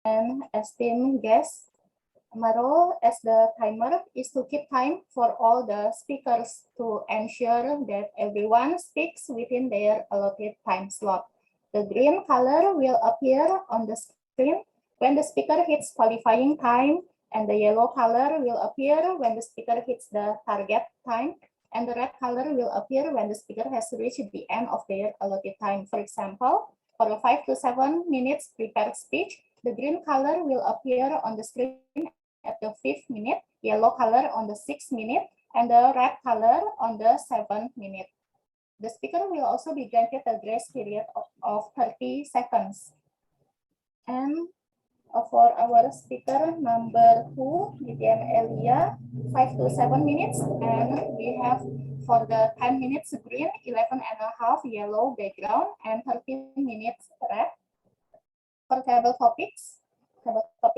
And esteemed guests, my role as the timer is to keep time for all the speakers to ensure that everyone speaks within their allotted time slot. The green color will appear on the screen when the speaker hits qualifying time, and the yellow color will appear when the speaker hits the target time, and the red color will appear when the speaker has reached the end of their allotted time. For example, for a 5 to 7 minutes prepared speech, the green color will appear on the screen at the 5th minute, yellow color on the 6th minute, and the red color on the 7th minute. The speaker will also be granted a grace period of 30 seconds. And for our speaker number 2, DTM Elia, 5 to 7 minutes, and we have for the 10 minutes green, 11.5 yellow background, and 13 minutes red. For table topics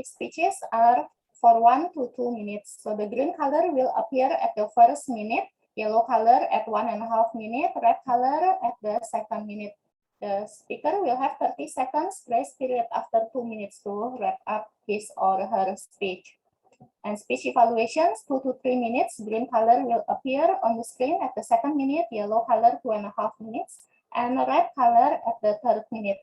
speeches are for 1 to 2 minutes. So the green color will appear at the first minute, yellow color at 1.5 minutes, red color at the second minute. The speaker will have 30 seconds grace period after 2 minutes to wrap up his or her speech. And speech evaluations, 2 to 3 minutes, green color will appear on the screen at the second minute, yellow color 2.5 minutes, and red color at the third minute.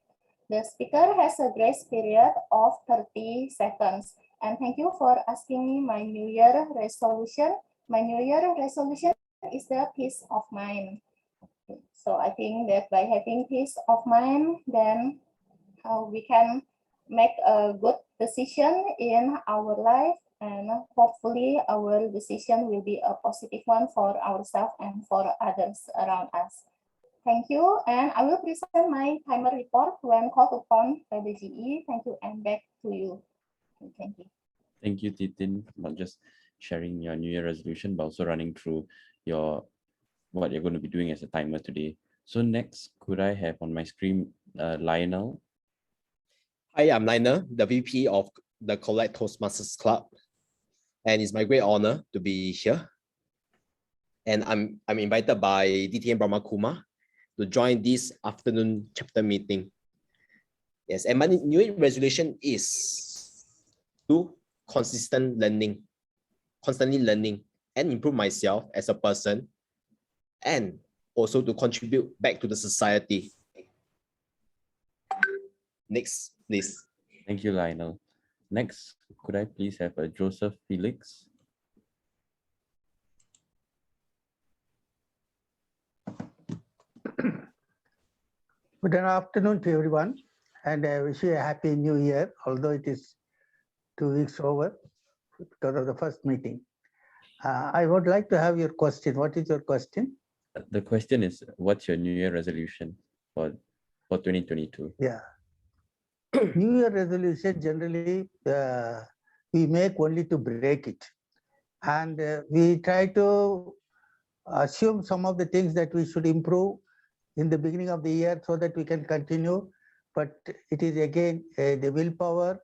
The speaker has a grace period of 30 seconds. And thank you for asking me my New Year resolution. My New Year resolution is the peace of mind. So I think that by having peace of mind, then we can make a good decision in our life, and hopefully our decision will be a positive one for ourselves and for others around us. Thank you, and I will present my timer report when called upon by the GE. Thank you, and back to you. Thank you. Thank you, Titin, not just sharing your New Year resolution, but also running through what you're going to be doing as a timer today. So next, could I have on my screen Lionel? Hi, I'm Lionel, the VP of the Collect Toastmasters Club, and it's my great honor to be here. And I'm invited by DTM Brahma Kumar to join this afternoon chapter meeting. Yes, and my New Year resolution is to constantly learning and improve myself as a person, and also to contribute back to the society. Next, please. Thank you, Lionel. Next, could I please have Joseph Felix? Good afternoon to everyone, and I wish you a happy new year, although it is 2 weeks over because of the first meeting. I would like to have your question. What is your question? The question is, what's your New Year resolution for 2022? Yeah. New Year resolution generally we make only to break it, and we try to assume some of the things that we should improve in the beginning of the year so that we can continue. But it is again the willpower,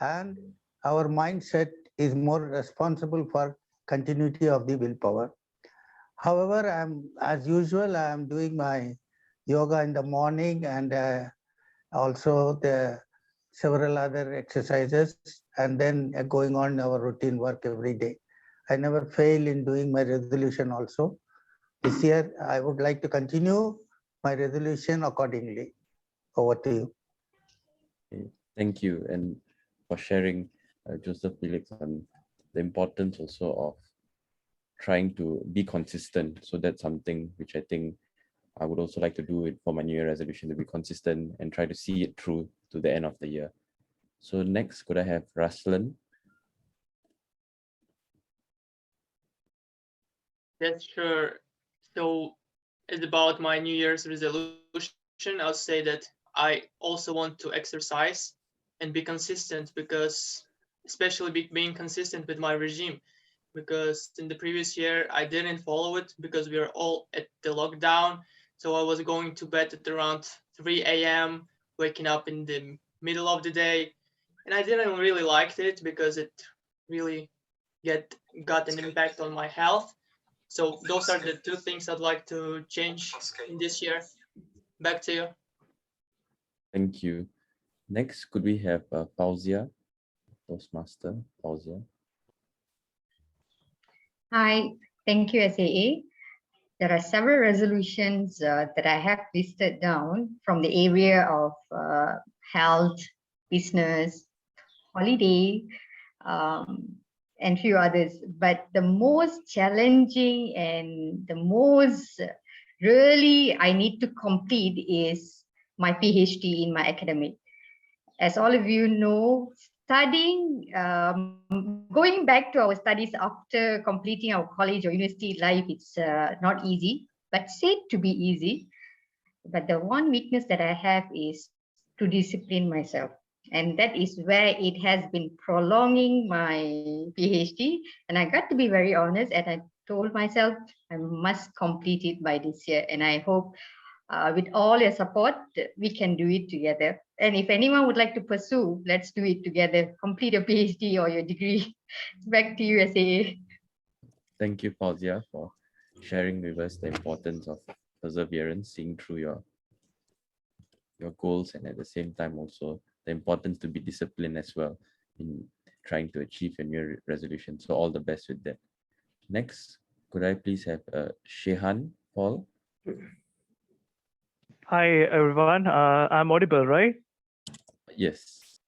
and our mindset is more responsible for continuity of the willpower. However, as usual, I am doing my yoga in the morning, and also the several other exercises, and then going on our routine work every day. I never fail in doing my resolution also. This year, I would like to continue my resolution accordingly. Over to you. Okay, thank you, and for sharing, Joseph Felix, on the importance also of trying to be consistent. So that's something which I think I would also like to do it for my New Year resolution, to be consistent and try to see it through to the end of the year. So next, could I have Ruslan? Yes, sure. So it's about my New Year's resolution. I'll say that I also want to exercise and be consistent, because especially being consistent with my regime, because in the previous year I didn't follow it because we are all at the lockdown. So I was going to bed at around 3 a.m., waking up in the middle of the day, and I didn't really like it because it really got an impact on my health. So those are the two things I'd like to change in this year. Back to you. Thank you. Next, could we have Fauzia, Toastmaster Fauzia? Hi, thank you, SAA. There are several resolutions that I have listed down from the area of health, business, holiday, and few others. But the most challenging and the most really I need to complete is my PhD in my academic. As all of you know, studying, going back to our studies after completing our college or university life, it's not easy, but said to be easy. But the one weakness that I have is to discipline myself. And that is where it has been prolonging my PhD. And I got to be very honest, and I told myself I must complete it by this year. And I hope with all your support, we can do it together. And if anyone would like to pursue, let's do it together. Complete your PhD or your degree. Back to you, SAA. Thank you, Fauzia, for sharing with us the importance of perseverance, seeing through your goals, and at the same time also the importance to be disciplined as well in trying to achieve a new resolution. So all the best with that. Next, could I please have Shehan Paul? Hi, everyone. I'm audible, right? Yes.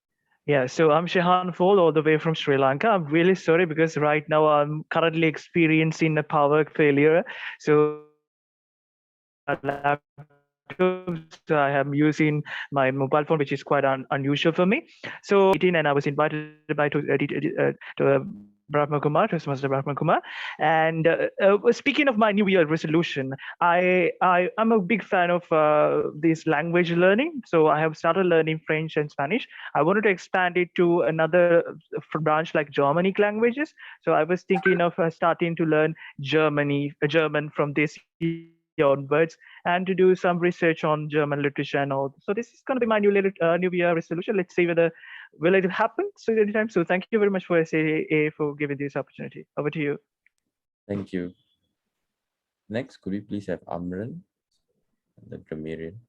Yeah, so I'm Shehan Fall, all the way from Sri Lanka. I'm really sorry because right now I'm currently experiencing a power failure. So so I am using my mobile phone, which is quite unusual for me. So, and I was invited by to Brahma Kumar, Toastmaster Brahma Kumar. And speaking of my New Year resolution, I'm a big fan of this language learning. So I have started learning French and Spanish. I wanted to expand it to another branch like Germanic languages. So I was thinking of starting to learn German from this year onwards, and to do some research on German literature and all. So this is going to be my New Year resolution. Let's see whether will it happen so anytime. So thank you very much for SAA for giving this opportunity. Over to you. Thank you. Next, could we please have Amran, the grammarian?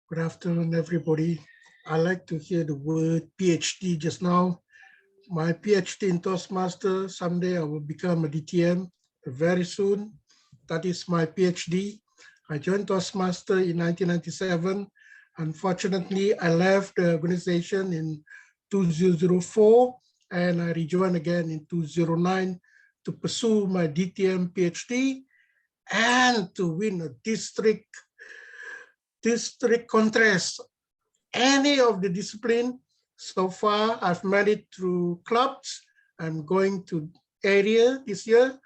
Good afternoon, everybody. I like to hear the word PhD just now. My PhD in Toastmaster, someday I will become a DTM very soon. That is my PhD. I joined Toastmaster in 1997. Unfortunately, I left the organization in 2004 and I rejoined again in 2009 to pursue my DTM PhD and to win a district contest. Any of the discipline. So far, I've made it through clubs. I'm going to area this year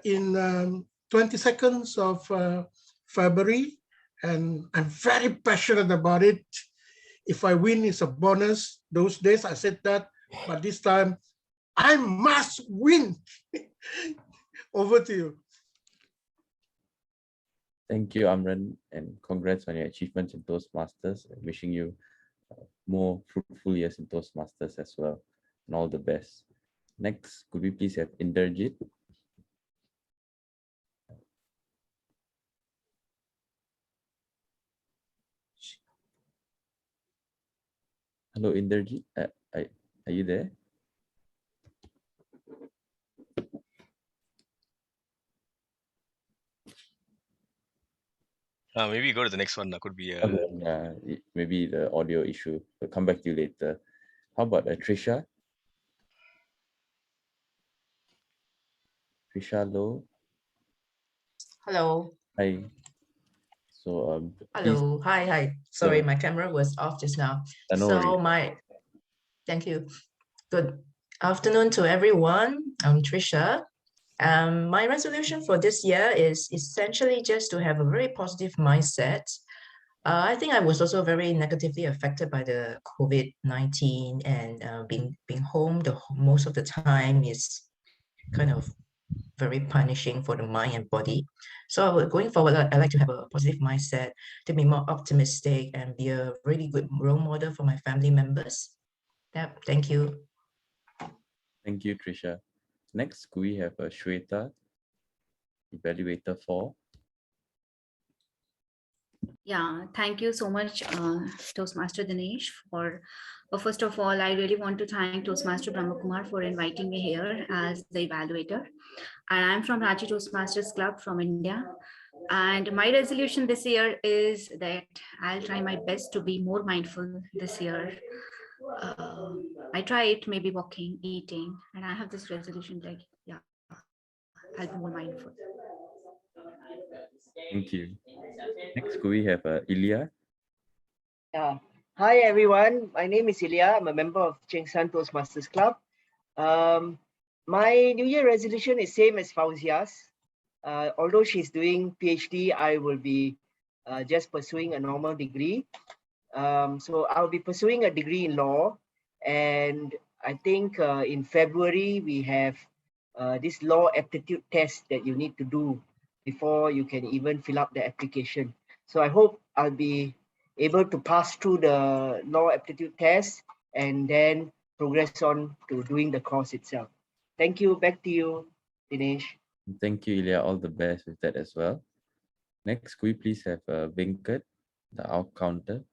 in 22nd of February, and I'm very passionate about it. If I win, it's a bonus. Those days I said that, but this time I must win. Over to you. Thank you, Amran, and congrats on your achievements in Toastmasters. And wishing you more fruitful years in Toastmasters as well, and all the best. Next, could we please have Inderjit? Hello, Inderjit. Are you there? Maybe go to the next one. That could be maybe the audio issue. We'll come back to you later. How about Trisha? Trisha Low. Hello. Hi. So hello. Hi. Sorry, my camera was off just now. No thank you. Good afternoon to everyone. I'm Trisha. My resolution for this year is essentially just to have a very positive mindset. I think I was also very negatively affected by the COVID-19, and being home most of the time is kind of very punishing for the mind and body. So going forward, I like to have a positive mindset, to be more optimistic and be a really good role model for my family members. Yep, thank you. Thank you, Trisha. Next, could we have Shweta, Evaluator 4? Yeah, thank you so much, Toastmaster Dinesh. First of all, I really want to thank Toastmaster Brahmakumar for inviting me here as the evaluator. And I'm from Ranchi Toastmasters Club from India. And my resolution this year is that I'll try my best to be more mindful this year. I try it, maybe walking, eating, and I have this resolution like, yeah, I'll be more mindful. Thank you. Next, could we have Ilya? Yeah. Hi everyone. My name is Ilya. I'm a member of Cheng Toastmasters Club. My New Year resolution is same as Fauzia's. Although she's doing PhD, I will be just pursuing a normal degree. So I'll be pursuing a degree in law, and I think in February we have this law aptitude test that you need to do before you can even fill up the application. So I hope I'll be able to pass through the law aptitude test and then progress on to doing the course itself. Thank you. Back to you, Dinesh. Thank you, Ilya. All the best with that as well. Next, could we please have Venkat, the out counter?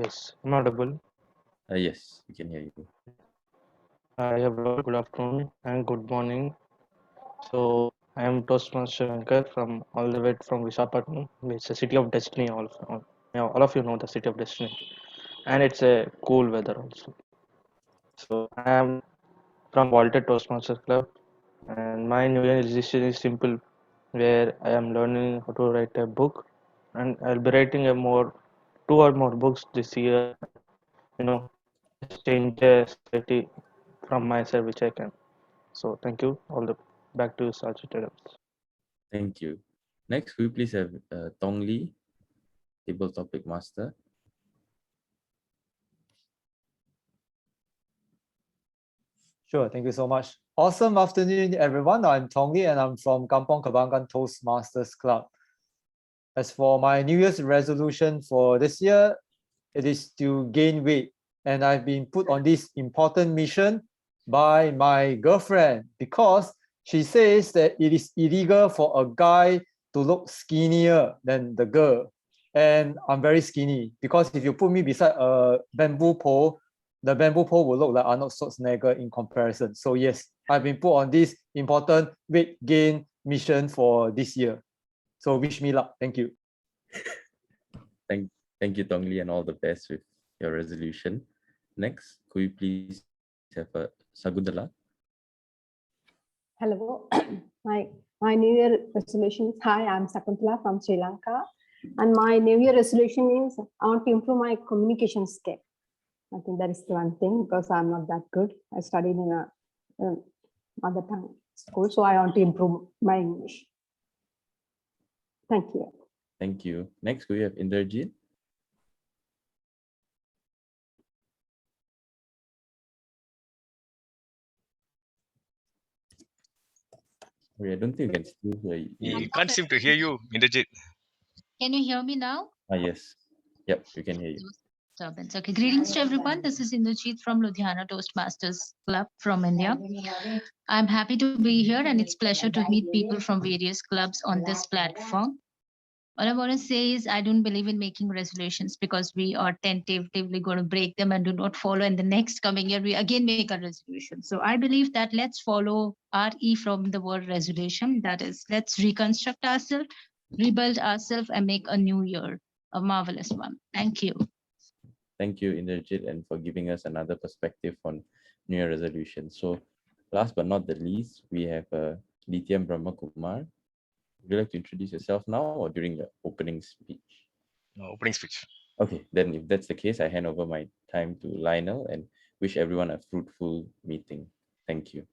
Yes, I'm audible. Yes, we can hear you. Hi everyone, good afternoon and good morning. So I am Toastmaster Shankar from all the way from Visakhapatnam. It's a city of destiny. All of you know the city of destiny, and it's a cool weather also. So I am from Walter Toastmasters Club, and my New Year resolution is simple, where I am learning how to write a book, and I'll be writing two or more books this year. You know, just change the society from my side, which I can. So thank you. All the back to Sergeant Adams. Thank you. Next, could we please have Tong Lee, table topic master? Sure, thank you so much. Awesome afternoon, everyone. I'm Tong Lee and I'm from Kampong Kembangan Toastmasters Club. As for my New Year's resolution for this year, it is to gain weight. And I've been put on this important mission by my girlfriend because she says that it is illegal for a guy to look skinnier than the girl. And I'm very skinny because if you put me beside a bamboo pole, the bamboo pole will look like Arnold Schwarzenegger in comparison. So yes, I've been put on this important weight gain mission for this year. So wish me luck. Thank you. Thank you, Tong Lee, and all the best with your resolution. Next, could we please have Sagundala? Hello, my New Year resolution is, hi, I'm Sakuntala from Sri Lanka. And my New Year resolution is I want to improve my communication skill. I think that is the one thing because I'm not that good. I studied in a mother tongue school, so I want to improve my English. Thank you. Thank you. Next, we have Inderjit. I don't think you can still hear you. We can't seem to hear you, Indrajit. Can you hear me now? Yes. Yep, we can hear you. Disturbance. Okay, greetings to everyone. This is Indrajit from Ludhiana Toastmasters Club from India. I'm happy to be here and it's a pleasure to meet people from various clubs on this platform. What I want to say is I don't believe in making resolutions because we are tentatively going to break them and do not follow. And the next coming year, we again make a resolution. So I believe that let's follow RE from the word resolution. That is, let's reconstruct ourselves, rebuild ourselves and make a new year, a marvelous one. Thank you. Thank you, Inderjit, and for giving us another perspective on New Year resolution. So last but not the least, we have Nityan Brahmakumar. Would you like to introduce yourself now or during the opening speech? No, opening speech. Okay, then if that's the case, I hand over my time to Lionel and wish everyone a fruitful meeting. Thank you.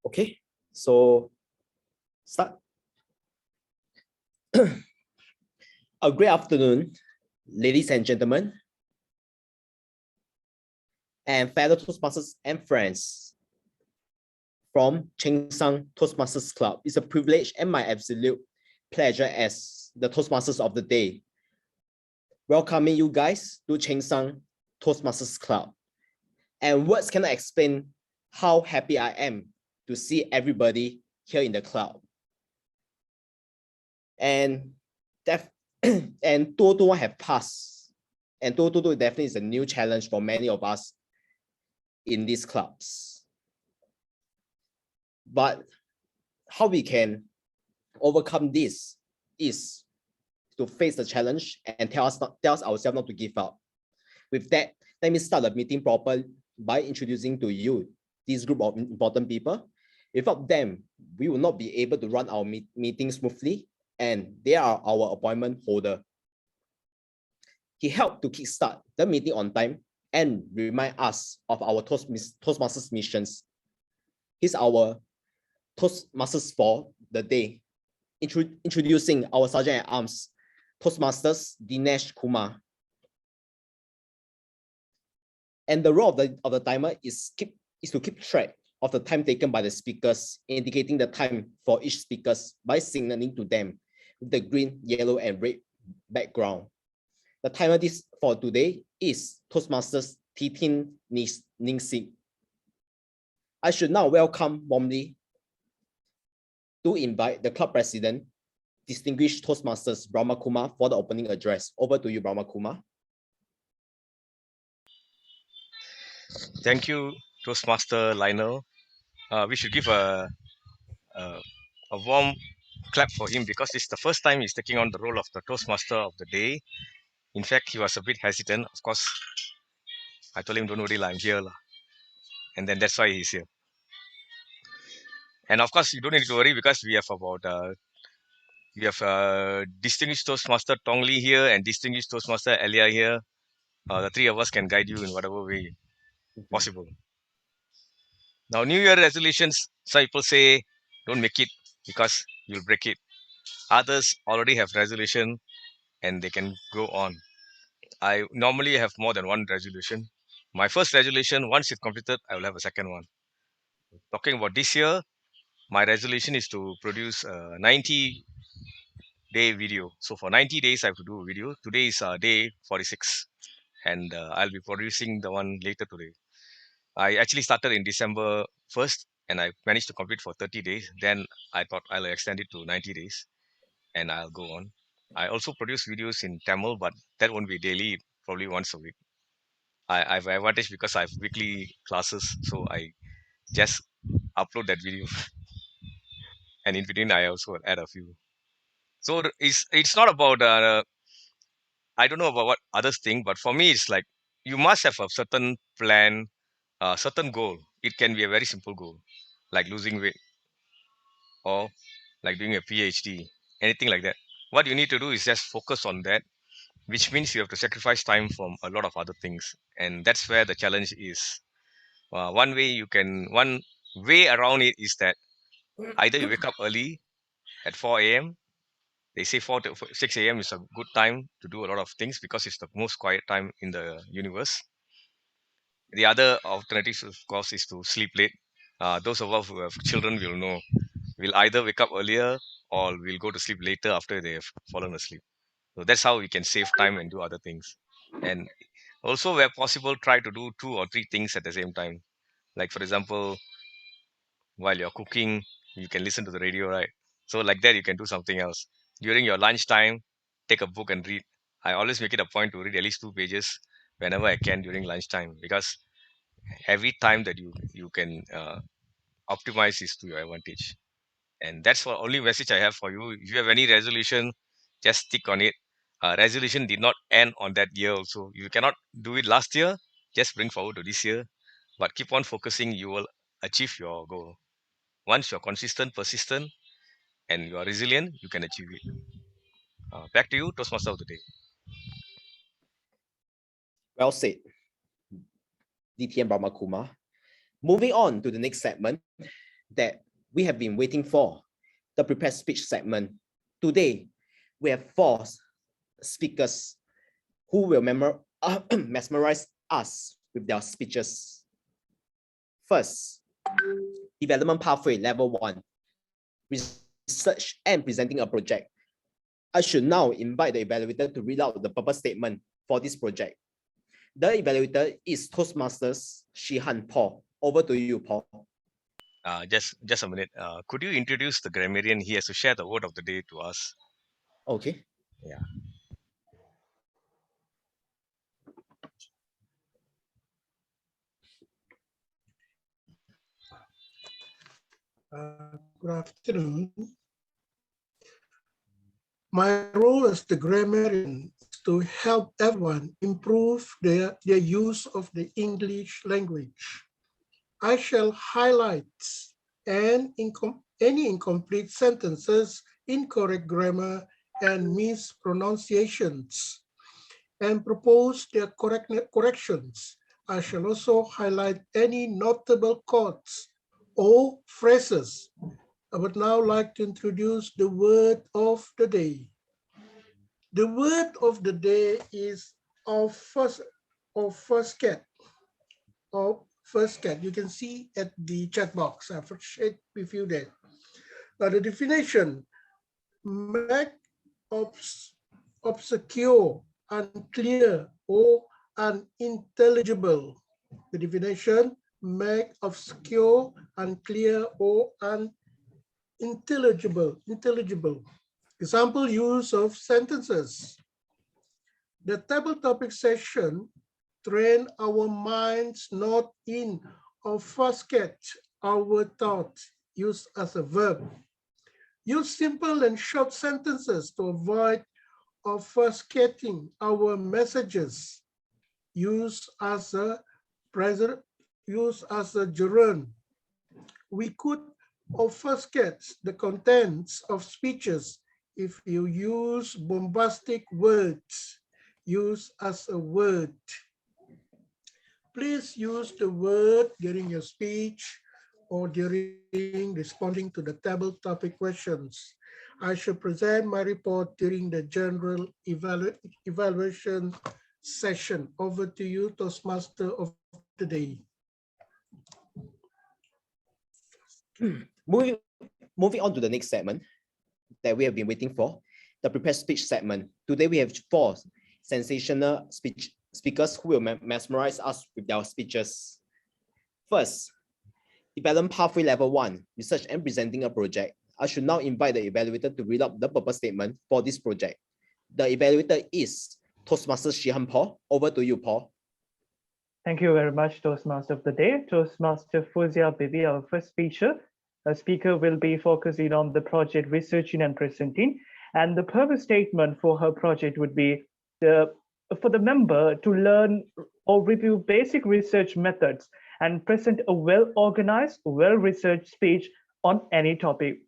Okay, so start. A great afternoon, ladies and gentlemen, and fellow Toastmasters and friends from Cheng Toastmasters Club. It's a privilege and my absolute pleasure as the Toastmasters of the day, welcoming you guys to Cheng Toastmasters Club. And words cannot explain how happy I am to see everybody here in the club. and and 2021 have passed, and 2022 definitely is a new challenge for many of us in these clubs. But how we can overcome this is to face the challenge and tell ourselves not to give up. With that, let me start the meeting proper by introducing to you this group of important people. Without them, we will not be able to run our meeting smoothly, and they are our appointment holder. He helped to kickstart the meeting on time and remind us of our Toastmasters missions. He's our Toastmasters for the day, introducing our Sergeant at Arms, Toastmasters Dinesh Kumar. And the role of the timer is to keep track of the time taken by the speakers, indicating the time for each speaker by signaling to them with the green, yellow, and red background. The timer for today is Toastmasters Titin Ningsi. I should now welcome warmly to invite the club president, distinguished Toastmasters Brahma Kumar, for the opening address. Over to you, Brahma Kumar. Thank you, Toastmaster Lionel. We should give a warm clap for him because it's the first time he's taking on the role of the Toastmaster of the day. In fact, he was a bit hesitant. Of course, I told him, don't worry, I'm here. And then that's why he's here. And of course, you don't need to worry because we have distinguished Toastmaster Tong Lee here and distinguished Toastmaster Elia here. The three of us can guide you in whatever way possible. Now, New Year resolutions, some people say, don't make it because you'll break it. Others already have resolution and they can go on. I normally have more than one resolution. My first resolution, once it's completed, I will have a second one. Talking about this year, my resolution is to produce a 90-day video. So for 90 days, I have to do a video. Today is day 46, and I'll be producing the one later today. I actually started in December 1st, and I managed to complete for 30 days. Then I thought I'll extend it to 90 days, and I'll go on. I also produce videos in Tamil, but that won't be daily, probably once a week. I have advantage because I have weekly classes, so I just upload that video, and in between I also add a few. So it's not about I don't know about what others think, but for me it's like you must have a certain plan, a certain goal. It can be a very simple goal, like losing weight or like doing a PhD, anything like that. What you need to do is just focus on that, which means you have to sacrifice time from a lot of other things, and that's where the challenge is. One way around it is that either you wake up early at 4 a.m. They say 4 to 6 a.m. is a good time to do a lot of things because it's the most quiet time in the universe. The other alternative, of course, is to sleep late. Those of us who have children will know. We'll either wake up earlier or we'll go to sleep later after they have fallen asleep. So that's how we can save time and do other things. And also, where possible, try to do 2 or 3 things at the same time. Like, for example, while you're cooking, you can listen to the radio, right? So like that, you can do something else. During your lunchtime, take a book and read. I always make it a point to read at least 2 pages whenever I can during lunchtime, because every time that you can optimize is to your advantage. And that's the only message I have for you. If you have any resolution, just stick on it. Resolution did not end on that year also. You cannot do it last year, just bring forward to this year. But keep on focusing, you will achieve your goal. Once you're consistent, persistent, and you are resilient, you can achieve it. Back to you, Toastmaster of the day. Well said, DTM Brahma Kumar. Moving on to the next segment that we have been waiting for, the prepared speech segment. Today, we have 4 speakers who will mesmerize us with their speeches. First, Development Pathway Level 1, Research and Presenting a Project. I should now invite the evaluator to read out the purpose statement for this project. The evaluator is Toastmasters Shihan Paul. Over to you, Paul. Just a minute. Could you introduce the grammarian? He has to share the word of the day to us. Okay. Yeah. Good afternoon. My role as the grammarian is to help everyone improve their use of the English language. I shall highlight any incomplete sentences, incorrect grammar, and mispronunciations, and propose their corrections. I shall also highlight any notable quotes or phrases. I would now like to introduce the word of the day. The word of the day is of first cat. You can see at the chat box. I've shared with you there. The definition: make obscure, unclear, or unintelligible. The definition: make obscure, unclear, or unintelligible. Example use of sentences. The table topic session train our minds not in obfuscate our thoughts, used as a verb. Use simple and short sentences to avoid obfuscating our messages. Use as a gerund. We could obfuscate the contents of speeches if you use bombastic words. Use as a word. Please use the word during your speech or during responding to the table topic questions. I shall present my report during the general evaluation session. Over to you, Toastmaster of the day. Moving on to the next segment that we have been waiting for, the prepared speech segment. Today we have 4 sensational speakers who will mesmerize us with their speeches. First, Development Pathway Level 1, Research and Presenting a Project. I should now invite the evaluator to read out the purpose statement for this project. The evaluator is Toastmaster Shihan Paul. Over to you, Paul. Thank you very much, Toastmaster of the day. Toastmaster Fuzia Bibi, our first speaker. Our speaker will be focusing on the project researching and presenting. And the purpose statement for her project would be for the member to learn or review basic research methods and present a well-organized, well-researched speech on any topic.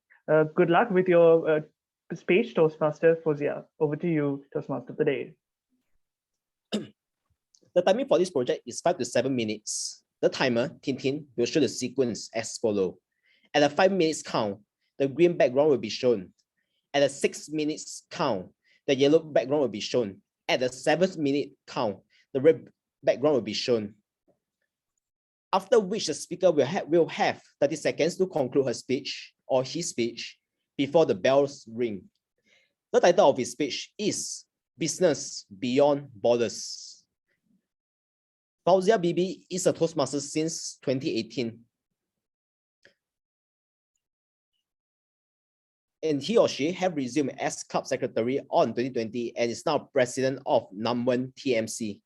Good luck with your speech, Toastmaster Fuzia. Over to you, Toastmaster of the day. The timing for this project is 5 to 7 minutes. The timer, Tintin, will show the sequence as follows. At the 5 minutes count, the green background will be shown. At the 6 minutes count, the yellow background will be shown. At the 7th minute count, the red background will be shown. After which the speaker will have 30 seconds to conclude her speech or his speech before the bells ring. The title of his speech is Business Beyond Borders. Fauzia Bibi is a Toastmaster since 2018. And he or she have resumed as club secretary on 2020 and is now president of Namwan TMC.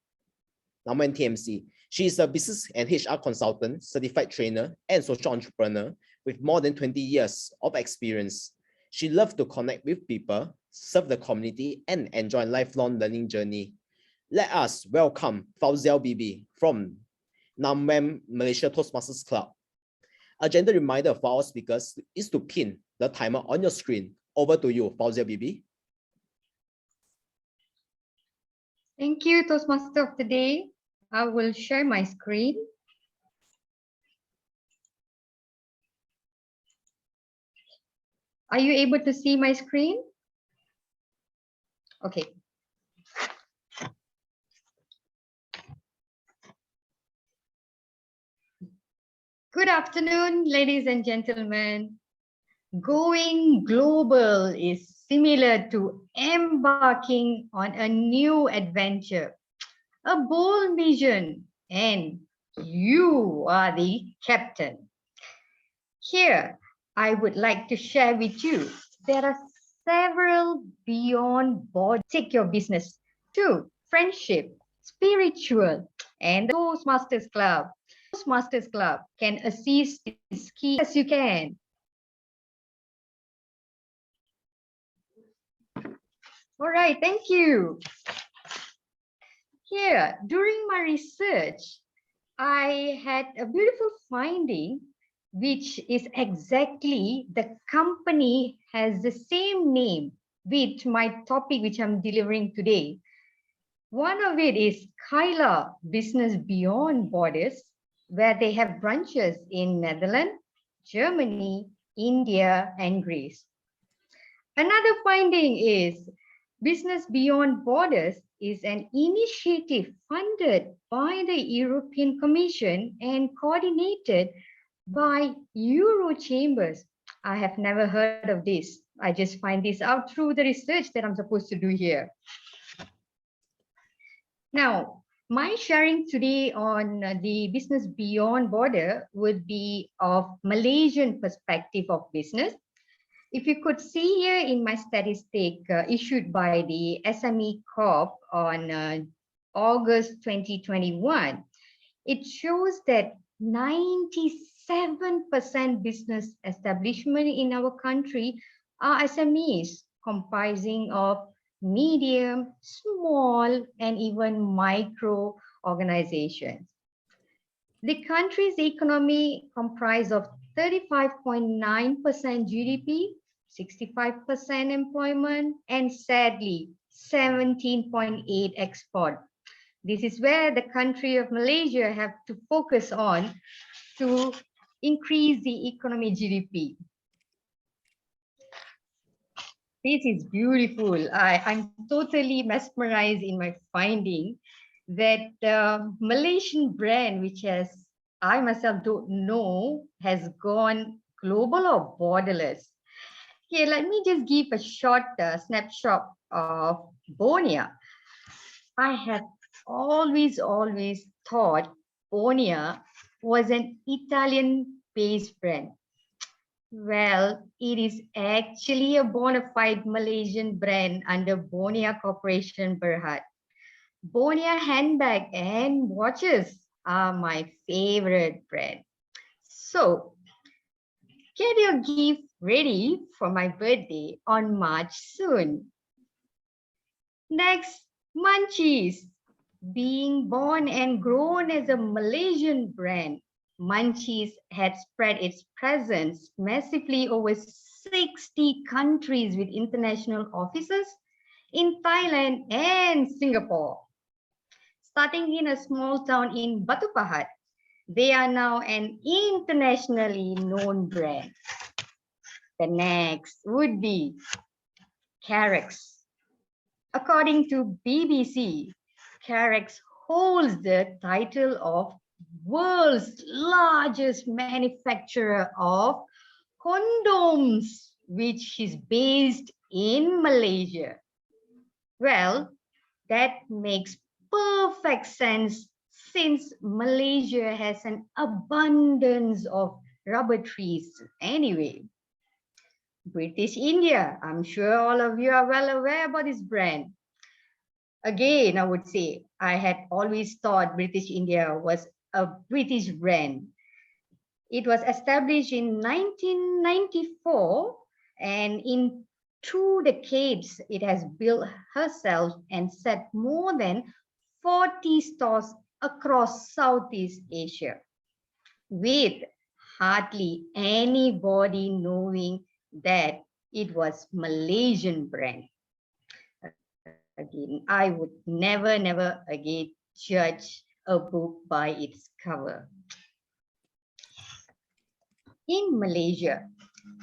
She is a business and HR consultant, certified trainer, and social entrepreneur with more than 20 years of experience. She loves to connect with people, serve the community, and enjoy a lifelong learning journey. Let us welcome Fauzia Bibi from Namwan Malaysia Toastmasters Club. A gentle reminder for our speakers is to pin the timer on your screen. Over to you, Fauzia Bibi. Thank you, Toastmaster of the day. I will share my screen. Are you able to see my screen? Okay. Good afternoon, ladies and gentlemen. Going global is similar to embarking on a new adventure, a bold mission, and you are the captain. Here, I would like to share with you, there are several beyond board. Take your business to friendship, spiritual, and the Toastmasters Club. Toastmasters Club can assist this key as you can. All right, thank you. Here, during my research, I had a beautiful finding, which is exactly the company has the same name with my topic, which I'm delivering today. One of it is Kyla Business Beyond Borders, where they have branches in Netherlands, Germany, India, and Greece. Another finding is Business Beyond Borders is an initiative funded by the European Commission and coordinated by Euro Chambers. I have never heard of this. I just find this out through the research that I'm supposed to do here. Now, my sharing today on the Business Beyond Border would be of Malaysian perspective of business. If you could see here in my statistic issued by the SME Corp on August 2021, it shows that 97% business establishment in our country are SMEs, comprising of medium, small, and even micro organizations. The country's economy comprises of 35.9% GDP, 65% employment, and sadly, 17.8% export. This is where the country of Malaysia have to focus on to increase the economy GDP. This is beautiful. I'm totally mesmerized in my finding that Malaysian brand, which I myself don't know, has gone global or borderless. Here, let me just give a short snapshot of Bonia. I have always thought Bonia was an Italian-based brand. Well, it is actually a bona fide Malaysian brand under Bonia Corporation Berhad. Bonia handbag and watches are my favorite brand. So, get your gift ready for my birthday on March soon. Next, Munchies. Being born and grown as a Malaysian brand, Munchies had spread its presence massively over 60 countries with international offices in Thailand and Singapore. Starting in a small town in Batu Pahat, they are now an internationally known brand. The next would be Carex. According to BBC, Carex holds the title of world's largest manufacturer of condoms, which is based in Malaysia. Well, that makes perfect sense since Malaysia has an abundance of rubber trees anyway. British India, I'm sure all of you are well aware about this brand. Again, I would say I had always thought British India was a British brand. It was established in 1994, and in 2 decades, it has built herself and set more than 40 stores across Southeast Asia, with hardly anybody knowing that it was Malaysian brand. Again, I would never again judge a book by its cover. In Malaysia,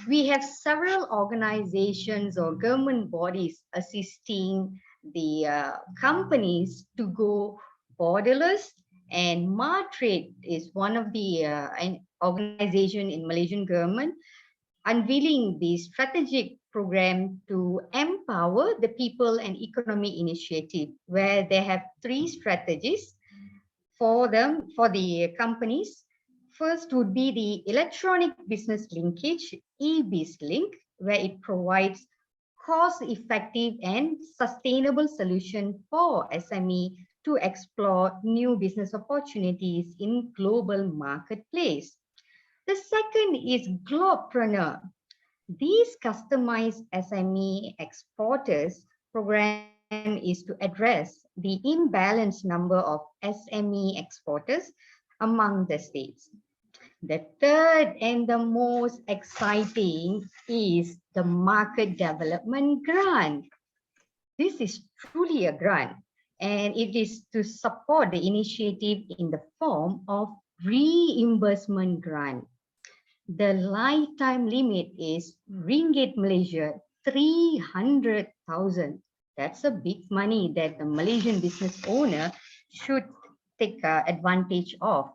we have several organizations or government bodies assisting the companies to go borderless, and Martrade is one of the organization in Malaysian government unveiling the strategic program to empower the people and economy initiative, where they have 3 strategies for the companies. First would be the electronic business linkage, eBiz Link, where it provides cost-effective and sustainable solution for SME to explore new business opportunities in global marketplace. The second is Globepreneur. These customized SME exporters program is to address the imbalanced number of SME exporters among the states. The third and the most exciting is the Market Development Grant. This is truly a grant, and it is to support the initiative in the form of reimbursement grant. The lifetime limit is Ringgit Malaysia 300,000. That's a big money that the Malaysian business owner should take advantage of.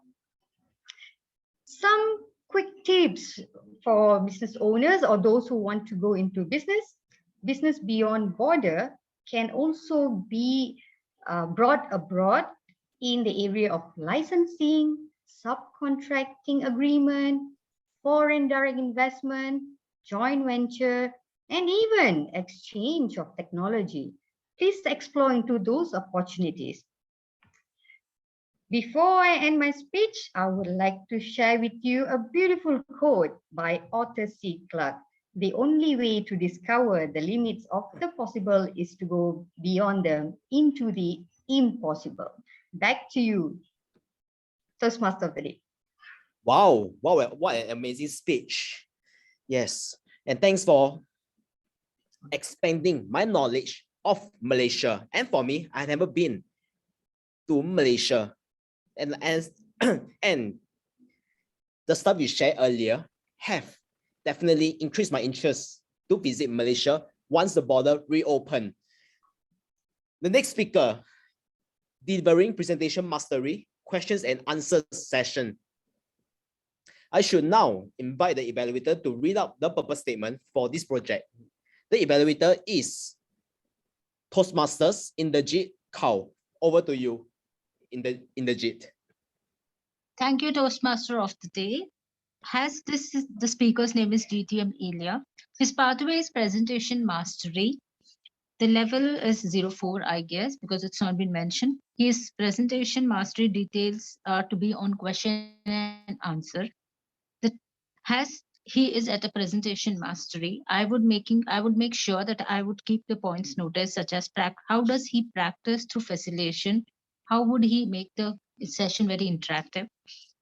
Some quick tips for business owners or those who want to go into business. Business beyond border can also be brought abroad in the area of licensing, subcontracting agreement, foreign direct investment, joint venture, and even exchange of technology. Please explore into those opportunities. Before I end my speech, I would like to share with you a beautiful quote by Arthur C. Clarke. The only way to discover the limits of the possible is to go beyond them into the impossible. Back to you, Toastmaster of the Day. Wow, what an amazing speech. Yes, and thanks for expanding my knowledge of Malaysia. And for me, I've never been to Malaysia. And and the stuff you shared earlier have definitely increased my interest to visit Malaysia once the border reopened. The next speaker, delivering presentation mastery, questions and answers session. I should now invite the evaluator to read out the purpose statement for this project. The evaluator is Toastmasters Inderjit Kao. Over to you, Inderjit. Thank you, Toastmaster of the Day. As this is the speaker's name is GTM Ilya. His pathway is presentation mastery. The level is 04, I guess, because it's not been mentioned. His presentation mastery details are to be on question and answer. As he is at a presentation mastery, I would make sure that I would keep the points noted, such as how does he practice through facilitation? How would he make the session very interactive?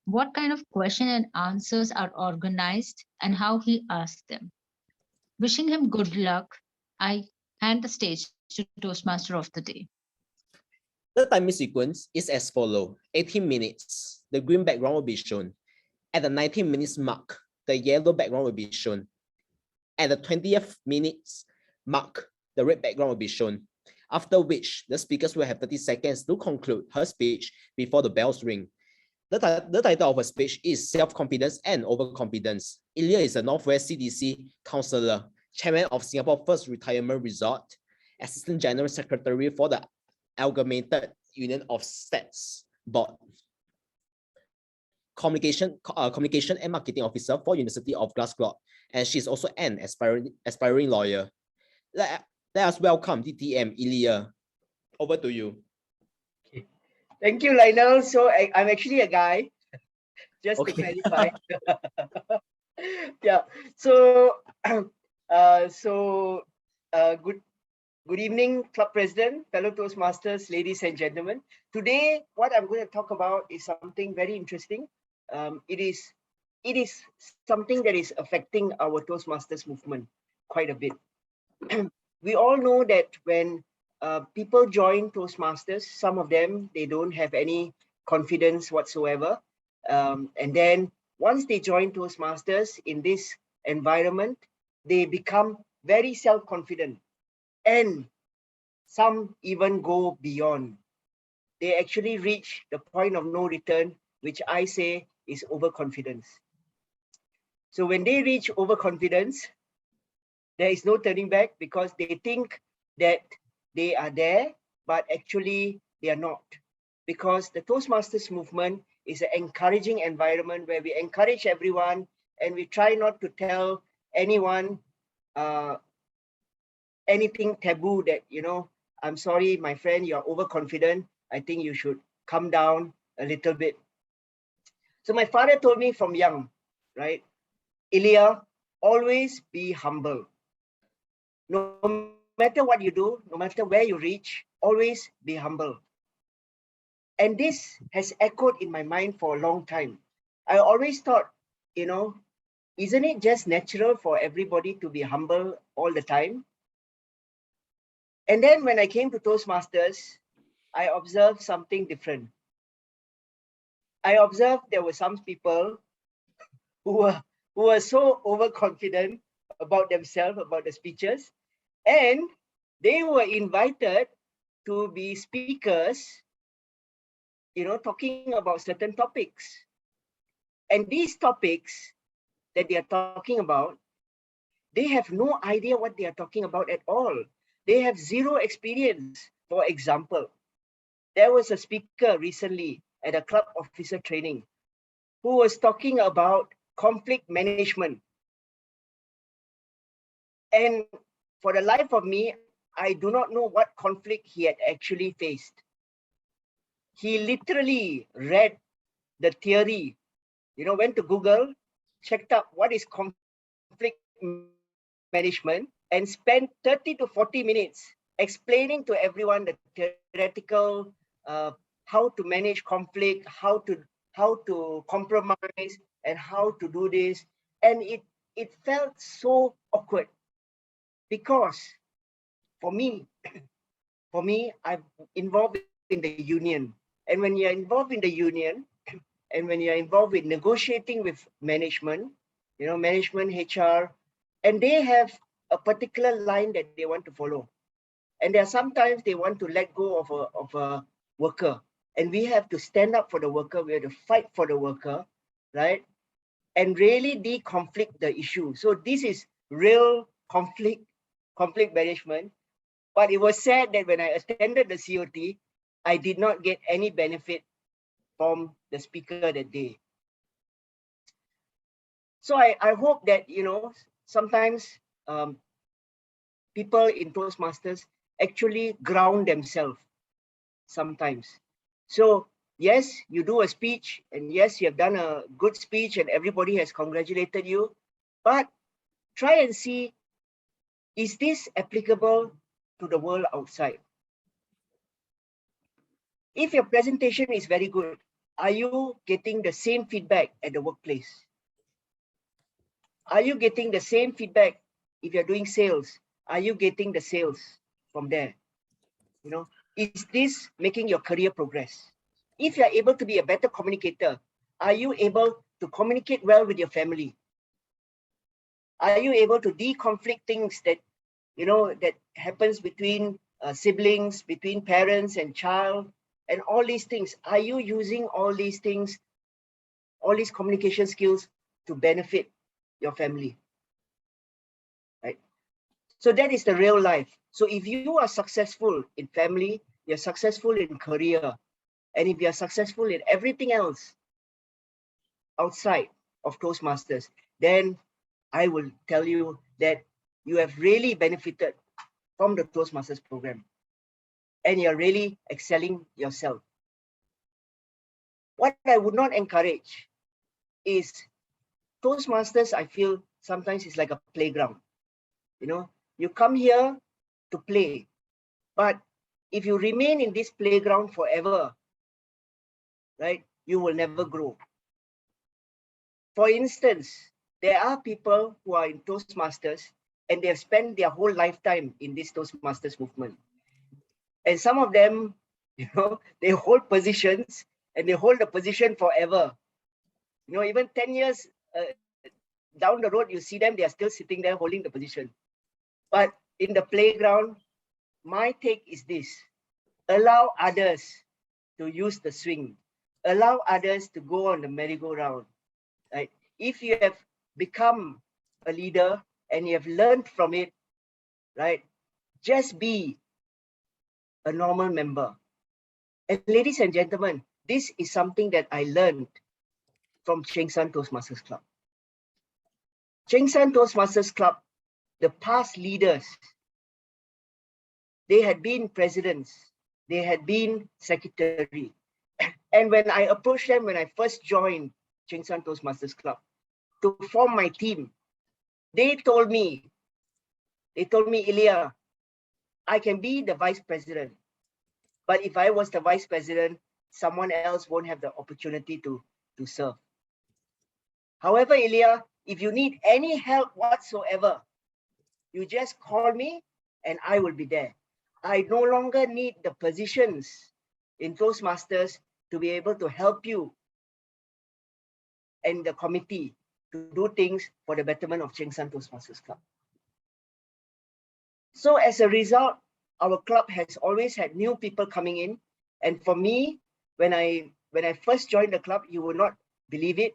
What kind of question and answers are organized and how he asks them? Wishing him good luck, I hand the stage to Toastmaster of the Day. The timing sequence is as follows. 18 minutes, the green background will be shown. At the 19 minutes mark, the yellow background will be shown. At the 20th minutes mark, the red background will be shown. After which, the speakers will have 30 seconds to conclude her speech before the bells ring. The title of her speech is Self-Confidence and Overconfidence. Ilya is a Northwest CDC councillor, chairman of Singapore First Retirement Resort, assistant general secretary for the Amalgamated Union of States Board, communication and marketing officer for University of Glasgow, and she's also an aspiring lawyer. Let us welcome DTM Ilya. Over to you. Okay. Thank you, Lionel. So I'm actually a guy, just to clarify. Yeah. So good evening, club president, fellow Toastmasters, ladies and gentlemen. Today, what I'm going to talk about is something very interesting. It is something that is affecting our Toastmasters movement quite a bit. We all know that when people join Toastmasters, some of them, they don't have any confidence whatsoever. And then once they join Toastmasters in this environment, they become very self-confident. And some even go beyond. They actually reach the point of no return, which I say is overconfidence. So when they reach overconfidence, there is no turning back because they think that they are there, but actually they are not. Because the Toastmasters movement is an encouraging environment where we encourage everyone and we try not to tell anyone anything taboo that, I'm sorry, my friend, you're overconfident. I think you should come down a little bit. So my father told me from young, right? Ilya, always be humble. No matter what you do, no matter where you reach, always be humble. And this has echoed in my mind for a long time. I always thought, isn't it just natural for everybody to be humble all the time? And then when I came to Toastmasters, I observed something different. I observed there were some people who were so overconfident about themselves, about the speeches, and they were invited to be speakers, talking about certain topics. And these topics that they are talking about, they have no idea what they are talking about at all. They have zero experience. For example, there was a speaker recently at a club officer training who was talking about conflict management. And for the life of me, I do not know what conflict he had actually faced. He literally read the theory, went to Google, checked up what is conflict management, and spent 30 to 40 minutes explaining to everyone the theoretical, how to manage conflict, how to compromise, and how to do this. And it felt so awkward because for me, I'm involved in the union. And when you're involved in the union, and when you're involved with negotiating with management, management, HR, and they have a particular line that they want to follow. And there are sometimes they want to let go of a worker. And we have to stand up for the worker. We have to fight for the worker, right? And really de-conflict the issue. So this is real conflict management. But it was sad that when I attended the COT, I did not get any benefit from the speaker that day. So I hope that, sometimes people in Toastmasters actually ground themselves sometimes. So yes, you do a speech, and yes, you have done a good speech and everybody has congratulated you, but try and see, is this applicable to the world outside? If your presentation is very good, are you getting the same feedback at the workplace? Are you getting the same feedback if you're doing sales? Are you getting the sales from there? Is this making your career progress? If you're able to be a better communicator, are you able to communicate well with your family? Are you able to de-conflict things that, that happens between siblings, between parents and child, and all these things? Are you using all these things, all these communication skills to benefit your family? Right? So that is the real life. So if you are successful in family, you're successful in career, and if you're successful in everything else outside of Toastmasters, then I will tell you that you have really benefited from the Toastmasters program and you're really excelling yourself. What I would not encourage is Toastmasters, I feel sometimes it's like a playground. You come here to play, but if you remain in this playground forever, right, you will never grow. For instance, there are people who are in Toastmasters and they have spent their whole lifetime in this Toastmasters movement. And some of them, they hold positions and they hold the position forever. Even 10 years down the road, you see them, they are still sitting there holding the position. But in the playground, my take is this: allow others to use the swing, allow others to go on the merry-go-round. Right? If you have become a leader and you have learned from it, right, just be a normal member. And ladies and gentlemen, this is something that I learned from Cheng Toastmasters Club. Cheng Toastmasters Club, the past leaders they had been presidents, they had been secretary. And when I approached them, when I first joined Cheng Toastmasters Club to form my team, they told me, Ilya, I can be the vice president, but if I was the vice president, someone else won't have the opportunity to serve. However, Ilya, if you need any help whatsoever, you just call me and I will be there. I no longer need the positions in Toastmasters to be able to help you and the committee to do things for the betterment of Cheng San Toastmasters Club. So as a result, our club has always had new people coming in. And for me, when I first joined the club, you will not believe it,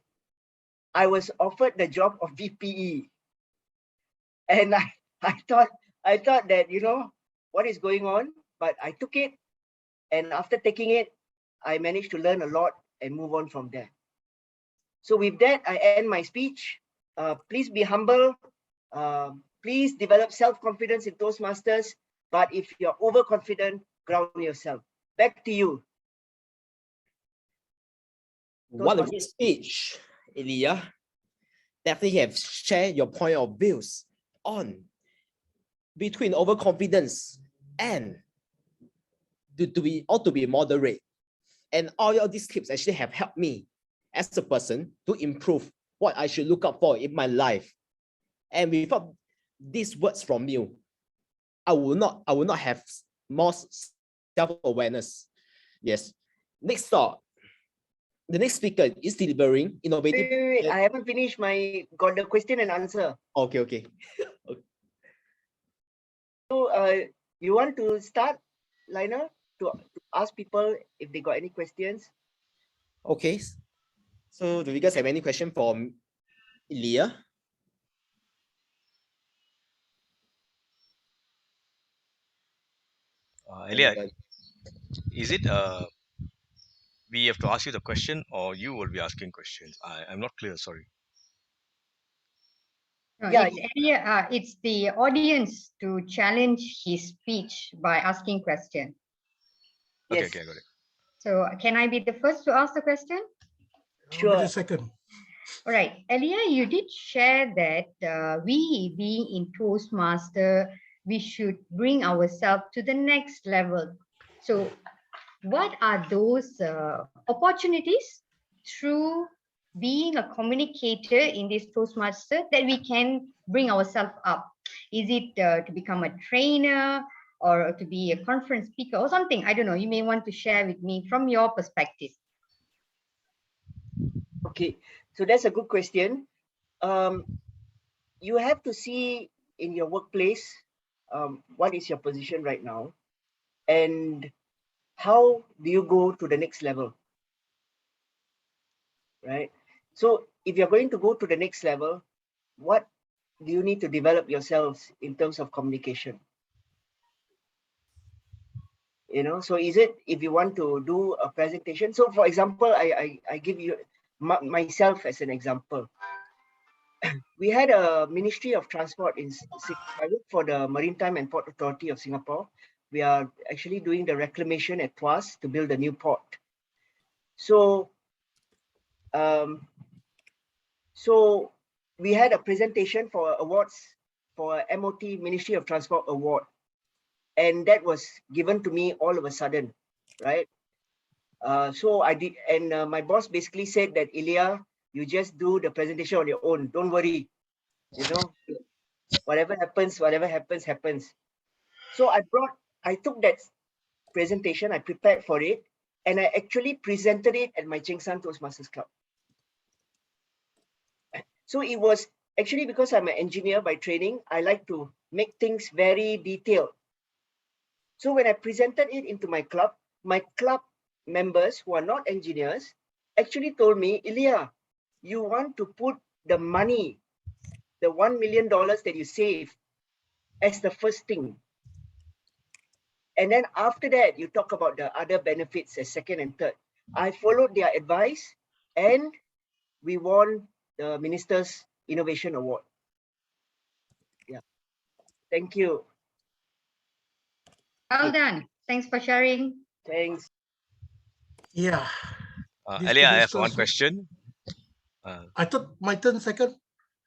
I was offered the job of VPE. And I thought that, you know, what is going on? But I took it. And after taking it, I managed to learn a lot and move on from there. So with that, I end my speech. Please be humble. Please develop self-confidence in Toastmasters. But if you're overconfident, ground yourself. Back to you. What a great speech, Ilya. Definitely have shared your point of views on between overconfidence and to be moderate. And all of these tips actually have helped me as a person to improve what I should look out for in my life. And without these words from you, I will not have more self-awareness. Yes. Next thought. The next speaker is delivering innovative. Wait, I haven't finished got the question and answer. Okay, okay. So you want to start, Liner, to ask people if they got any questions? Okay. So do you guys have any question for Ilya? Ilya, is it we have to ask you the question or you will be asking questions? I'm not clear, sorry. No, it's the audience to challenge his speech by asking question. Okay, okay, I got it. So can I be the first to ask the question? Sure. Wait a second. All right, Elia, you did share that we being in Toastmaster, we should bring ourselves to the next level. So what are those opportunities through being a communicator in this Toastmaster that we can bring ourselves up? Is it to become a trainer or to be a conference speaker or something? I don't know. You may want to share with me from your perspective. Okay, so that's a good question. You have to see in your workplace, what is your position right now and how do you go to the next level, right? So if you're going to go to the next level, what do you need to develop yourselves in terms of communication? You know, so is it if you want to do a presentation? So for example, I give you myself as an example. We had a Ministry of Transport in I work for the Maritime and Port Authority of Singapore. We are actually doing the reclamation at Tuas to build a new port. So, so we had a presentation for awards for MOT Ministry of Transport Award, and that was given to me all of a sudden, right? So I did, and my boss basically said that, Ilya, you just do the presentation on your own. Don't worry. You know, whatever happens, happens. So I took that presentation, I prepared for it, and I actually presented it at my Cheng San Toastmasters Club. So it was actually because I'm an engineer by training, I like to make things very detailed. So when I presented it into my club members who are not engineers actually told me, Ilya, you want to put the money, the $1 million that you save as the first thing. And then after that, you talk about the other benefits as second and third. I followed their advice and we won the Minister's Innovation Award. Yeah. Thank you. Well done. Thanks for sharing. Thanks. Yeah. Elia, I have one Toastmasters. question. I thought my turn second.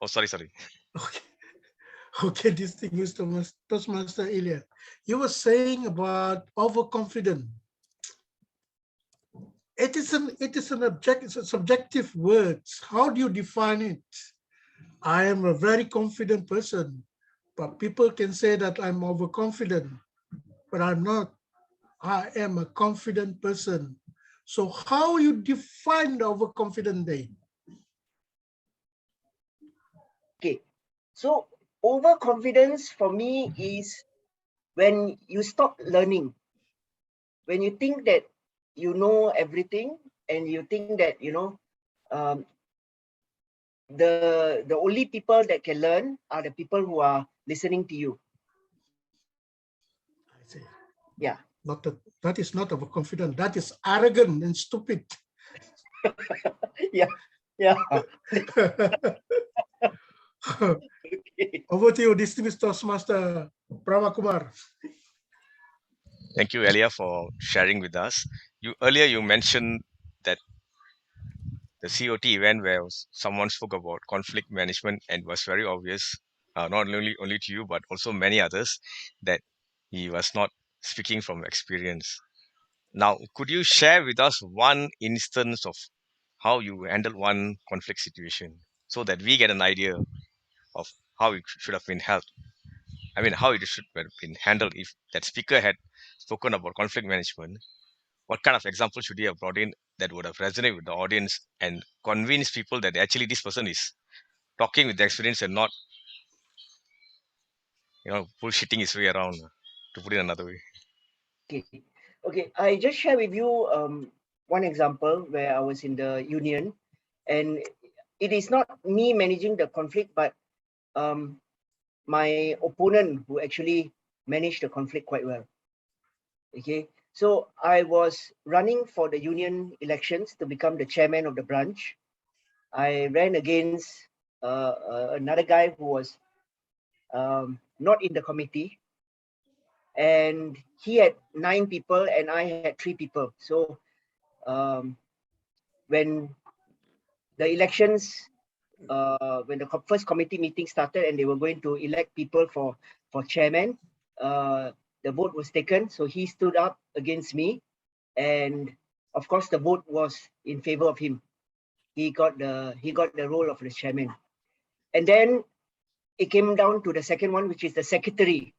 Oh, sorry. Okay, distinguished Toastmaster Ilya. You were saying about overconfident. It is a subjective words. How do you define it? I am a very confident person, but people can say that I'm overconfident, but I'm not. I am a confident person. So how you define the overconfident day? Okay, so overconfidence for me is when you stop learning, when you think that you know everything, and you think that um, the only people that can learn are the people who are listening to you. I see. Yeah. That is not overconfident. That is arrogant and stupid. Yeah. Okay. Over to you, distinguished Toastmaster Brahmakumar. Thank you, Elia, for sharing with us. Earlier you mentioned that the COT event where someone spoke about conflict management and was very obvious, not only to you, but also many others, that he was not speaking from experience. Now, could you share with us one instance of how you handled one conflict situation so that we get an idea of how it should have been held? I mean, how it should have been handled if that speaker had spoken about conflict management. What kind of example should he have brought in that would have resonated with the audience and convince people that actually this person is talking with experience and not, bullshitting his way around, to put it another way? Okay. I just share with you one example where I was in the union, and it is not me managing the conflict, but my opponent who actually managed the conflict quite well. Okay, so I was running for the union elections to become the chairman of the branch. I ran against another guy who was not in the committee, and he had 9 people and I had 3 people. So when the elections, when the first committee meeting started and they were going to elect people for chairman, the vote was taken. So he stood up against me, and of course the vote was in favor of him. He got the role of the chairman. And then it came down to the second one, which is the secretary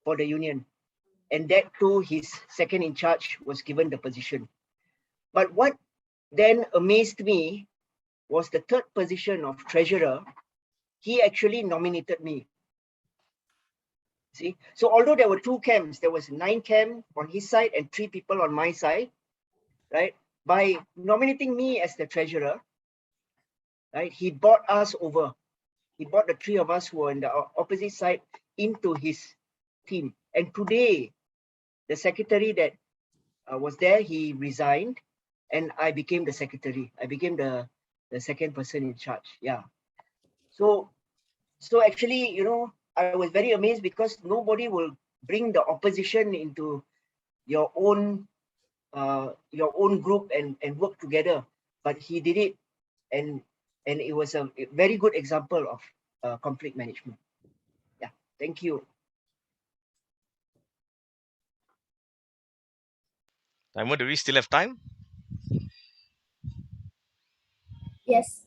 for the union. And that too, his second in charge was given the position. But what then amazed me was the third position of treasurer. He actually nominated me. See, so although there were 2 camps, there was 9 camp on his side and 3 people on my side, right? By nominating me as the treasurer, right, he brought us over. He brought the 3 of us who were on the opposite side into his team. And today, the secretary that was there, he resigned, and I became the secretary. I became the second person in charge. Yeah. So actually, I was very amazed because nobody will bring the opposition into your own group and work together. But he did it, and it was a very good example of conflict management. Yeah, thank you. Taimo, do we still have time? Yes.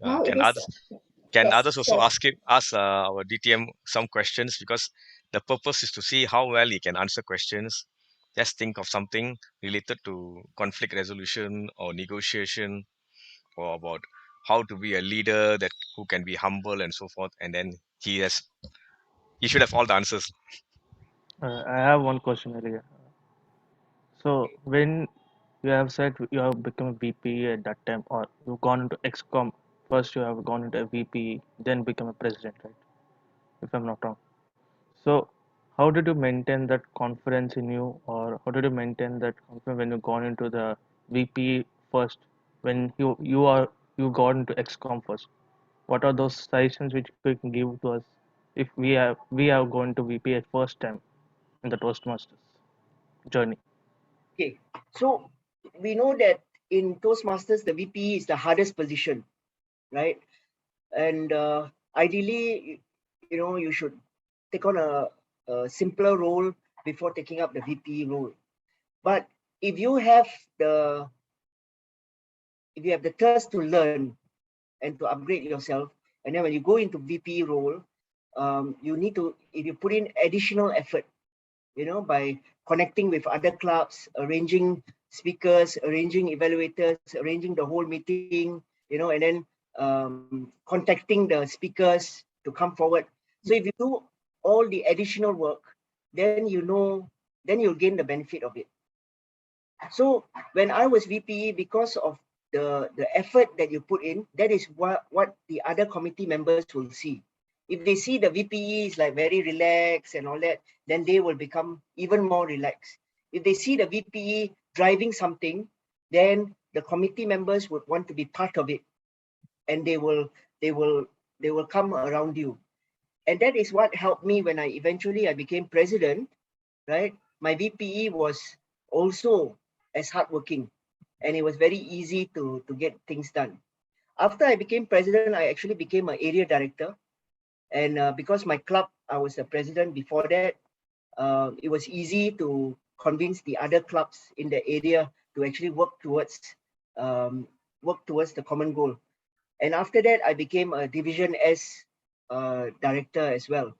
Now it Can is. Yes, others also sure. ask our DTM some questions, because the purpose is to see how well he can answer questions. Just think of something related to conflict resolution or negotiation, or about how to be a leader that who can be humble and so forth. And then he should have all the answers. I have one question earlier. So when you have said you have become a VP at that time, or you've gone into XCOM, first you have gone into a VP, then become a president, right? If I'm not wrong. So how did you maintain that confidence in you, or how did you maintain that confidence when you gone into the VP first, when you got into XCOM first? What are those suggestions which you can give to us if we have gone to VP at first time? in the Toastmasters journey? Okay, so we know that in Toastmasters, the VP is the hardest position, right? And ideally, you should take on a simpler role before taking up the VP role. But if you have the thirst to learn and to upgrade yourself, and then when you go into VP role, you need to, if you put in additional effort, by connecting with other clubs, arranging speakers, arranging evaluators, arranging the whole meeting, and then contacting the speakers to come forward. So if you do all the additional work, then you'll gain the benefit of it. So when I was VP, because of the effort that you put in, that is what the other committee members will see. If they see the VPE is like very relaxed and all that, then they will become even more relaxed. If they see the VPE driving something, then the committee members would want to be part of it, and they will come around you. And that is what helped me when I became president, right? My VPE was also as hardworking, and it was very easy to get things done. After I became president, I actually became an area director. And because my club, I was the president before that, it was easy to convince the other clubs in the area to actually work towards the common goal. And after that, I became a Division S director as well.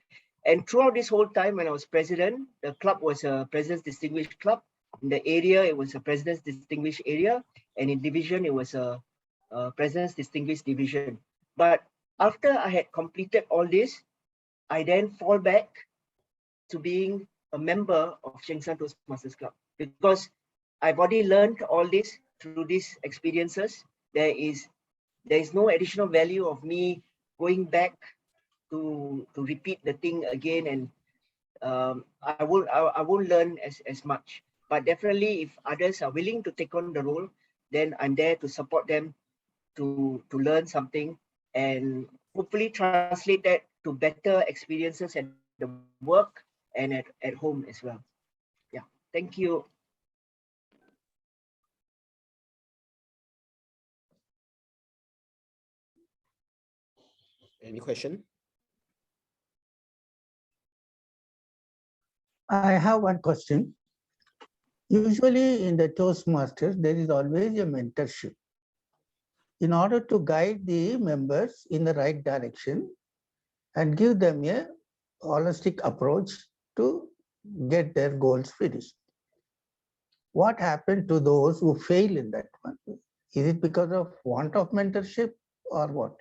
And throughout this whole time when I was president, the club was a President's Distinguished Club. In the area, it was a President's Distinguished Area. And in division, it was a President's Distinguished Division. But after I had completed all this, I then fall back to being a member of Cheng Toastmasters Club, because I've already learned all this through these experiences. There is no additional value of me going back to repeat the thing again, and I won't learn as much. But definitely, if others are willing to take on the role, then I'm there to support them to learn something and hopefully translate that to better experiences at the work and at home as well. Yeah, thank you. Any question? I have one question. Usually in the Toastmasters, there is always a mentorship. In order to guide the members in the right direction and give them a holistic approach to get their goals finished. What happened to those who fail in that one? Is it because of want of mentorship or what?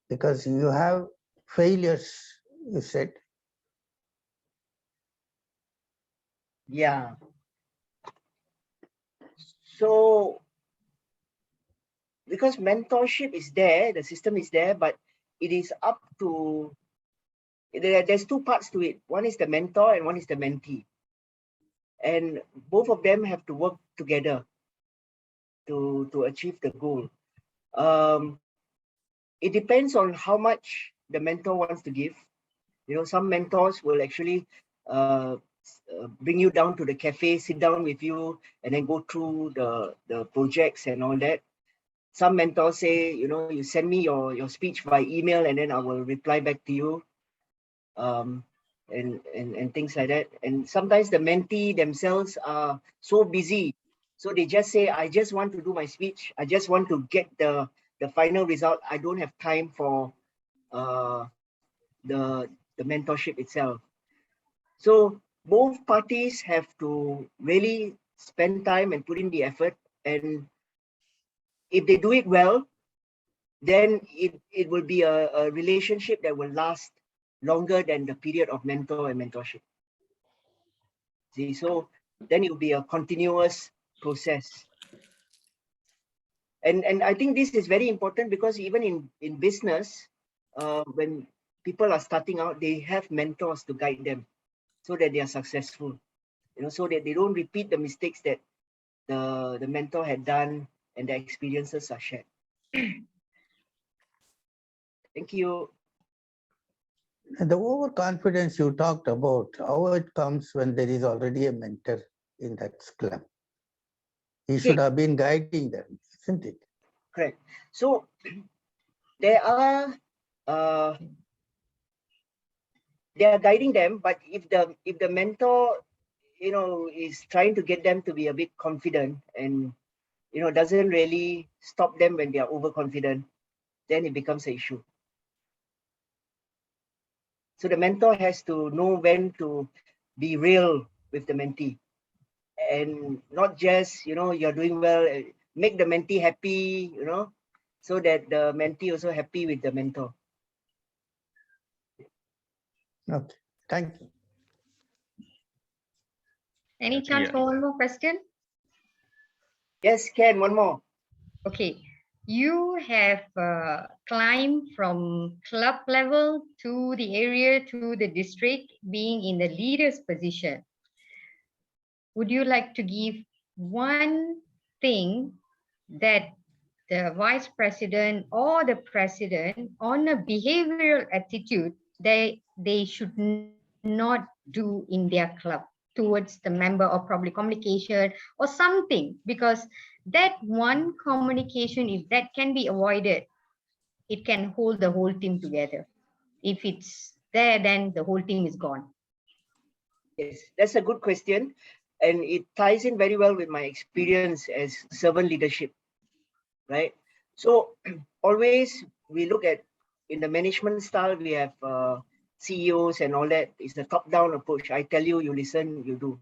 Because you have failures, you said. Yeah. So, because mentorship is there, the system is there, but it is up to, there's two parts to it. One is the mentor and one is the mentee. And both of them have to work together to achieve the goal. It depends on how much the mentor wants to give. Some mentors will actually bring you down to the cafe, sit down with you, and then go through the projects and all that. Some mentors say, you send me your speech by email, and then I will reply back to you, and things like that. And sometimes the mentee themselves are so busy, so they just say, I just want to do my speech. I just want to get the final result. I don't have time for the mentorship itself. So both parties have to really spend time and put in the effort. And if they do it well, then it will be a relationship that will last longer than the period of mentor and mentorship. See, so then it will be a continuous process. And I think this is very important, because even in business, when people are starting out, they have mentors to guide them so that they are successful, so that they don't repeat the mistakes that the mentor had done and the experiences are shared. Thank you. And the overconfidence you talked about, how it comes when there is already a mentor in that club. He should have been guiding them, isn't it? Correct. So there are they are guiding them, but if the mentor, is trying to get them to be a bit confident and doesn't really stop them when they are overconfident, then it becomes an issue. So the mentor has to know when to be real with the mentee and not just, you're doing well, make the mentee happy, so that the mentee also happy with the mentor. Okay, thank you. Any chance for one more question? Yes, Ken, one more. Okay, you have climbed from club level to the area to the district, being in the leader's position. Would you like to give one thing that the vice president or the president on a behavioral attitude they should not do in their club towards the member, or probably communication or something, because that one communication, if that can be avoided, it can hold the whole team together. If it's there, then the whole team is gone. Yes, that's a good question. And it ties in very well with my experience as servant leadership, right? So always we look at, in the management style, we have CEOs and all that. It's the top-down approach. I tell you, you listen, you do.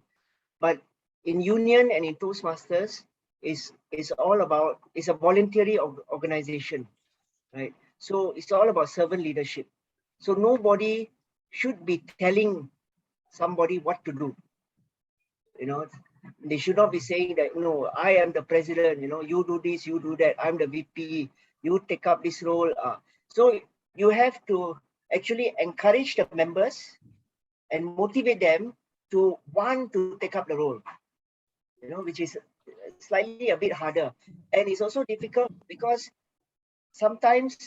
But in union and in Toastmasters, is all about, it's a voluntary organization, right? So it's all about servant leadership. So nobody should be telling somebody what to do. They should not be saying that, I am the president, you do this, you do that, I'm the VP, you take up this role. So you have to actually encourage the members and motivate them to want to take up the role, which is slightly a bit harder. And it's also difficult because sometimes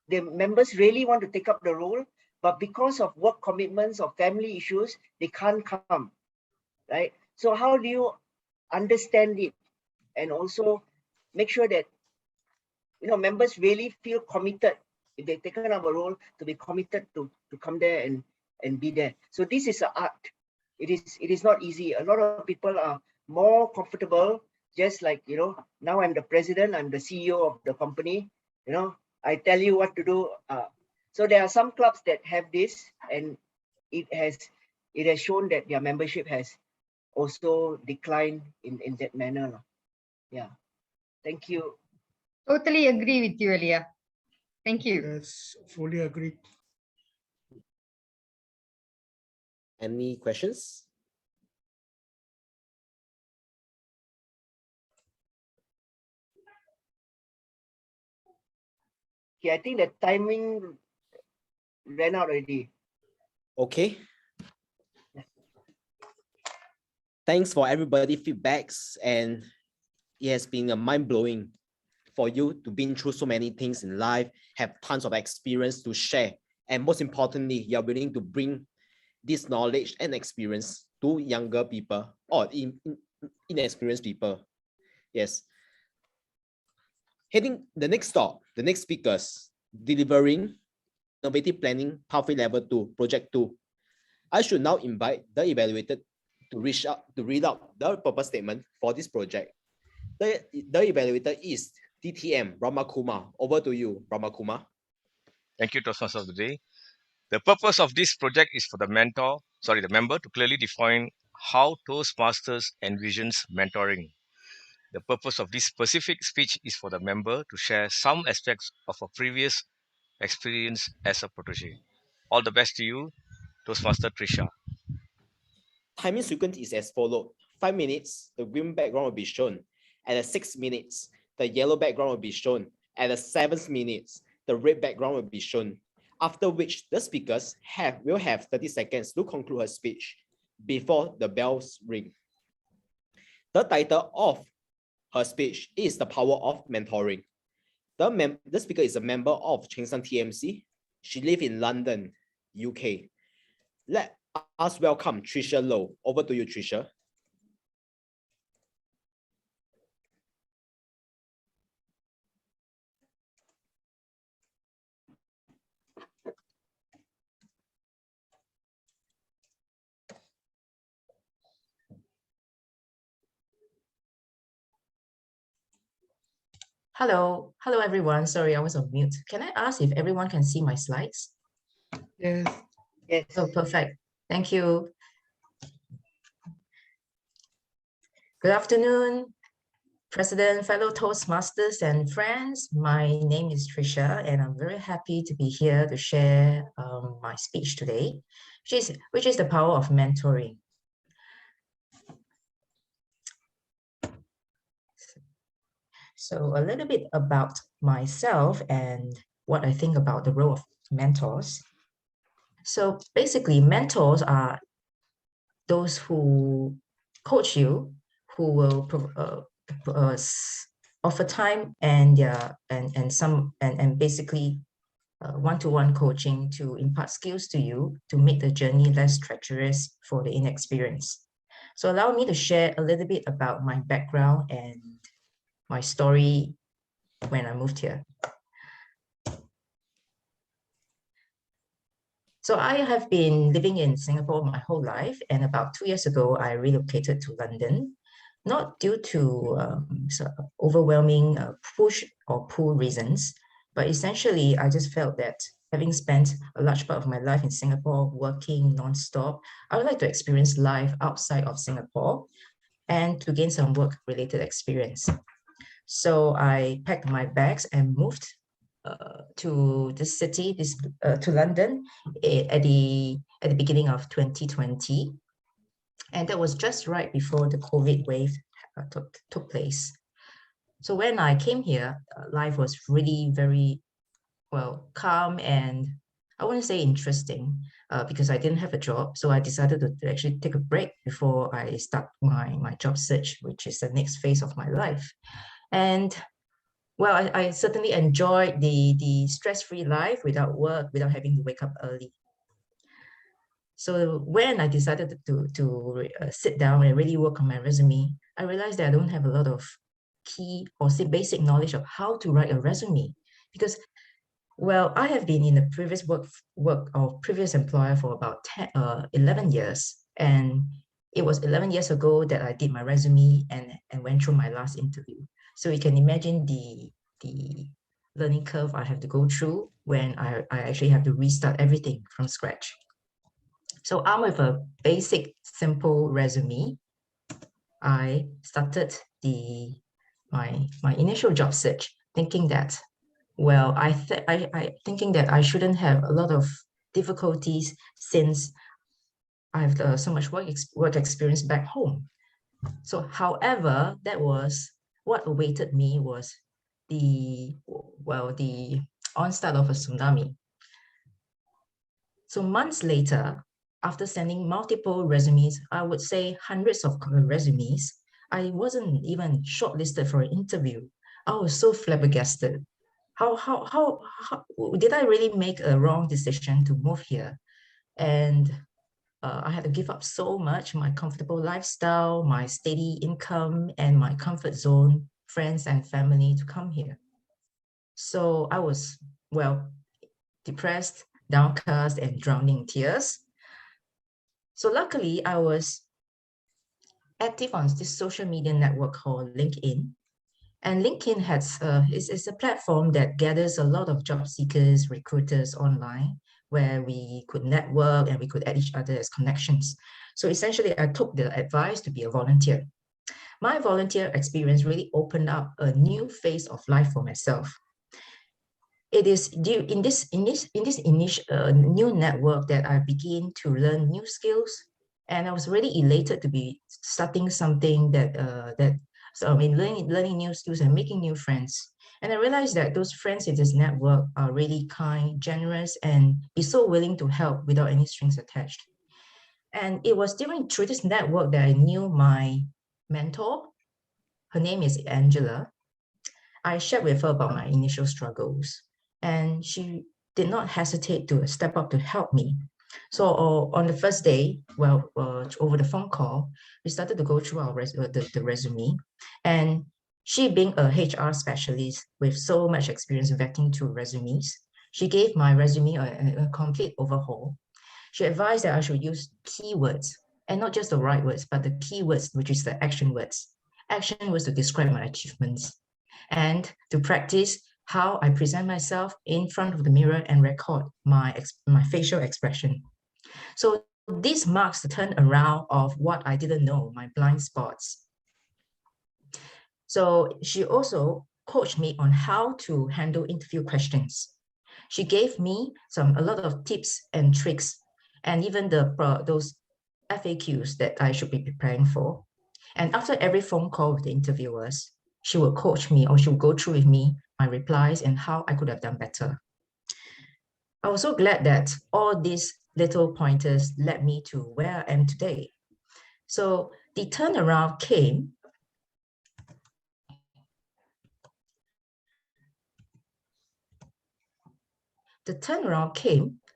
the members really want to take up the role, but because of work commitments or family issues, they can't come, right? So how do you understand it and also make sure that members really feel committed, if they've taken up a role, to be committed to come there and be there. So this is an art. It is not easy. A lot of people are more comfortable, just like, now I'm the president, I'm the CEO of the company, I tell you what to do. So there are some clubs that have this, and it has shown that their membership has also declined in that manner. Yeah. Thank you. Totally agree with you, Elia. Thank you. Yes, fully agree. Any questions? Okay, I think the timing ran out already. Okay. Thanks for everybody feedbacks, and it has been a mind-blowing for you to been through so many things in life, have tons of experience to share, and most importantly, you're willing to bring this knowledge and experience to younger people or inexperienced people. Yes. Heading the next stop, the next speakers, delivering innovative planning pathway level 2, project 2. I should now invite the evaluator to read out the purpose statement for this project. The evaluator is DTM Brahmakumar. Over to you, Brahmakumar. Thank you, Toastmasters of the day. The purpose of this project is for the member to clearly define how Toastmasters envisions mentoring. The purpose of this specific speech is for the member to share some aspects of a previous experience as a protege. All the best to you, Toastmaster Trisha. Timing sequence is as follows. 5 minutes, the green background will be shown. At 6 minutes, the yellow background will be shown. At 7 minutes, the red background will be shown. After which the speakers will have 30 seconds to conclude her speech before the bells ring. The title of her speech is The Power of Mentoring. The speaker is a member of Cheng TMC. She lives in London, UK. Let us welcome Tricia Low. Over to you, Tricia. Hello, everyone. Sorry, I was on mute. Can I ask if everyone can see my slides? Yes. Yes. Oh, perfect. Thank you. Good afternoon, President, fellow Toastmasters and friends. My name is Tricia, and I'm very happy to be here to share my speech today, which is the power of mentoring. So a little bit about myself and what I think about the role of mentors. So basically, mentors are those who coach you, who will offer time and basically one-to-one coaching to impart skills to you to make the journey less treacherous for the inexperienced. So allow me to share a little bit about my background and my story when I moved here. So I have been living in Singapore my whole life, and about 2 years ago, I relocated to London, not due to overwhelming push or pull reasons, but essentially I just felt that having spent a large part of my life in Singapore working non-stop, I would like to experience life outside of Singapore and to gain some work-related experience. So I packed my bags and moved to this city, to London at the beginning of 2020. And that was just right before the COVID wave took place. So when I came here, life was really very, well, calm and I wouldn't say interesting because I didn't have a job. So I decided to actually take a break before I start my job search, which is the next phase of my life. And well, I certainly enjoyed the stress-free life without work, without having to wake up early. So when I decided to sit down and really work on my resume, I realized that I don't have a lot of key or basic knowledge of how to write a resume because, well, I have been in the previous work or previous employer for about 11 years. And it was 11 years ago that I did my resume and went through my last interview. So you can imagine the learning curve I have to go through when I actually have to restart everything from scratch. So armed with a basic, simple resume, I started my initial job search, thinking that, well, thinking that I shouldn't have a lot of difficulties since I have so much work experience back home. So, however, that was what awaited me was the onset of a tsunami. So months later, after sending multiple resumes, I would say hundreds of resumes, I wasn't even shortlisted for an interview. I was so flabbergasted. How did I really make a wrong decision to move here? And I had to give up so much, my comfortable lifestyle, my steady income, and my comfort zone, friends and family to come here. So I was, well, depressed, downcast, and drowning in tears. So luckily, I was active on this social media network called LinkedIn. And LinkedIn is a platform that gathers a lot of job seekers, recruiters online, where we could network and we could add each other as connections. So essentially, I took the advice to be a volunteer. My volunteer experience really opened up a new phase of life for myself. It is in this initial new network that I began to learn new skills, and I was really elated to be starting something so I mean, learning new skills and making new friends. And I realized that those friends in this network are really kind, generous, and be so willing to help without any strings attached. And it was through this network that I knew my mentor. Her name is Angela. I shared with her about my initial struggles. And she did not hesitate to step up to help me. So on the first day, well, over the phone call, we started to go through our the resume, and she being a HR specialist with so much experience vetting through resumes, she gave my resume a complete overhaul. She advised that I should use keywords, and not just the right words, but the keywords, which is the action words. Action was to describe my achievements, and to practice how I present myself in front of the mirror and record my facial expression. So this marks the turnaround of what I didn't know, my blind spots. So she also coached me on how to handle interview questions. She gave me a lot of tips and tricks, and even those FAQs that I should be preparing for. And after every phone call with the interviewers, she would coach me, or she would go through with me my replies and how I could have done better. I was so glad that all these little pointers led me to where I am today. So the turnaround came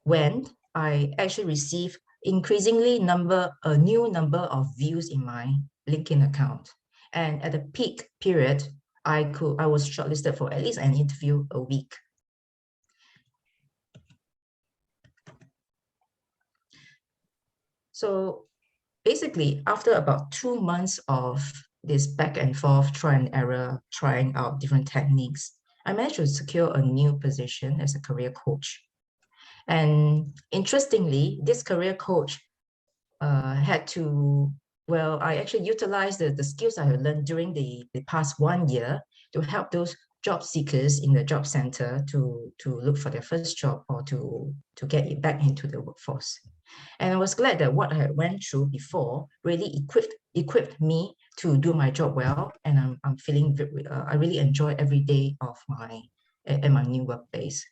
when I actually received increasingly a new number of views in my LinkedIn account. And at the peak period, I was shortlisted for at least an interview a week. So basically, after about 2 months of this back and forth, try and error, trying out different techniques, I managed to secure a new position as a career coach. And interestingly, this career coach had to, well, I actually utilized the skills I had learned during the past 1 year to help those job seekers in the job center to look for their first job or to get back into the workforce. And I was glad that what I had went through before really equipped me to do my job well. And I'm feeling, I really enjoy every day of my new workplace.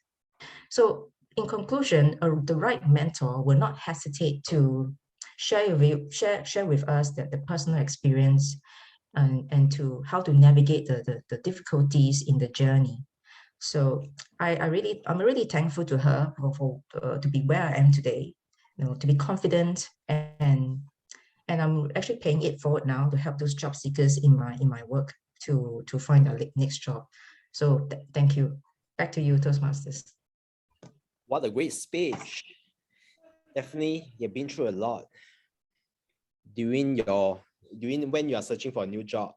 So in conclusion, the right mentor will not hesitate to share with us the personal experience and to how to navigate the difficulties in the journey. So I'm really thankful to her for to be where I am today, to be confident, and I'm actually paying it forward now to help those job seekers in my work to find their next job. So thank you. Back to you, Toastmasters. What a great speech. Definitely, you've been through a lot during when you are searching for a new job.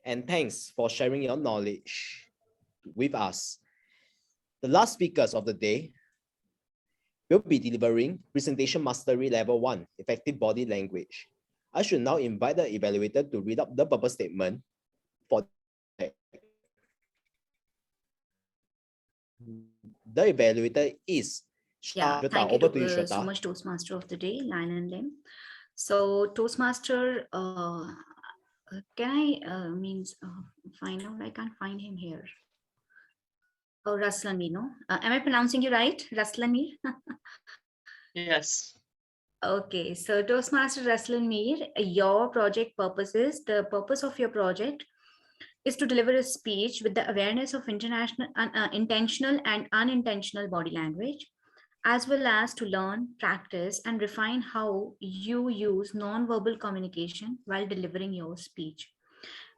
And thanks for sharing your knowledge with us. The last speakers of the day will be delivering Presentation Mastery Level 1, Effective Body Language. I should now invite the evaluator to read up the purpose statement for the evaluator is Yeah, Shweta. thank Over to you, you Shweta. so much, Toastmaster of the day, Lion and Lim. So Toastmaster, can I find out? I can't find him here. Oh, Raslamir, no? Am I pronouncing you right, Raslamir? Yes. Okay, so Toastmaster Raslamir, your project purposes, the purpose of your project is to deliver a speech with the awareness of intentional and unintentional body language, as well as to learn, practice, and refine how you use non-verbal communication while delivering your speech.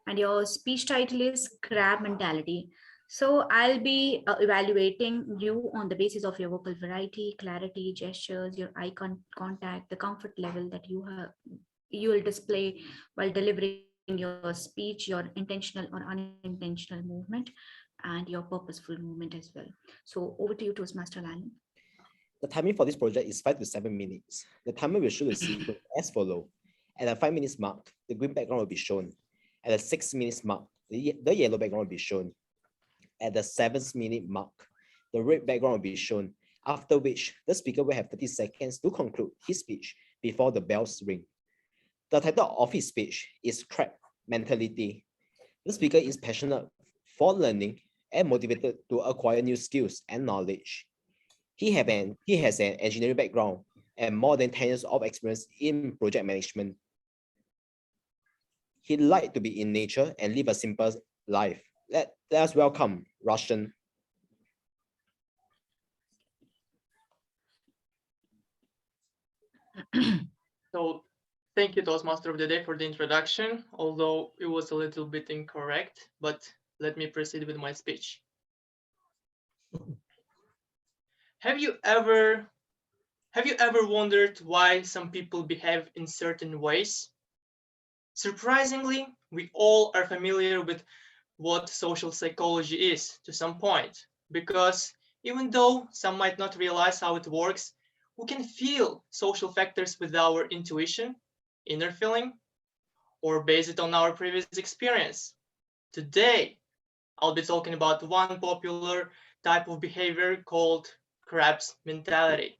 And your speech title is Crab Mentality. So I'll be evaluating you on the basis of your vocal variety, clarity, gestures, your eye contact, the comfort level that you will display while delivering your speech, your intentional or unintentional movement, and your purposeful movement as well. So over to you, Toastmaster Lion. The timing for this project is 5 to 7 minutes. The timer will show the sequence as follows. At the 5 minutes mark, the green background will be shown. At the 6 minutes mark, the yellow background will be shown. At the 7th minute mark, the red background will be shown, after which the speaker will have 30 seconds to conclude his speech before the bells ring. The title of his speech is Crab Mentality. The speaker is passionate for learning and motivated to acquire new skills and knowledge. He has an engineering background and more than 10 years of experience in project management. He'd like to be in nature and live a simple life. Let us welcome Russian. So thank you, Toastmaster of the Day, for the introduction, although it was a little bit incorrect, but let me proceed with my speech. Have you ever wondered why some people behave in certain ways? Surprisingly, we all are familiar with what social psychology is to some point, because even though some might not realize how it works, we can feel social factors with our intuition, inner feeling, or base it on our previous experience. Today, I'll be talking about one popular type of behavior called crab's mentality.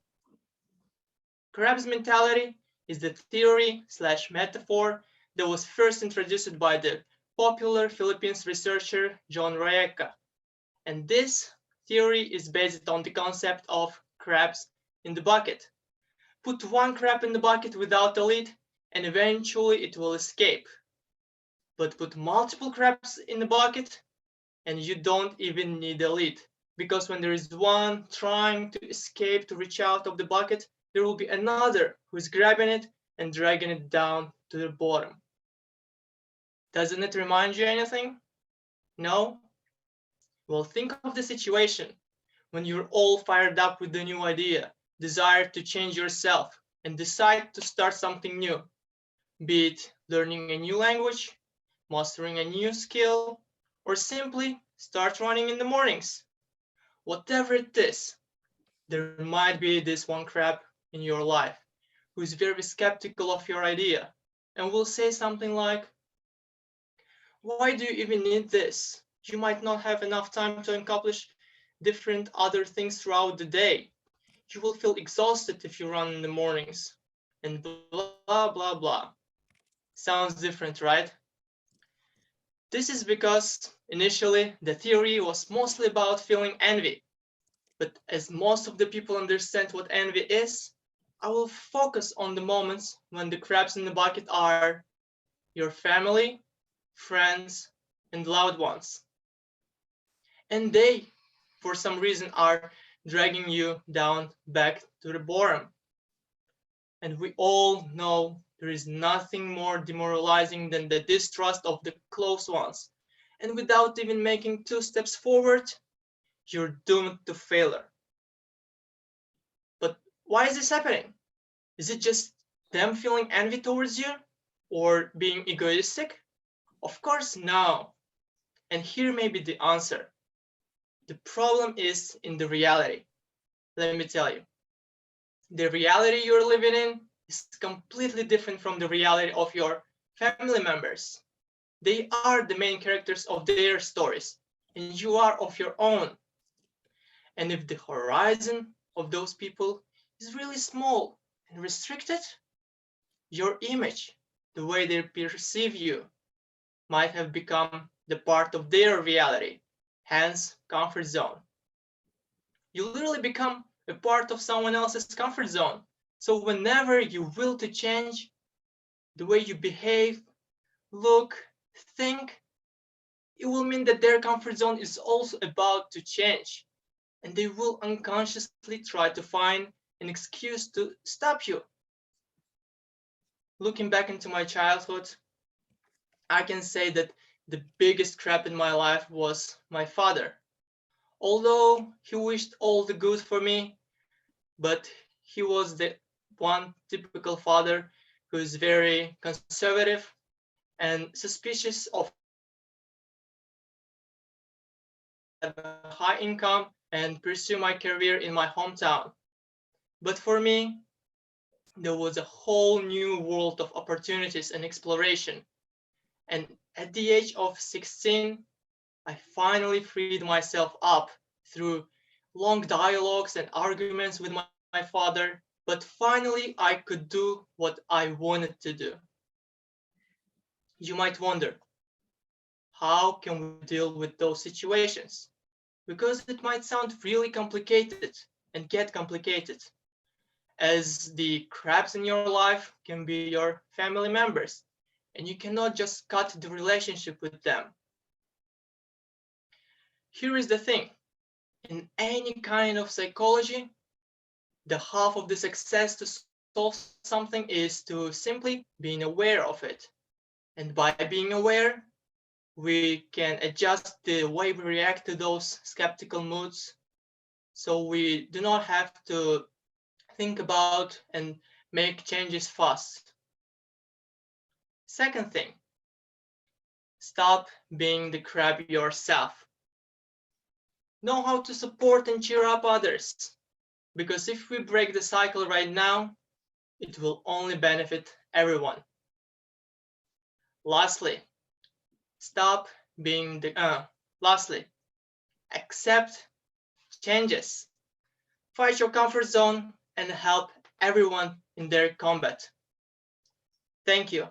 Crab's mentality is the theory/metaphor that was first introduced by the popular Philippines researcher John Rieca. And this theory is based on the concept of crabs in the bucket. Put one crab in the bucket without a lid, and eventually it will escape. But put multiple crabs in the bucket, and you don't even need a lid, because when there is one trying to escape to reach out of the bucket, there will be another who is grabbing it and dragging it down to the bottom. Doesn't it remind you anything? No? Well, think of the situation when you're all fired up with the new idea, desire to change yourself, and decide to start something new, be it learning a new language, mastering a new skill, or simply start running in the mornings. Whatever it is, there might be this one crab in your life who is very skeptical of your idea and will say something like, "Why do you even need this? You might not have enough time to accomplish different other things throughout the day. You will feel exhausted if you run in the mornings," and blah, blah, blah. Sounds different, right? This is because initially the theory was mostly about feeling envy. But as most of the people understand what envy is, I will focus on the moments when the crabs in the bucket are your family, friends, and loved ones. And they, for some reason, are dragging you down back to the bottom. And we all know there is nothing more demoralizing than the distrust of the close ones. And without even making 2 steps forward, you're doomed to failure. But why is this happening? Is it just them feeling envy towards you or being egoistic? Of course, no. And here may be the answer. The problem is in the reality. Let me tell you. The reality you're living in is completely different from the reality of your family members. They are the main characters of their stories, and you are of your own. And if the horizon of those people is really small and restricted, your image, the way they perceive you, might have become the part of their reality, hence comfort zone. You literally become a part of someone else's comfort zone. So whenever you will to change the way you behave, look, think, it will mean that their comfort zone is also about to change, and they will unconsciously try to find an excuse to stop you. Looking back into my childhood, I can say that the biggest crap in my life was my father. Although he wished all the good for me, but he was the one typical father who is very conservative and suspicious of a high income and pursue my career in my hometown. But for me, there was a whole new world of opportunities and exploration. And at the age of 16, I finally freed myself up through long dialogues and arguments with my father, but finally I could do what I wanted to do. You might wonder, how can we deal with those situations? Because it might sound really complicated and get complicated, as the crabs in your life can be your family members, and you cannot just cut the relationship with them. Here is the thing. In any kind of psychology, the half of the success to solve something is to simply being aware of it. And by being aware, we can adjust the way we react to those skeptical moods. So we do not have to think about and make changes fast. Second thing, stop being the crab yourself. Know how to support and cheer up others. Because if we break the cycle right now, it will only benefit everyone. Lastly, stop being the lastly, accept changes. Fight your comfort zone and help everyone in their combat. Thank you.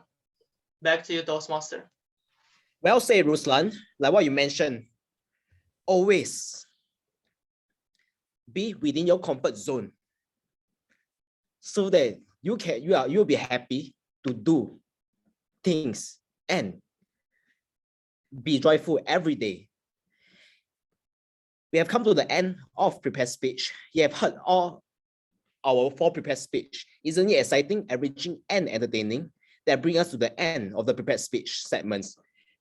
Back to you, Toastmaster. Well said, Ruslan. Like what you mentioned, always be within your comfort zone so that you'll be happy to do things and be joyful every day. We have come to the end of prepared speech. You have heard all our 4 prepared speech. Isn't it exciting, enriching, and entertaining? That brings us to the end of the prepared speech segments.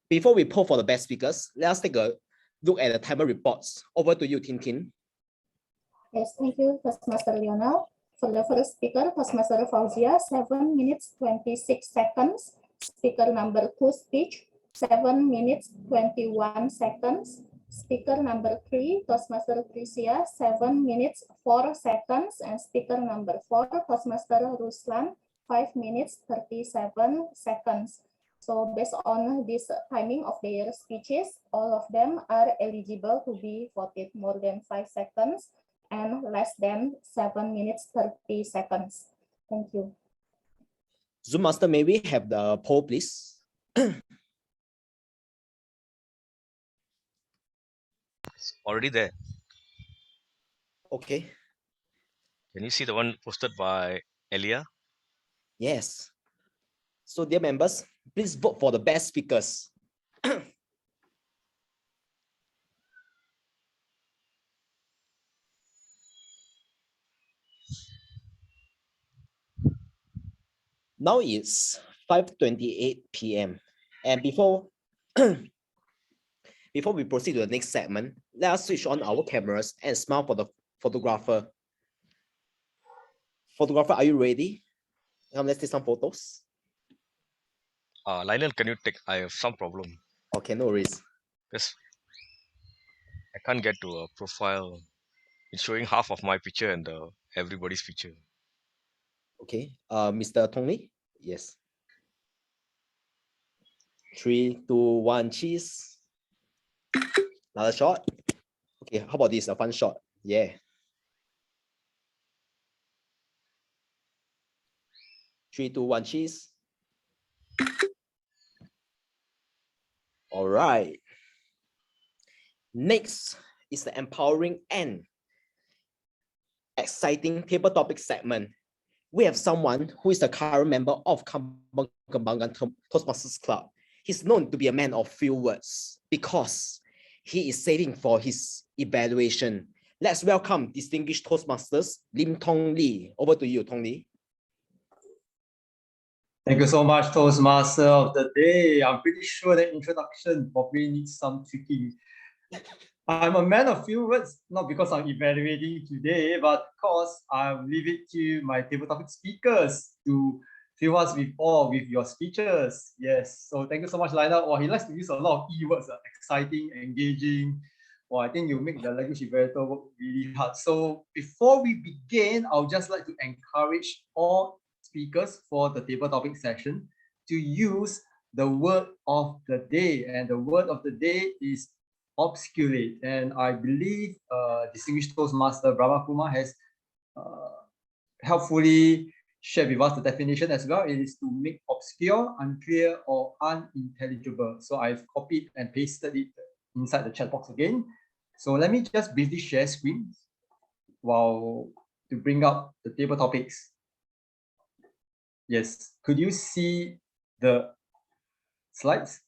Before we poll for the best speakers, let us take a look at the timer reports. Over to you, Tin Tin. Yes, thank you, Toastmaster Lionel. For the first speaker, Toastmaster Fauzia, 7 minutes 26 seconds. Speaker number 2 speech, 7 minutes 21 seconds. Speaker number 3, Toastmaster Tricia, 7 minutes 4 seconds. And speaker number 4, Toastmaster Ruslan, 5 minutes 37 seconds. So based on this timing of their speeches, all of them are eligible to be voted more than 5 seconds and less than 7 minutes 30 seconds. Thank you. Zoom Master, may we have the poll, please? Already there. Okay. Can you see the one posted by Elia? Yes. So dear members, please vote for the best speakers. Now it's 5:28 p.m. And before we proceed to the next segment, let us switch on our cameras and smile for the photographer. Photographer, are you ready? Let's take some photos. Lionel, can you take? I have some problem. Okay, no worries. Yes. I can't get to a profile. It's showing half of my picture and everybody's picture. Okay, Mr. Tony, yes. 3, 2, 1, cheese. Another shot. Okay, how about this? A fun shot. Yeah. 3, 2, 1, cheese. All right. Next is the empowering and exciting table topic segment. We have someone who is a current member of Kembangan Toastmasters Club. He's known to be a man of few words because he is saving for his evaluation. Let's welcome distinguished Toastmasters, Lim Tong Lee. Over to you, Tong Lee. Thank you so much, Toastmaster of the day. I'm pretty sure the introduction probably needs some tweaking. I'm a man of few words, not because I'm evaluating today, but because I'll leave it to my table topic speakers to fill us with awe with your speeches. Yes, so thank you so much, Lionel. He likes to use a lot of E-words, exciting, engaging. I think you make the language evaluator work really hard. So before we begin, I would just like to encourage all speakers for the table topic session to use the word of the day. And the word of the day is obscurate. And I believe distinguished Toastmaster Brahma Kumar has helpfully shared with us the definition as well. It is to make obscure, unclear, or unintelligible. So I've copied and pasted it inside the chat box again. So let me just briefly share screen while to bring up the table topics. Yes, could you see the slides?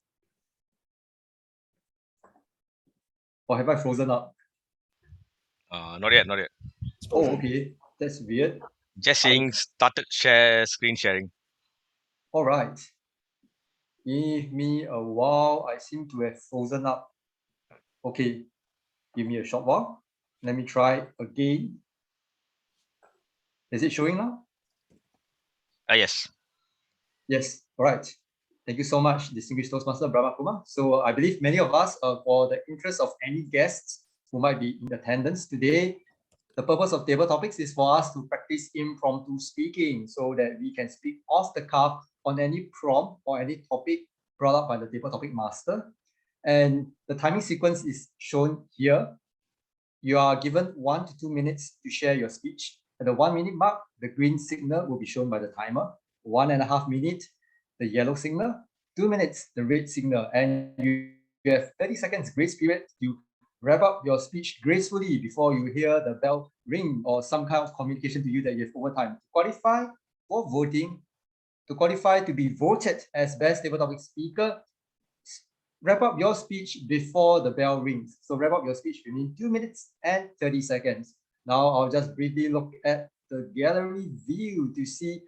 Or have I frozen up? Not yet, not yet. Oh, okay. That's weird. Just saying, started screen sharing. All right. Give me a while. I seem to have frozen up. Okay. Give me a short while. Let me try again. Is it showing now? Yes. Yes. All right. Thank you so much, distinguished Toastmaster Brahma Kumar. So I believe many of us, for the interest of any guests who might be in attendance today, the purpose of table topics is for us to practice impromptu speaking so that we can speak off the cuff on any prompt or any topic brought up by the table topic master. And the timing sequence is shown here. You are given 1 to 2 minutes to share your speech. At the 1 minute mark, the green signal will be shown by the timer. 1.5 minutes, the yellow signal. 2 minutes, the red signal. And you have 30 seconds grace period to wrap up your speech gracefully before you hear the bell ring or some kind of communication to you that you have over time. To qualify for voting, to qualify to be voted as best table topic speaker, wrap up your speech before the bell rings. So wrap up your speech within 2 minutes and 30 seconds. Now I'll just briefly look at the gallery view to see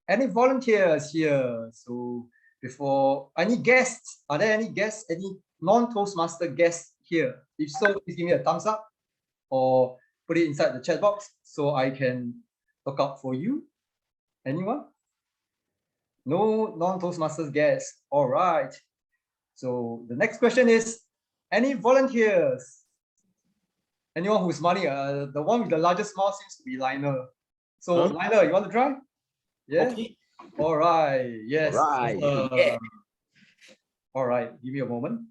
any volunteers here. So before, any guests? Are there any guests? Any non-Toastmaster guests here? If so, please give me a thumbs up or put it inside the chat box so I can look out for you. Anyone? No non-Toastmasters guests. All right. So the next question is, any volunteers? Anyone who's smiling? The one with the largest smile seems to be Liner. So Liner, you want to try? Yeah. Okay. All right. Yes. All right. Yeah. All right. Give me a moment.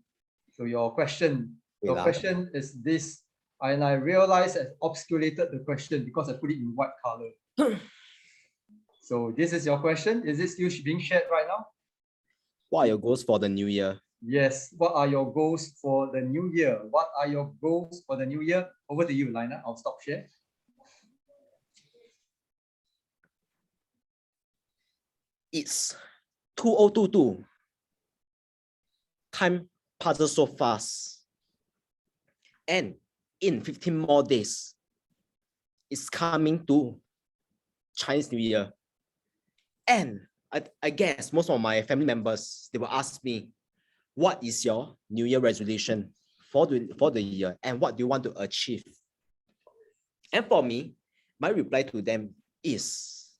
So your question is this, and I realized I obscurated the question because I put it in white color. So this is your question. Is it still being shared right now? What are your goals for the new year? Yes. What are your goals for the new year? What are your goals for the new year? Over to you, Lina. I'll stop share. It's 2022. Time passes so fast. And in 15 more days, it's coming to Chinese New Year. And I guess most of my family members, they will ask me, what is your New Year resolution for the year and what do you want to achieve? And for me, my reply to them is,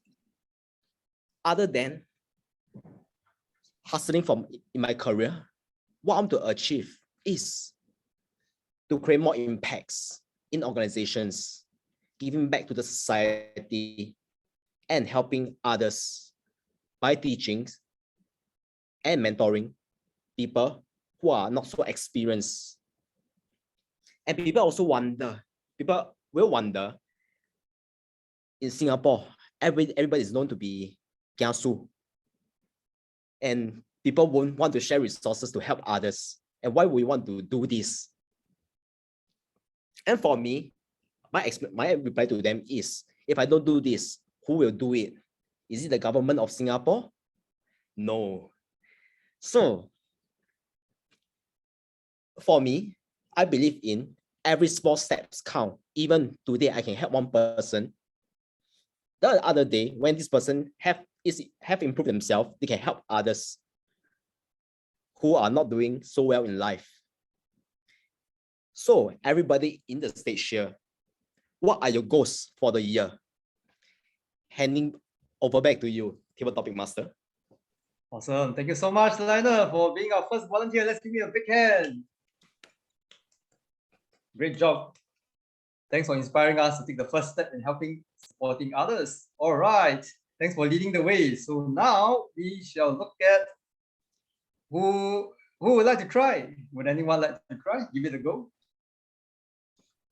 other than hustling in my career, what I want to achieve is to create more impacts in organizations, giving back to the society and helping others by teaching and mentoring people who are not so experienced. And people will wonder, in Singapore, everybody is known to be kiasu. And people won't want to share resources to help others. And why we want to do this? And for me, my reply to them is, if I don't do this, who will do it? Is it the government of Singapore? No. So, for me, I believe in every small steps count. Even today, I can help one person. The other day, when this person have improved themselves, they can help others who are not doing so well in life. So everybody in the stage here, what are your goals for the year? Handing over back to you, Table Topic Master. Awesome. Thank you so much, Liner, for being our first volunteer. Let's give you a big hand. Great job. Thanks for inspiring us to take the first step in supporting others. All right. Thanks for leading the way. So now we shall look at who would like to try. Would anyone like to try? Give it a go.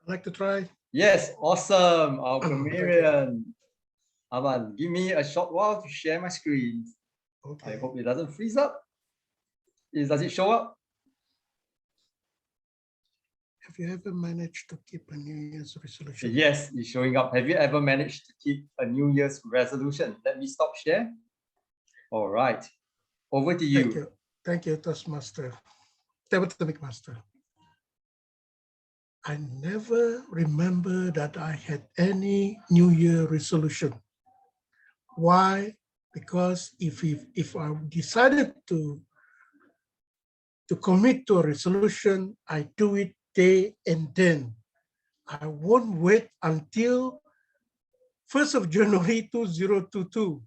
I'd like to try. Yes, awesome. Our Comedian. Amran, give me a short while to share my screen. Okay. I hope it doesn't freeze up. Does it show up? Have you ever managed to keep a New Year's resolution? Yes, it's showing up. Have you ever managed to keep a New Year's resolution? Let me stop share. All right. Over to you. Thank you. Thank you, Toastmaster. Table Topic Master. I never remember that I had any New Year resolution. Why? Because if I decided to commit to a resolution, I do it day and then. I won't wait until 1st of January 2022.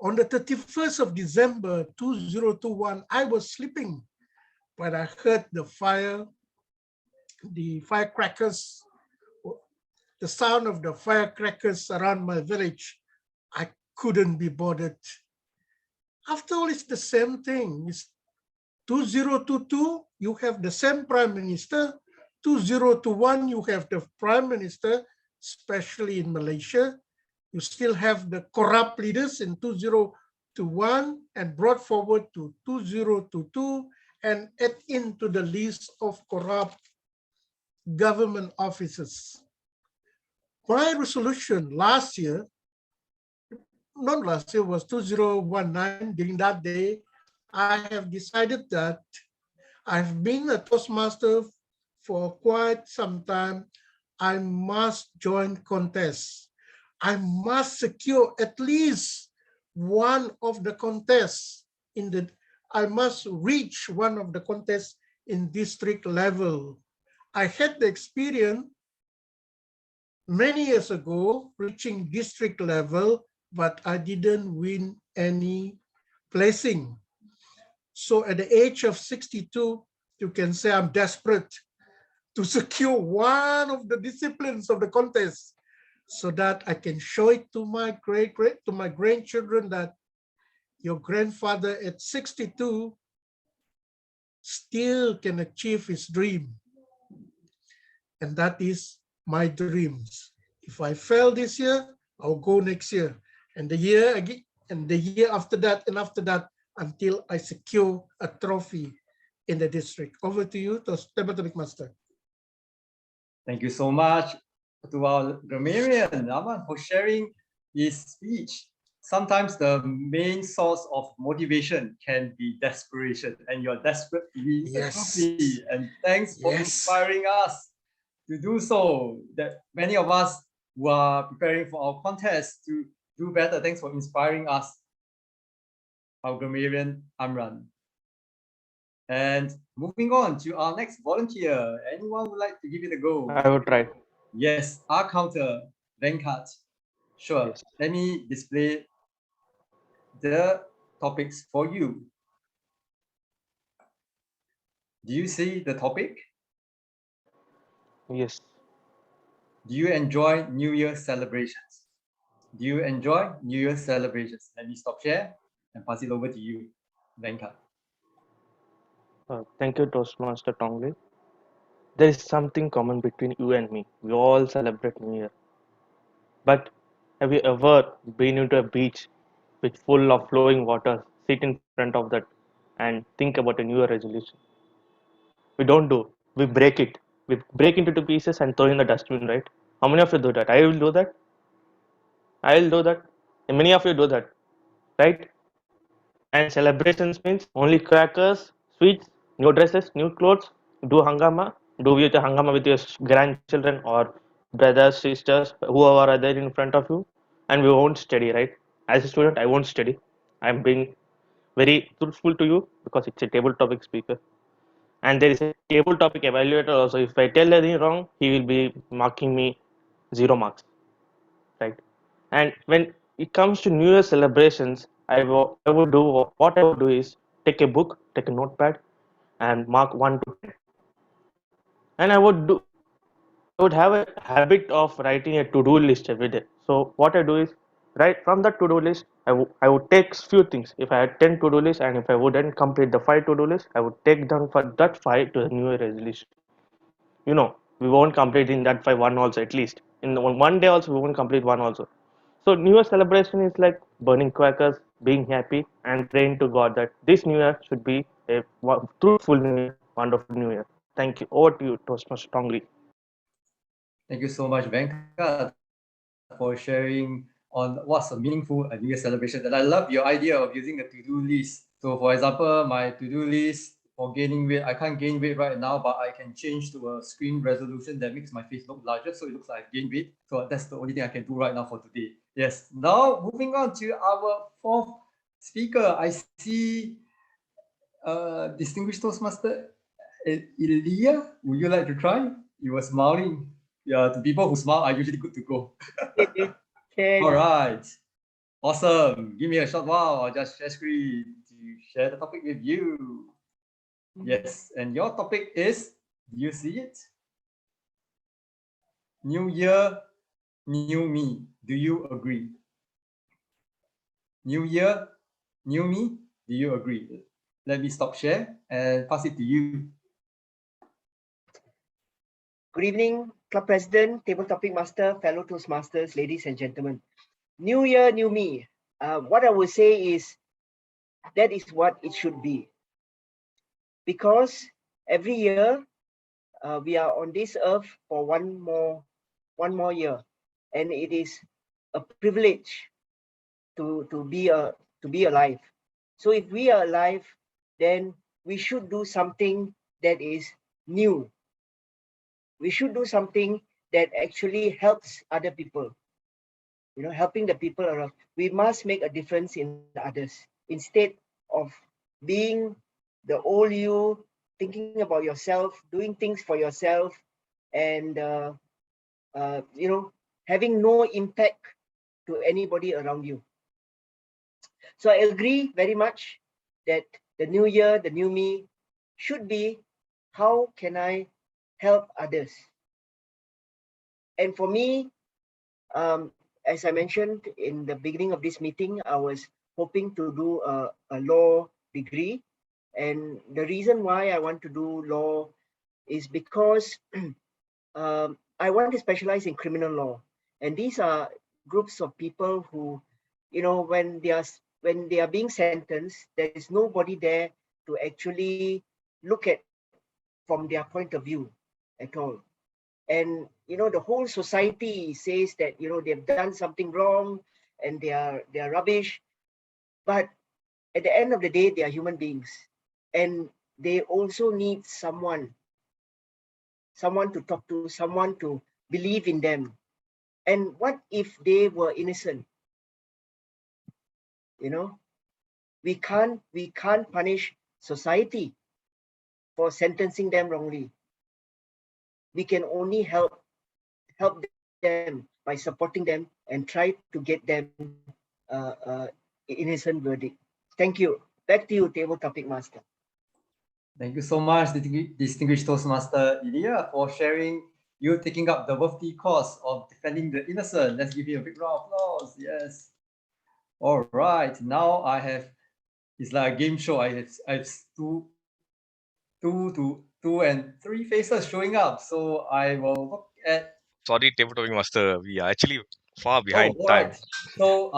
On the 31st of December 2021, I was sleeping, but I heard the firecrackers, the sound of the firecrackers around my village. I couldn't be bothered. After all, it's the same thing. It's 2022, you have the same prime minister. 2021, you have the prime minister, especially in Malaysia. You still have the corrupt leaders in 2021 and brought forward to 2022 and add into the list of corrupt government officers. My resolution last year, not last year, was 2019. During that day, I have decided that I've been a Toastmaster for quite some time. I must join contests. I must secure at least one of the contests I must reach one of the contests in district level. I had the experience many years ago reaching district level, but I didn't win any placing. So at the age of 62, you can say I'm desperate to secure one of the disciplines of the contest so that I can show it to my grandchildren that your grandfather at 62 still can achieve his dream. And that is my dreams. If I fail this year, I'll go next year. And the year again, and the year after that, and after that, until I secure a trophy in the district. Over to you, Table Topic Master. Thank you so much to our grammarian, Amran, for sharing his speech. Sometimes the main source of motivation can be desperation, and you're desperate to win a trophy. And thanks for inspiring us to do so. That many of us who are preparing for our contest to do better. Thanks for inspiring us, our grammarian Amran. And moving on to our next volunteer. Anyone would like to give it a go? I will try. Yes, our counter, Venkat. Sure. Yes. Let me display the topics for you. Do you see the topic? Yes. Do you enjoy New Year celebrations? Do you enjoy New Year celebrations? Let me stop share and pass it over to you, Venkat. Thank you, Toastmaster Tongli. There is something common between you and me. We all celebrate New Year. But have you ever been into a beach with full of flowing water, sit in front of that and think about a New Year resolution? We don't do. We break it. We break into two pieces and throw in the dustbin, right? How many of you do that? I will do that. I will do that. And many of you do that, right? And celebrations means only crackers, sweets, new dresses, new clothes, do hangama, do with the hangama with your grandchildren or brothers, sisters, whoever are there in front of you, and we won't study, right? As a student, I won't study. I'm being very truthful to you because it's a table topic speaker. And there is a table topic evaluator also. If I tell anything wrong, he will be marking me 0 marks, right? And when it comes to New Year celebrations, I would do what I would do is take a book, take a notepad, and mark 1 to 10. And I would have a habit of writing a to-do list every day. So what I do is right from that to-do list, I would take few things. If I had 10 to-do lists and if I wouldn't complete the 5 to-do list, I would take down for that 5 to the New Year resolution. You know, we won't complete in that 5 one also at least. In one day also we won't complete one also. So New Year celebration is like burning crackers, being happy, and praying to God that this New Year should be a truthful New Year, wonderful New Year. Thank you. Over to you, Toastmaster Tongli. Thank you so much, Venkat, for sharing on what's a meaningful New Year celebration. And I love your idea of using a to-do list. So for example, my to-do list for gaining weight, I can't gain weight right now, but I can change to a screen resolution that makes my face look larger, so it looks like I've gained weight. So that's the only thing I can do right now for today. Yes. Now moving on to our fourth speaker, I see distinguished Toastmaster Ilya. Would you like to try? You were smiling. Yeah, the people who smile are usually good to go. All right. Awesome. Give me a short while. I'll just share screen to share the topic with you. Yes, and your topic is, do you see it? New year, new me. Do you agree? New year, new me. Do you agree? Let me stop share and pass it to you. Good evening, Club President, Table Topic Master, fellow Toastmasters, ladies and gentlemen. New year, new me. What I would say is that is what it should be. Because every year we are on this earth for one more year, and it is a privilege to be alive. So if we are alive, then we should do something that is new. We should do something that actually helps other people. You know, helping the people around. We must make a difference in others instead of being the old you, thinking about yourself, doing things for yourself, and you know, having no impact to anybody around you. So I agree very much that the new year, the new me, should be how can I help others? And for me, as I mentioned in the beginning of this meeting, I was hoping to do a law degree. And the reason why I want to do law is because I want to specialize in criminal law. And these are groups of people who, you know, when they are being sentenced, there is nobody there to actually look at from their point of view at all. And you know, the whole society says that, you know, they've done something wrong and they are rubbish. But at the end of the day, they are human beings, and they also need someone to talk to, someone to believe in them. And what if they were innocent? You know, we can't punish society for sentencing them wrongly. We can only help them by supporting them and try to get them innocent verdict. Thank you. Back to you, Table Topic Master. Thank you so much, distinguished Toastmaster Ilya, for sharing you taking up the worthy cause of defending the innocent. Let's give you a big round of applause. Yes. All right. Now I have, it's like a game show. I have two and three faces showing up. So I will look at. Sorry, Table Topic Master. We are actually far behind time. Right. So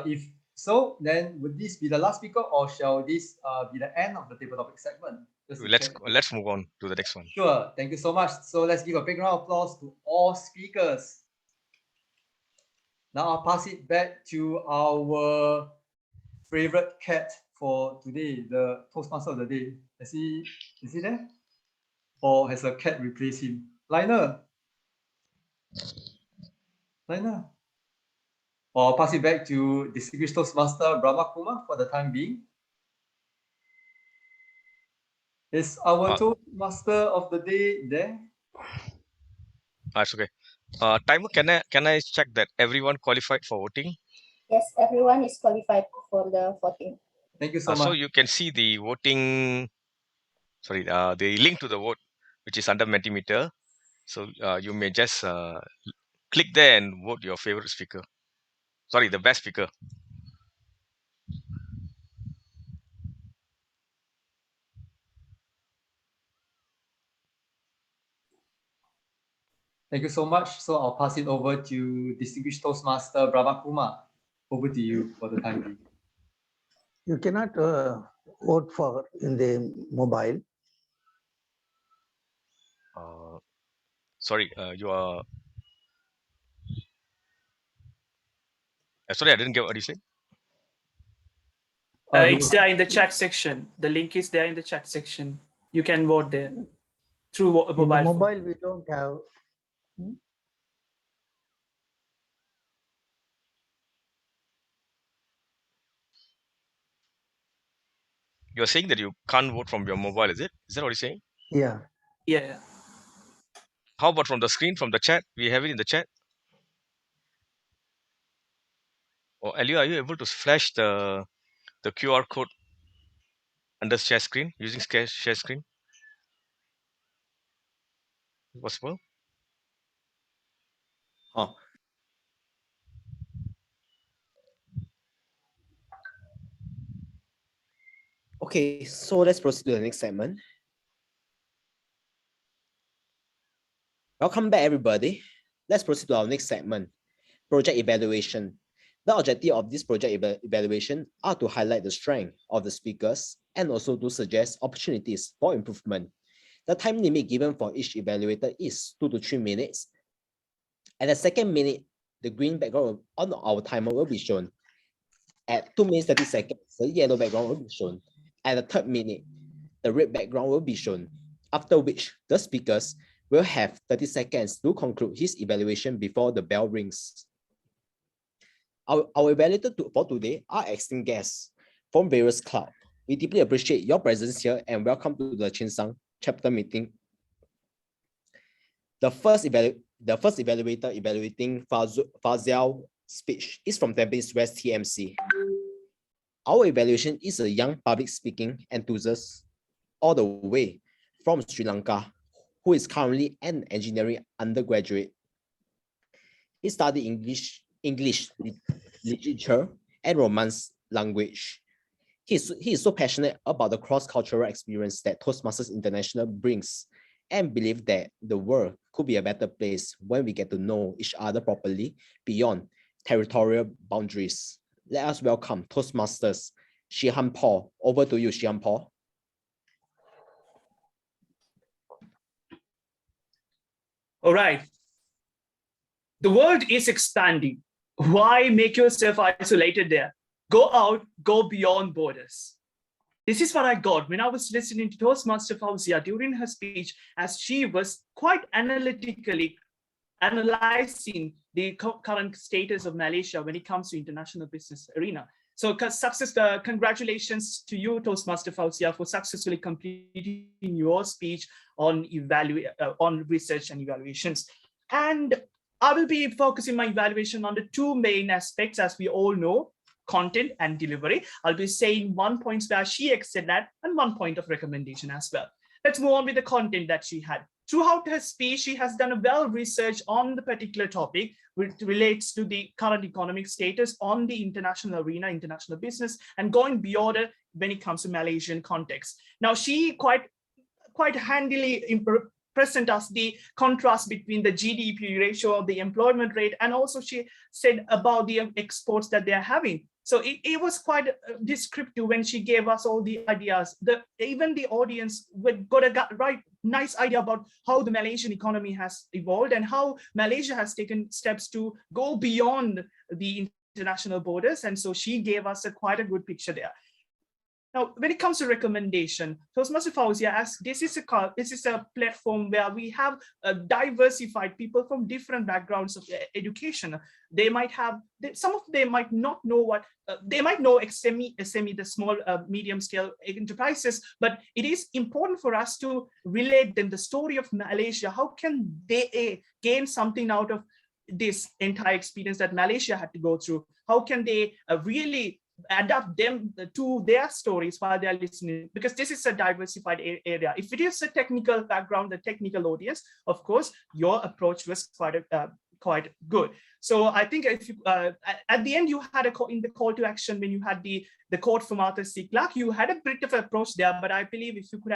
if so, then would this be the last speaker, or shall this be the end of the table topic segment? Let's move on to the next one. Sure. Thank you so much. So let's give a big round of applause to all speakers. Now I'll pass it back to our favorite cat for today, the Toastmaster of the day. Is he there? Or has a cat replaced him? Liner. Or I'll pass it back to distinguished Toastmaster Brahma Kumar for the time being. Is our Toastmaster of the day there? That's okay. Timer, can I check that everyone qualified for voting? Yes, everyone is qualified for the voting. Thank you so much. So you can see the voting, sorry, the link to the vote, which is under Mentimeter. So you may just click there and vote your favorite speaker. Sorry, the best speaker. Thank you so much. So I'll pass it over to distinguished Toastmaster Brahma Kumar. Over to you for the time being. You cannot vote for in the mobile. Sorry, you are. Sorry, I didn't get what you said. It's there in the chat section. The link is there in the chat section. You can vote there through mobile. In the mobile, we don't have. You're saying that you can't vote from your mobile, is it? Is that what you're saying? Yeah. Yeah. How about from the screen, from the chat? We have it in the chat. Or Elio, are you able to flash the QR code under share screen using share screen? Possible? Huh. Okay, so let's proceed to the next segment. Welcome back, everybody. Let's proceed to our next segment, project evaluation. The objective of this project evaluation are to highlight the strength of the speakers and also to suggest opportunities for improvement. The time limit given for each evaluator is 2 to 3 minutes. At the second minute, the green background on our timer will be shown. At 2 minutes 30 seconds, the yellow background will be shown. At the third minute, the red background will be shown, after which the speakers will have 30 seconds to conclude his evaluation before the bell rings. Our evaluator for today are esteemed guests from various clubs. We deeply appreciate your presence here and welcome to the Cheng chapter meeting. The first evaluator evaluating Fazial's speech is from Tampines West TMC. Our evaluation is a young public speaking enthusiast all the way from Sri Lanka, who is currently an engineering undergraduate. He studied English literature and Romance language. He is so passionate about the cross-cultural experience that Toastmasters International brings and believe that the world could be a better place when we get to know each other properly beyond territorial boundaries. Let us welcome Toastmasters Shihan Paul. Over to you, Shihan Paul. All right. The world is expanding. Why make yourself isolated there? Go out, go beyond borders. This is what I got when I was listening to Toastmaster Fauzia during her speech, as she was quite analytically analyzing the current status of Malaysia when it comes to international business arena. So congratulations to you, Toastmaster Fauzia, for successfully completing your speech on research and evaluations. And I will be focusing my evaluation on the two main aspects, as we all know, content and delivery. I'll be saying 1 point where she excelled at and 1 point of recommendation as well. Let's move on with the content that she had. Throughout her speech, she has done a well research on the particular topic, which relates to the current economic status on the international arena, international business, and going beyond it when it comes to Malaysian context. Now, she quite handily present us the contrast between the GDP ratio, the employment rate, and also she said about the exports that they are having. So it was quite descriptive when she gave us all the ideas. Even the audience got a nice idea about how the Malaysian economy has evolved and how Malaysia has taken steps to go beyond the international borders. And so she gave us quite a good picture there. Now, when it comes to recommendation, Toastmaster Fauzia asked, this is a platform where we have diversified people from different backgrounds of education. They might have, some of them might not know what, they might know SME, the small, medium scale enterprises, but it is important for us to relate them the story of Malaysia. How can they gain something out of this entire experience that Malaysia had to go through? How can they really adapt them to their stories while they're listening, because this is a diversified area. If it is a technical background, a technical audience, of course, your approach was quite good. So I think if you, at the end, you had in the call to action, when you had the quote from Arthur C. Clarke, you had a bit of approach there, but I believe if you could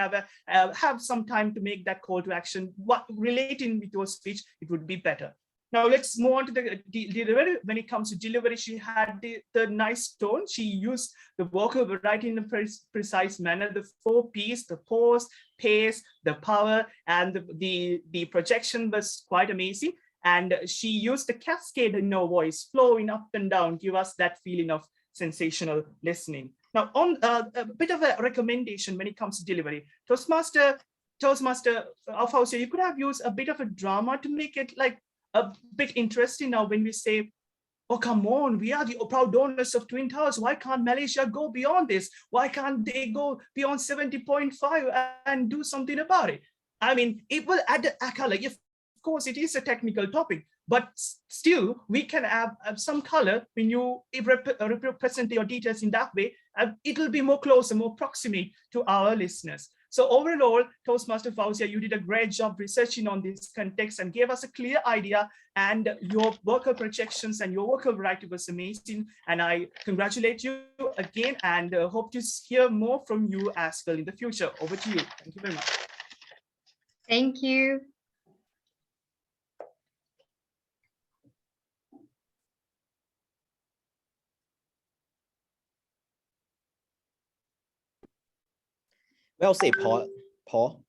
have some time to make that call to action, relating with your speech, it would be better. Now let's move on to the delivery. When it comes to delivery, she had the nice tone. She used the vocal variety in a precise manner. The 4 Ps, the pause, pace, the power, and the projection was quite amazing. And she used the cascade in her voice, flowing up and down, give us that feeling of sensational listening. Now, on a bit of a recommendation when it comes to delivery, Toastmaster Fauzia, you could have used a bit of a drama to make it like a bit interesting. Now, when we say oh, come on, we are the proud donors of Twin Towers. Why can't Malaysia go beyond this? Why can't they go beyond 70.5 and do something about it? I mean, it will add a color. Of course, it is a technical topic, but still, we can have some color when you represent your details in that way. It will be more closer, more proximate to our listeners. So overall, Toastmaster Fauzia, you did a great job researching on this context and gave us a clear idea, and your vocal projections and your vocal variety was amazing. And I congratulate you again and hope to hear more from you as well in the future. Over to you. Thank you very much. Thank you. Well said, Paul.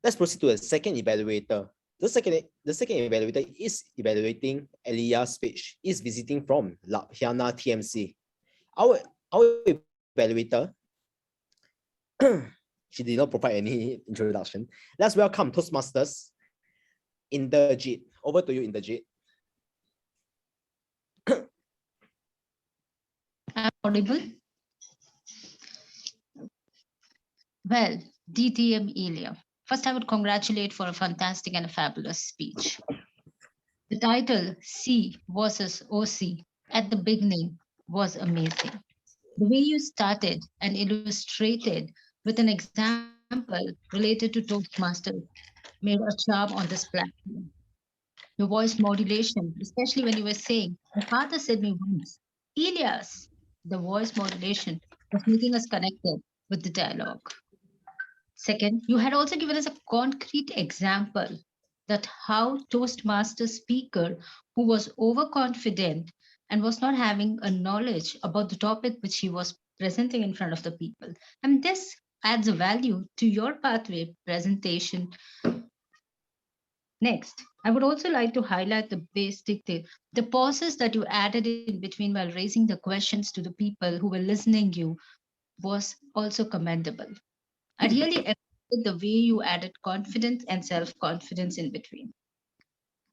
Let's proceed to the second evaluator. The second evaluator is evaluating Elia's speech, is visiting from Lahiana TMC. Our evaluator, she did not provide any introduction. Let's welcome Toastmasters, Inderjit. Over to you, Inderjit. I'm audible. Well, DTM Elia. First, I would congratulate for a fantastic and a fabulous speech. The title, C versus OC, at the beginning was amazing. The way you started and illustrated with an example related to Toastmasters made a charm on this platform. Your voice modulation, especially when you were saying, my father said me once, Elias, the voice modulation was making us connected with the dialogue. Second, you had also given us a concrete example that how Toastmaster speaker who was overconfident and was not having a knowledge about the topic which he was presenting in front of the people. And this adds a value to your pathway presentation. Next, I would also like to highlight the basic thing, the pauses that you added in between while raising the questions to the people who were listening you was also commendable. I really appreciate the way you added confidence and self-confidence in between.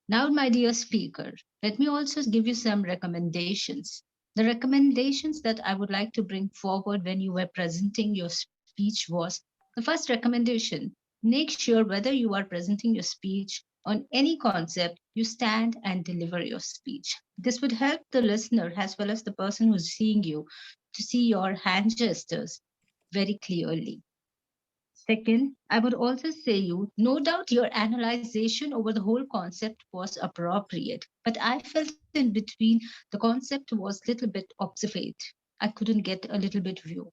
Now, my dear speaker, let me also give you some recommendations. The recommendations that I would like to bring forward when you were presenting your speech was, the first recommendation, make sure whether you are presenting your speech on any concept, you stand and deliver your speech. This would help the listener as well as the person who's seeing you to see your hand gestures very clearly. Second, I would also say you, no doubt your analyzation over the whole concept was appropriate, but I felt in between the concept was a little bit obsolete. I couldn't get a little bit view.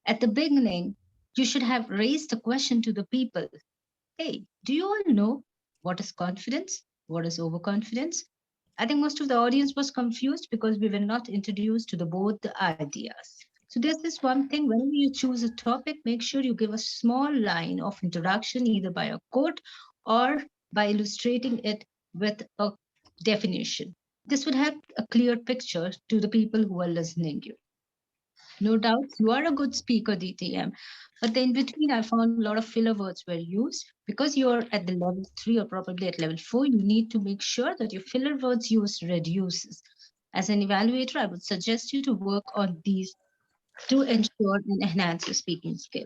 At the beginning, you should have raised the question to the people. Hey, do you all know what is confidence? What is overconfidence? I think most of the audience was confused because we were not introduced to both the ideas. So this is one thing, whenever you choose a topic, make sure you give a small line of introduction, either by a quote or by illustrating it with a definition. This would help a clear picture to the people who are listening you. No doubt you are a good speaker, DTM, but then in between I found a lot of filler words were used. Because you're at the level 3 or probably at level 4, you need to make sure that your filler words use reduces. As an evaluator, I would suggest you to work on these to ensure and enhance your speaking skill.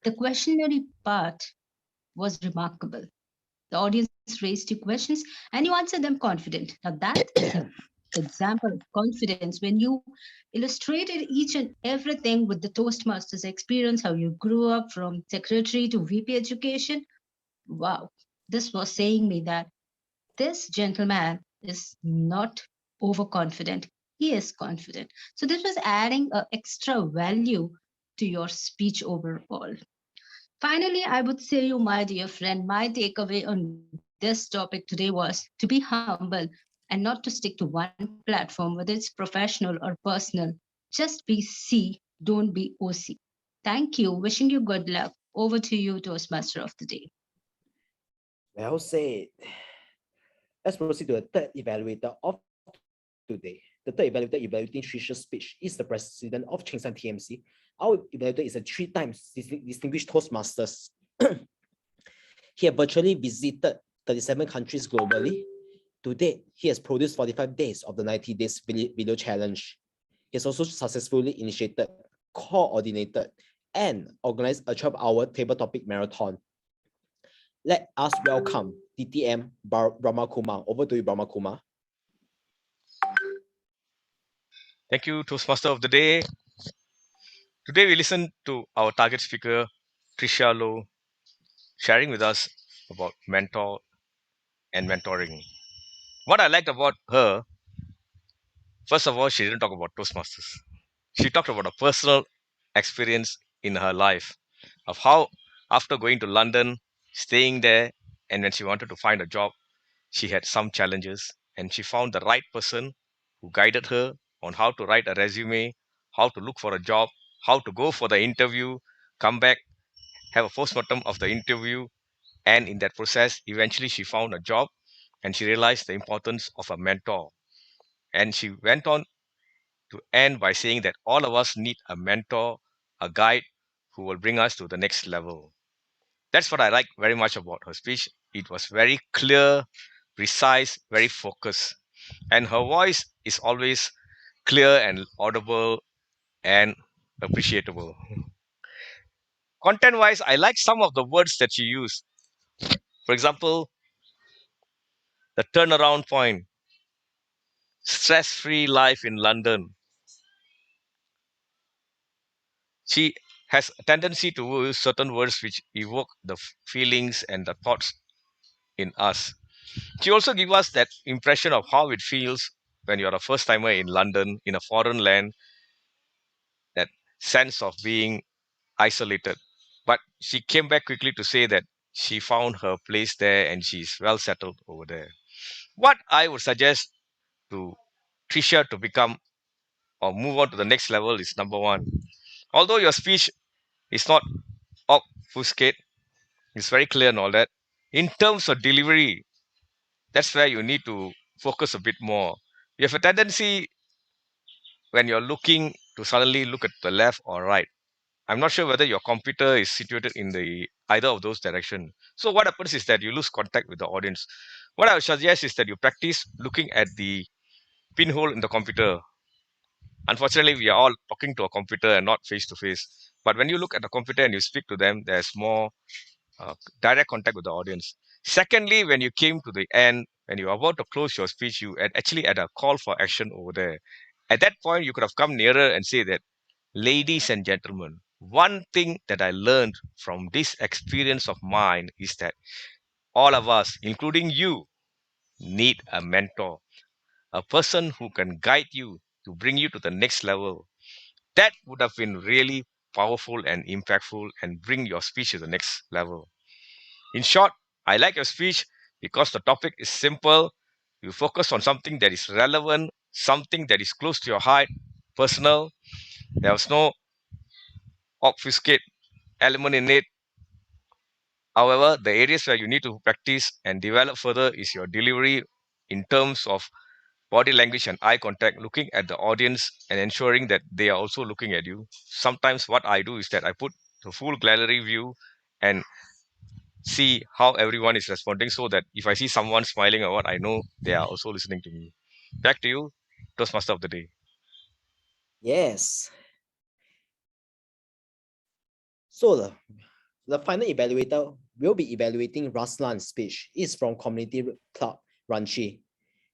The questionnaire part was remarkable. The audience raised you questions and you answered them confident. Now that is an example of confidence when you illustrated each and everything with the Toastmasters experience, how you grew up from secretary to VP education. Wow, this was saying me that this gentleman is not overconfident. He is confident. So this was adding an extra value to your speech overall. Finally, I would say you, my dear friend, my takeaway on this topic today was to be humble and not to stick to one platform, whether it's professional or personal. Just be C, don't be OC. Thank you. Wishing you good luck. Over to you, Toastmaster of the day. Well said. Let's proceed to the third evaluator of today. The third evaluator evaluating Trisha's speech is the president of Cheng TMC. Our evaluator is a 3-time distinguished Toastmasters. He had virtually visited 37 countries globally To date, he has produced 45 days of the 90 days video challenge. He has also successfully initiated, coordinated, and organized a 12-hour table topic marathon. Let us welcome DTM Brahma Kumar. Over to you, Brahma Kumar. Thank you, Toastmaster of the Day. Today we listen to our target speaker, Trisha Low, sharing with us about mentor and mentoring. What I liked about her, first of all, she didn't talk about Toastmasters. She talked about a personal experience in her life of how, after going to London, staying there, and when she wanted to find a job, she had some challenges, and she found the right person who guided her on how to write a resume, how to look for a job, how to go for the interview, come back, have a postmortem of the interview, and in that process, eventually she found a job and she realized the importance of a mentor. And she went on to end by saying that all of us need a mentor, a guide who will bring us to the next level. That's what I like very much about her speech. It was very clear, precise, very focused. And her voice is always clear and audible and appreciable. Content wise, I like some of the words that she used. For example, the turnaround point, stress free life in London. She has a tendency to use certain words which evoke the feelings and the thoughts in us. She also gives us that impression of how it feels when you're a first timer in London, in a foreign land, that sense of being isolated. But she came back quickly to say that she found her place there and she's well settled over there. What I would suggest to Trisha to become or move on to the next level is number one. Although your speech is not obfuscate, it's very clear and all that. In terms of delivery, that's where you need to focus a bit more. You have a tendency when you're looking to suddenly look at the left or right. I'm not sure whether your computer is situated in the either of those direction. So what happens is that you lose contact with the audience. What I would suggest is that you practice looking at the pinhole in the computer. Unfortunately, we are all talking to a computer and not face to face. But when you look at the computer and you speak to them, there's more direct contact with the audience. Secondly, when you came to the end, when you were about to close your speech, you had actually had a call for action over there. At that point, you could have come nearer and say that, ladies and gentlemen, one thing that I learned from this experience of mine is that all of us, including you, need a mentor, a person who can guide you to bring you to the next level. That would have been really powerful and impactful and bring your speech to the next level. In short, I like your speech because the topic is simple. You focus on something that is relevant, something that is close to your heart, personal. There was no obfuscate element in it. However, the areas where you need to practice and develop further is your delivery in terms of body language and eye contact, looking at the audience and ensuring that they are also looking at you. Sometimes what I do is that I put the full gallery view and see how everyone is responding so that if I see someone smiling or what, I know they are also listening to me. Back to you, Toastmaster of the Day. Yes. So the final evaluator will be evaluating Raslan's speech. It's from Community Club Ranchi.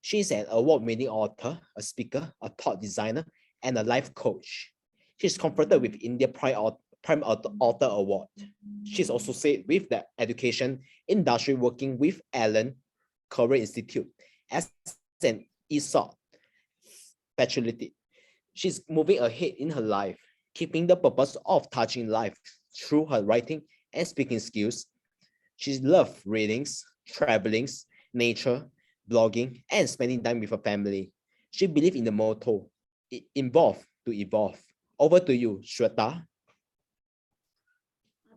She's an award-winning author, a speaker, a thought designer, and a life coach. She's confronted with India Prime Author Award. She's associated with the education industry, working with Allen Career Institute as an ESOP facility. She's moving ahead in her life, keeping the purpose of touching life through her writing and speaking skills. She loves readings, traveling, nature, blogging, and spending time with her family. She believes in the motto, involve to evolve. Over to you, Shweta.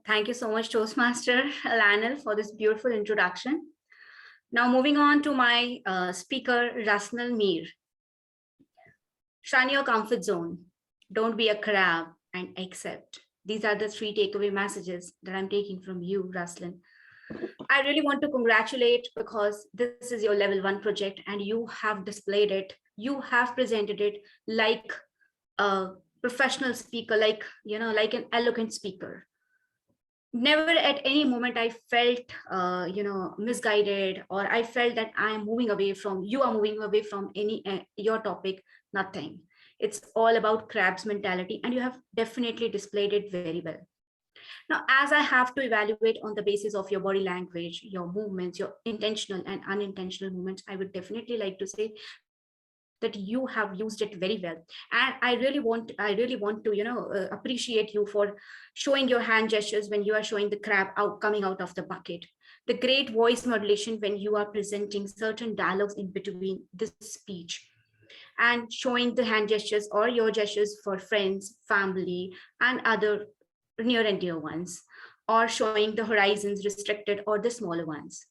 Thank you so much, Toastmaster Lionel, for this beautiful introduction. Now moving on to my speaker, Rasnal Mir. Shun your comfort zone. Don't be a crab and accept. These are the 3 takeaway messages that I'm taking from you, Raslan. I really want to congratulate because this is your level 1 project and you have displayed it. You have presented it like a professional speaker, like, like an eloquent speaker. Never at any moment I felt, misguided, or I felt that I am moving away from, you are moving away from your topic, nothing. It's all about crab's mentality, and you have definitely displayed it very well. Now, as I have to evaluate on the basis of your body language, your movements, your intentional and unintentional movements, I would definitely like to say that you have used it very well. And I really want to, appreciate you for showing your hand gestures when you are showing the crab coming out of the bucket. The great voice modulation when you are presenting certain dialogues in between this speech, and showing the hand gestures or your gestures for friends, family, and other near and dear ones, or showing the horizons restricted or the smaller ones.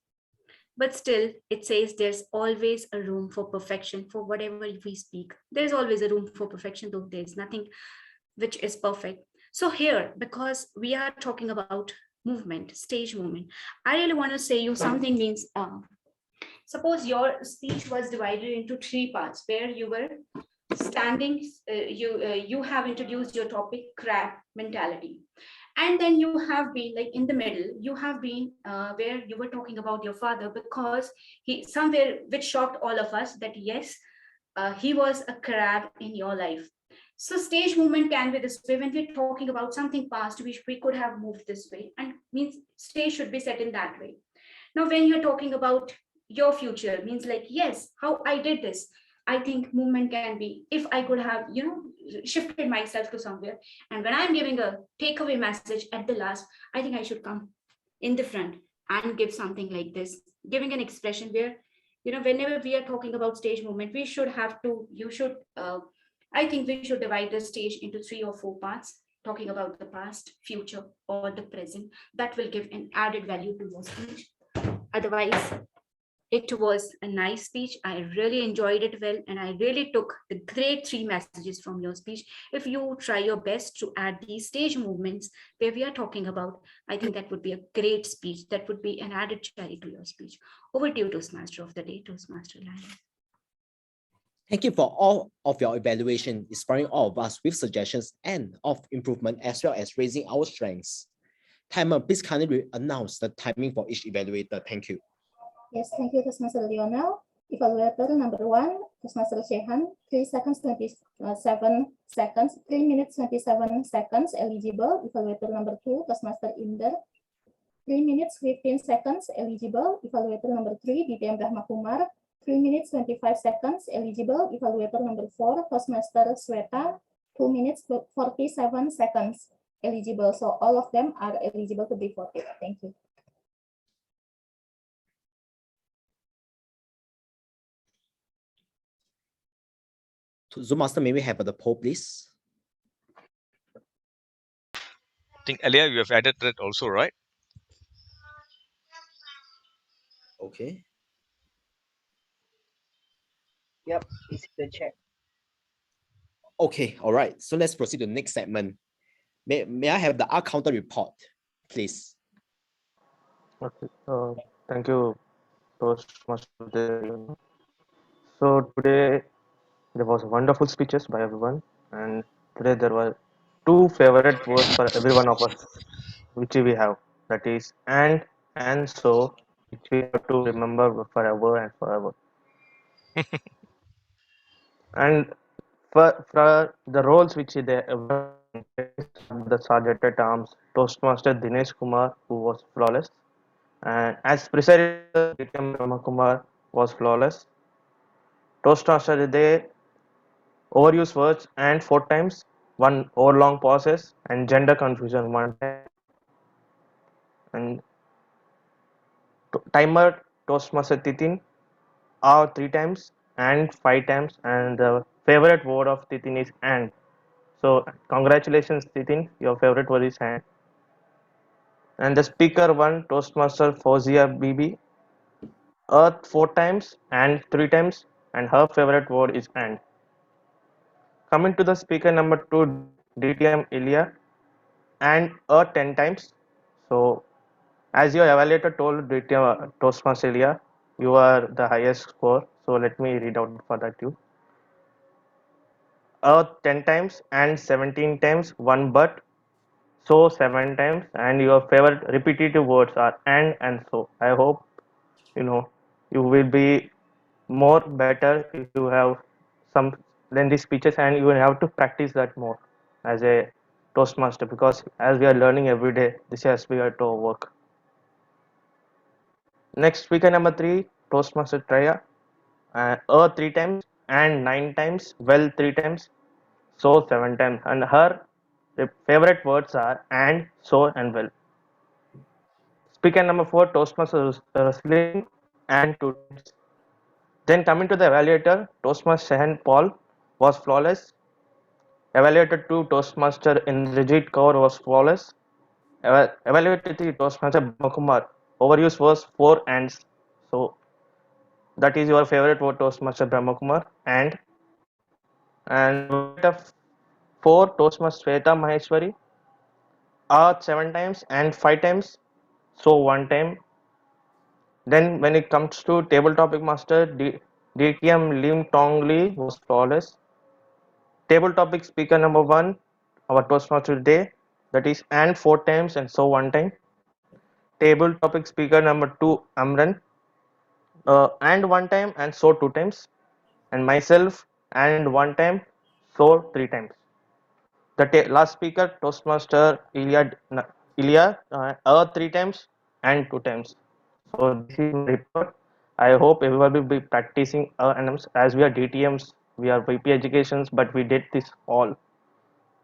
But still, it says there's always a room for perfection for whatever we speak. There's always a room for perfection, though there's nothing which is perfect. So here, because we are talking about movement, stage movement, I really want to say you something means, suppose your speech was divided into 3 parts where you were standing, you have introduced your topic, crab mentality. And then you have been like in the middle, you have been where you were talking about your father, because he somewhere, which shocked all of us, that yes, he was a crab in your life. So stage movement can be this way. When we're talking about something past, we could have moved this way, and means stage should be set in that way. Now, when you're talking about your future, means like, yes, how I did this, I think movement can be, if I could have, shifted myself to somewhere. And when I'm giving a takeaway message at the last, I think I should come in the front and give something like this, giving an expression where, whenever we are talking about stage movement, we should have to, I think we should divide the stage into 3 or 4 parts, talking about the past, future, or the present. That will give an added value to your speech. Otherwise, it was a nice speech. I really enjoyed it well, and I really took the great 3 messages from your speech. If you try your best to add these stage movements where we are talking about, I think that would be a great speech. That would be an added cherry to your speech. Over to you, Toastmaster of the day, Toastmaster Lanka. Thank you for all of your evaluation, inspiring all of us with suggestions and of improvement, as well as raising our strengths. Timer, please kindly announce the timing for each evaluator. Thank you. Yes, thank you, Toastmaster Lionel. Evaluator number 1, Toastmaster Shehan, 3 seconds 27 seconds, 3 minutes 27 seconds eligible. Evaluator number 2, Toastmaster Inder, 3 minutes 15 seconds eligible. Evaluator number 3, DTM Brahma Kumar, 3 minutes 25 seconds eligible. Evaluator number 4, Toastmaster Sweta, 2 minutes 47 seconds eligible. So all of them are eligible to be voted. Thank you. Zoom Master, may we have the poll, please? I think earlier you have added that also, right? Okay. Yep, it's the chat. Okay, all right. So let's proceed to the next segment. May I have the R counter report, please? Okay. Thank you, Toastmaster. So today there was wonderful speeches by everyone, and today there were 2 favorite words for every one of us, which we have. That is and so, which we have to remember forever and forever. And for the roles which they the Sergeant at Arms, Toastmaster Dinesh Kumar, who was flawless, and as presided, Brahma Kumar was flawless. Toastmaster they overuse words and 4 times, 1 overlong pauses, and gender confusion 1 time. And timer Toastmaster Titin 3 times and 5 times, and the favorite word of Titin is and. So congratulations, Titin. Your favorite word is and. And the speaker 1, Toastmaster Fauzia Bibi, Earth 4 times and 3 times, and her favorite word is and. Coming to the speaker number 2, DTM Ilya, and 10 times. So As your evaluator told Toastmaster Elia, you are the highest score. So let me read out for that you. 10 times and 17 times one but, so 7 times, and your favorite repetitive words are and so. I hope you will be more better if you have some lengthy speeches, and you will have to practice that more as a Toastmaster, because as we are learning every day, this has to be our work. Next speaker number 3, Toastmaster Traya. 3 times and 9 times, well 3 times, so 7 times, and her favorite words are and, so, and well. Speaker number 4, Toastmaster Wrestling, and 2 times. Then coming to the evaluator, Toastmaster Shehan Paul was flawless. Evaluator 2, Toastmaster Indrajit Kaur was flawless. Evaluator 3, Toastmaster Brahmakumar, overuse was 4 ands. So that is your favorite word, Toastmaster Brahmakumar. And evaluator 4, Toastmaster Sweta Maheshwari, 7 times and 5 times, so 1 time. Then when it comes to table topic master, DTM Lim Tong Lee was flawless. Table topic speaker number 1, our Toastmaster today, that is and 4 times and so 1 time. Table topic speaker number 2, Amran, and 1 time and so 2 times. And myself, and 1 time, so 3 times. The last speaker, Toastmaster Ilya, 3 times and 2 times. So this is my report. I hope everyone will be practicing as we are DTMs, we are VP educations, but we did this all.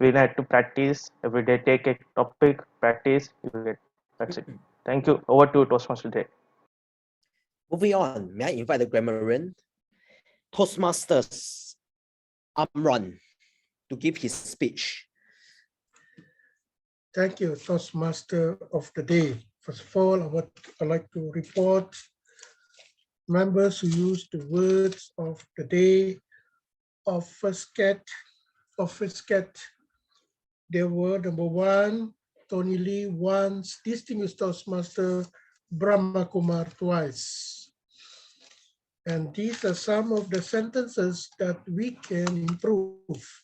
We had to practice every day, take a topic, practice, you will get. That's it. Thank you. Over to Toastmaster today. Moving on, may I invite the grammarian, Toastmasters Amran, to give his speech. Thank you, Toastmaster of the day. First of all, I'd like to report members who use the words of the day, obfuscate. There were number 1, Tony Lee once, distinguished Toastmaster Brahma Kumar twice. And these are some of the sentences that we can improve.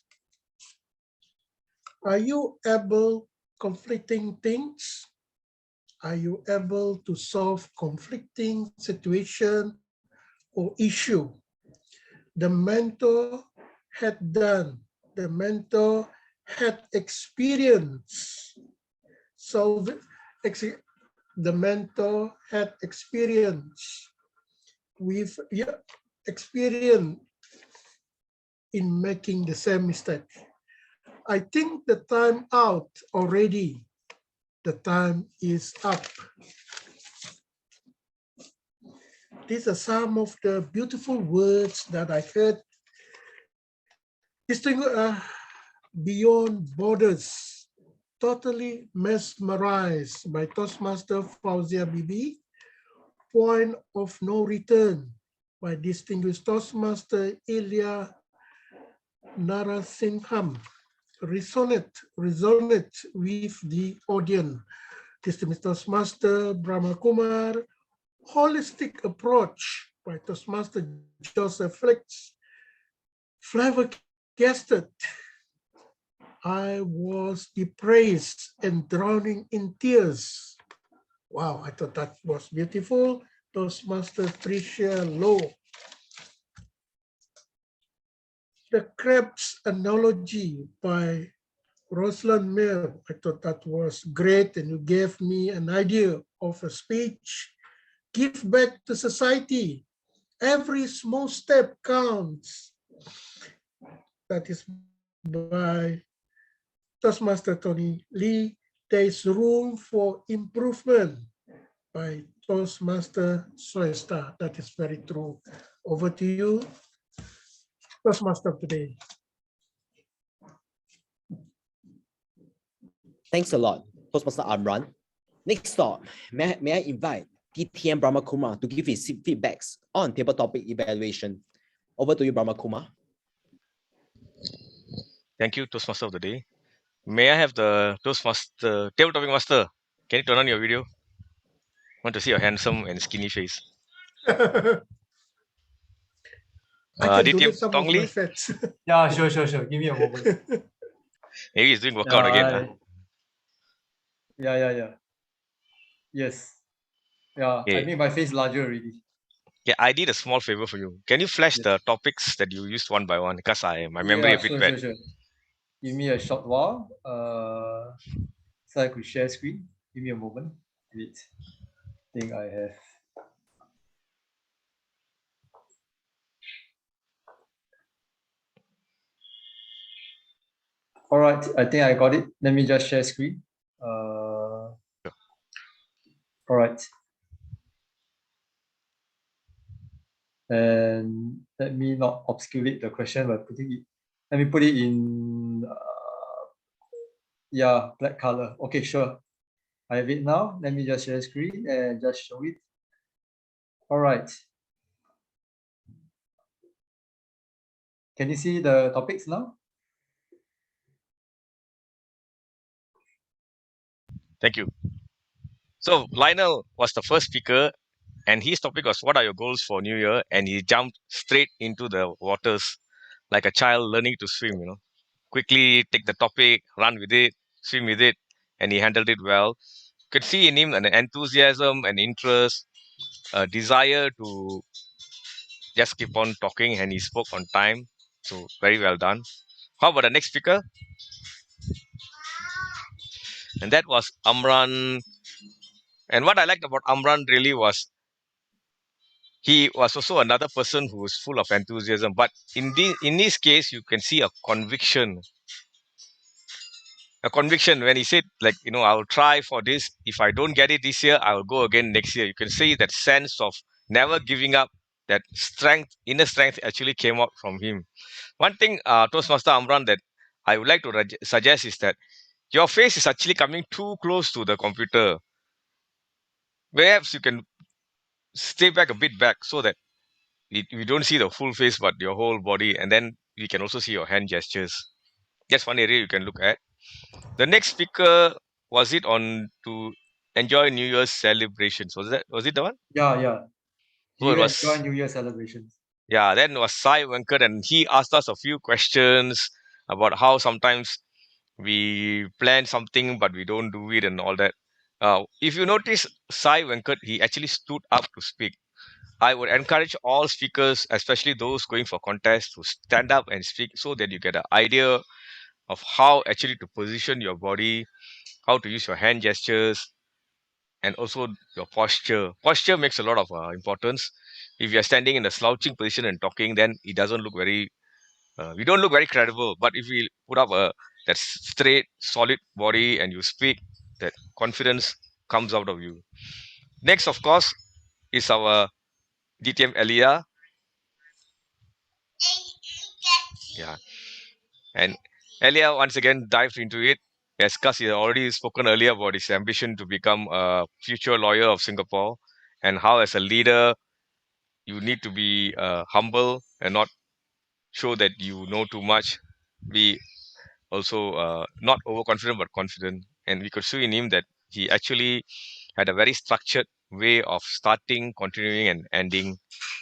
Are you able conflicting things? Are you able to solve conflicting situation or issue? The mentor had done, the mentor had experience. So the mentor had experience with experience in making the same mistake. I think the time out already. The time is up. These are some of the beautiful words that I heard. Beyond borders, totally mesmerized by Toastmaster Fauzia Bibi. Point of no return by distinguished Toastmaster Ilya Narasimham. Resonate with the audience. Distinguished Toastmaster Brahma Kumar. Holistic approach by Toastmaster Joseph Flex. Flabbergasted. I was depressed and drowning in tears. Wow, I thought that was beautiful. Toastmaster Tricia Low. The crabs analogy by Rosalind Mayer. I thought that was great, and you gave me an idea of a speech. Give back to society. Every small step counts. That is by Toastmaster Tony Lee. There is room for improvement by Toastmaster Swesta. That is very true. Over to you, Toastmaster of the day. Thanks a lot, Toastmaster Amran. Next up, may I invite DTM Brahma Kumar to give his feedbacks on table topic evaluation. Over to you, Brahma Kumar. Thank you, Toastmaster of the day. May I have the Toastmaster table topic master? Can you turn on your video? Want to see your handsome and skinny face. I can DTM donate some Tong of my Lee, fats. Yeah, sure. Give me a moment. maybe he's doing Yeah, workout again. Huh? yeah. Yes. Yeah, I Okay. made my face larger already. Yeah, I did a small favor for you. Can you flash Yes. the topics that you used one by one? Because my memory Yeah, a bit sure. bad. Give me a short while. So I could share screen. Give me a moment. Wait. I think I have. All right, I think I got it. Let me just share screen. All right. And let me not obscurate the question by putting it. Let me put it in, yeah, black color. Okay, sure. I have it now. Let me just share screen and just show it. All right. Can you see the topics now? Thank you. So Lionel was the first speaker, and his topic was, "What are your goals for New Year?" And he jumped straight into the waters like a child learning to swim. Quickly take the topic, run with it, swim with it, and he handled it well. You could see in him an enthusiasm, an interest, a desire to just keep on talking, and he spoke on time. So very well done. How about the next speaker? And that was Amran. And what I liked about Amran really was he was also another person who was full of enthusiasm. But in this case, you can see a conviction. A conviction when he said, like, I'll try for this. If I don't get it this year, I will go again next year. You can see that sense of never giving up, that strength, inner strength actually came out from him. One thing, Toastmaster Amran, that I would like to suggest is that your face is actually coming too close to the computer. Perhaps you can stay back a bit back so that we don't see the full face but your whole body, and then we can also see your hand gestures. That's one area you can look at. The next speaker, was it on to enjoy New Year's celebrations? Was it the one? Yeah. Do So it you was, enjoy New Year celebrations? yeah, then it was Sai Venkat, and he asked us a few questions about how sometimes we plan something but we don't do it and all that. If you notice, Sai Venkat, he actually stood up to speak. I would encourage all speakers, especially those going for contests, to stand up and speak so that you get an idea of how actually to position your body, how to use your hand gestures, and also your posture. Posture makes a lot of importance. If you're standing in a slouching position and talking, then it doesn't look very, we don't look very credible. But if we put up that straight, solid body and you speak, that confidence comes out of you. Next, of course, is our DTM Elia. Yeah. And Elia once again dived into it. Yes, because he had already spoken earlier about his ambition to become a future lawyer of Singapore, and how as a leader you need to be humble and not show that you know too much. Be also not overconfident but confident. And we could see in him that he actually had a very structured way of starting, continuing, and ending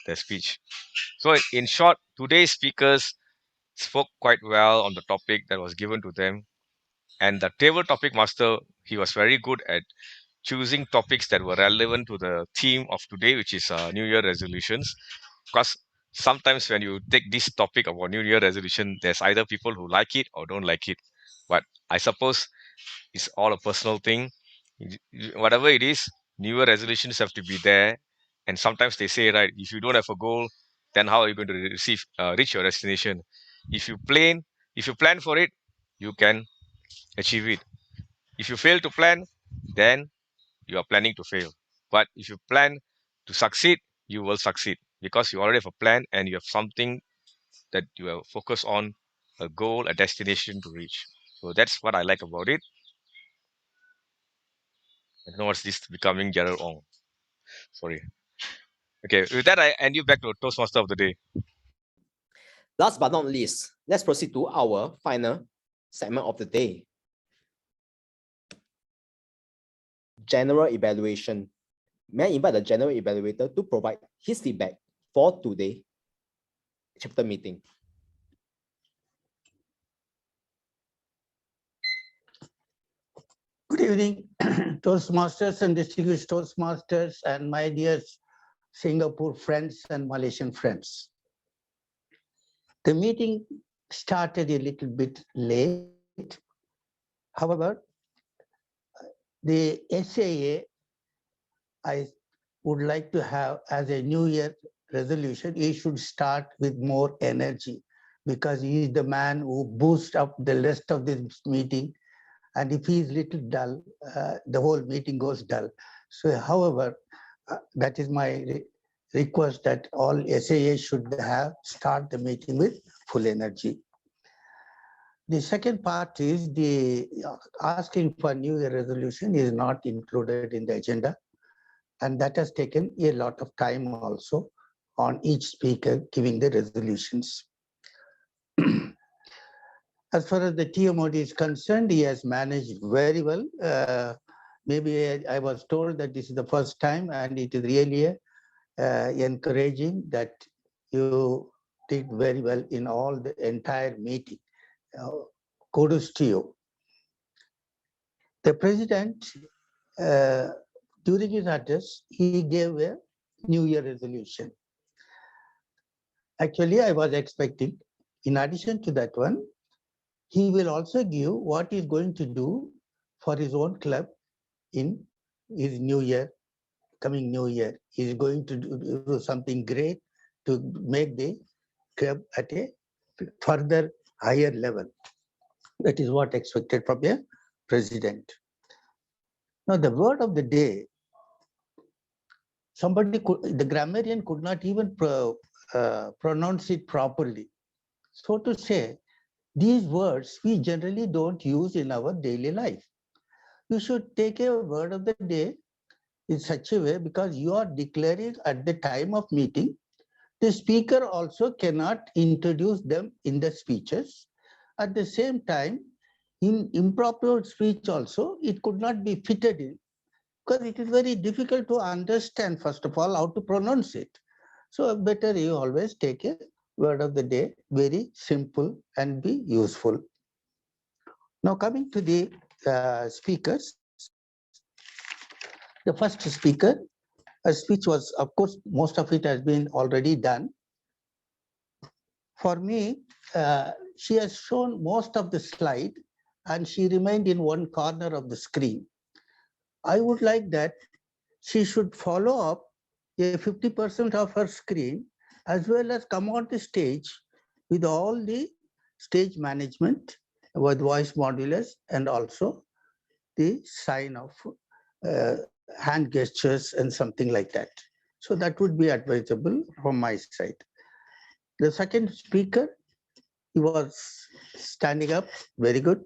the speech. So in short, today's speakers spoke quite well on the topic that was given to them. And the table topic master, he was very good at choosing topics that were relevant to the theme of today, which is New Year resolutions. Because sometimes when you take this topic about New Year resolution, there's either people who like it or don't like it. But I suppose it's all a personal thing. Whatever it is, New Year resolutions have to be there. And sometimes they say, right, if you don't have a goal, then how are you going to reach your destination? If you plan for it, you can achieve it. If you fail to plan, then you are planning to fail. But if you plan to succeed, you will succeed because you already have a plan and you have something that you are focused on, a goal, a destination to reach. So that's what I like about it. I don't know what's this becoming Gerald Ong. Sorry. Okay, with that, I hand you back to Toastmaster of the day. Last but not least, let's proceed to our final segment of the day. General evaluation may I invite the general evaluator to provide his feedback for today chapter meeting. Good evening, Toastmasters and distinguished Toastmasters and my dear Singapore friends and Malaysian friends. The meeting started a little bit late. However, the SAA, I would like to have as a New Year resolution, he should start with more energy because he is the man who boosts up the rest of this meeting. And if he is little dull, the whole meeting goes dull. So, however, that is my request that all SAA should start the meeting with full energy. The second part is the asking for New Year resolution is not included in the agenda. And that has taken a lot of time also on each speaker giving the resolutions. As far as the TMOD is concerned, he has managed very well. Maybe I was told that this is the first time, and it is really encouraging that you did very well in all the entire meeting. Kudos to you. The president, during his address, he gave a New Year resolution. Actually, I was expecting, in addition to that one, he will also give what he's going to do for his own club in his new year, coming new year. He's going to do something great to make the club at a further higher level. That is what expected from a president. Now, the word of the day, the grammarian could not even pronounce it properly. So to say, these words we generally don't use in our daily life. You should take a word of the day in such a way because you are declaring at the time of meeting. The speaker also cannot introduce them in the speeches. At the same time, in improper speech also, it could not be fitted in because it is very difficult to understand, first of all, how to pronounce it. So better you always take a word of the day, very simple and be useful. Now coming to the speakers, the first speaker, a speech was, of course, most of it has been already done. For me, she has shown most of the slide and she remained in one corner of the screen. I would like that she should follow up a 50% of her screen as well as come on the stage with all the stage management with voice modulars and also the sign of hand gestures and something like that. So that would be advisable from my side. The second speaker, he was standing up, very good.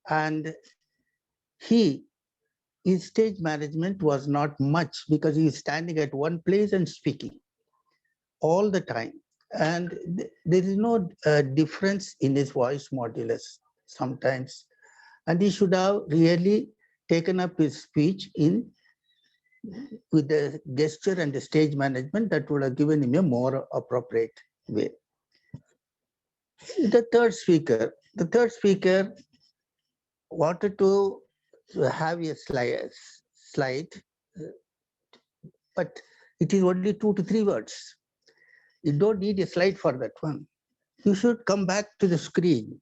And his stage management was not much because he is standing at one place and speaking all the time. And there is no difference in his voice modulus sometimes. And he should have really taken up his speech with the gesture and the stage management that would have given him a more appropriate way. The third speaker wanted to have a slide, but it is only 2 to 3 words. You don't need a slide for that one. You should come back to the screen.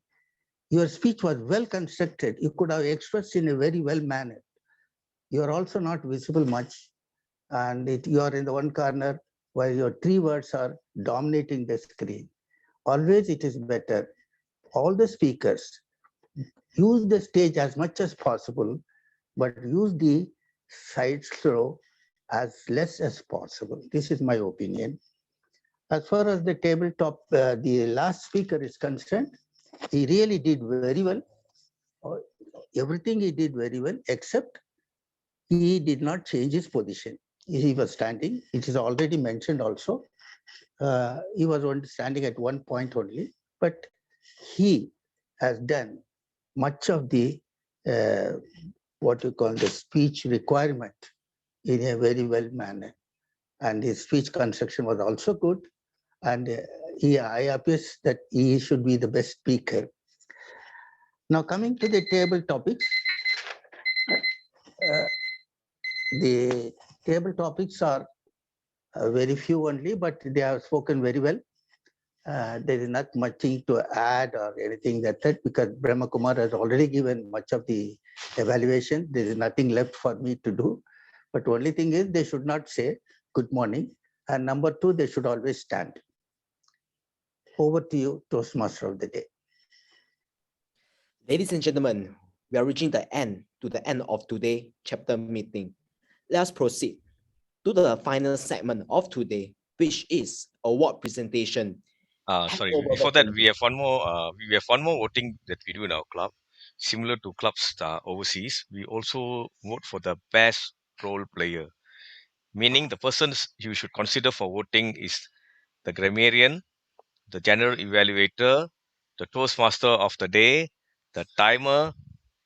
Your speech was well constructed. You could have expressed in a very well manner. You are also not visible much. And you are in the one corner while your 3 words are dominating the screen. Always it is better. All the speakers use the stage as much as possible, but use the side scroll as less as possible. This is my opinion. As far as the tabletop, the last speaker is concerned, he really did very well. Everything he did very well, except he did not change his position. He was standing. It is already mentioned also. He was only standing at one point only, but he has done much of the what you call the speech requirement in a very well manner. And his speech construction was also good. And I appears that he should be the best speaker. Now coming to the table topics, the table topics are very few only, but they have spoken very well. There is not much to add or anything like that because Brahma Kumar has already given much of the evaluation. There is nothing left for me to do. But only thing is they should not say good morning. And number two, they should always stand. Over to you, Toastmaster of the day. Ladies and gentlemen, we are reaching the end of today's chapter meeting. Let us proceed to the final segment of today, which is award presentation. Sorry, before that, we have one more voting that we do in our club. Similar to clubs overseas, we also vote for the best role player. Meaning the persons you should consider for voting is the grammarian, the general evaluator, the Toastmaster of the day, the timer,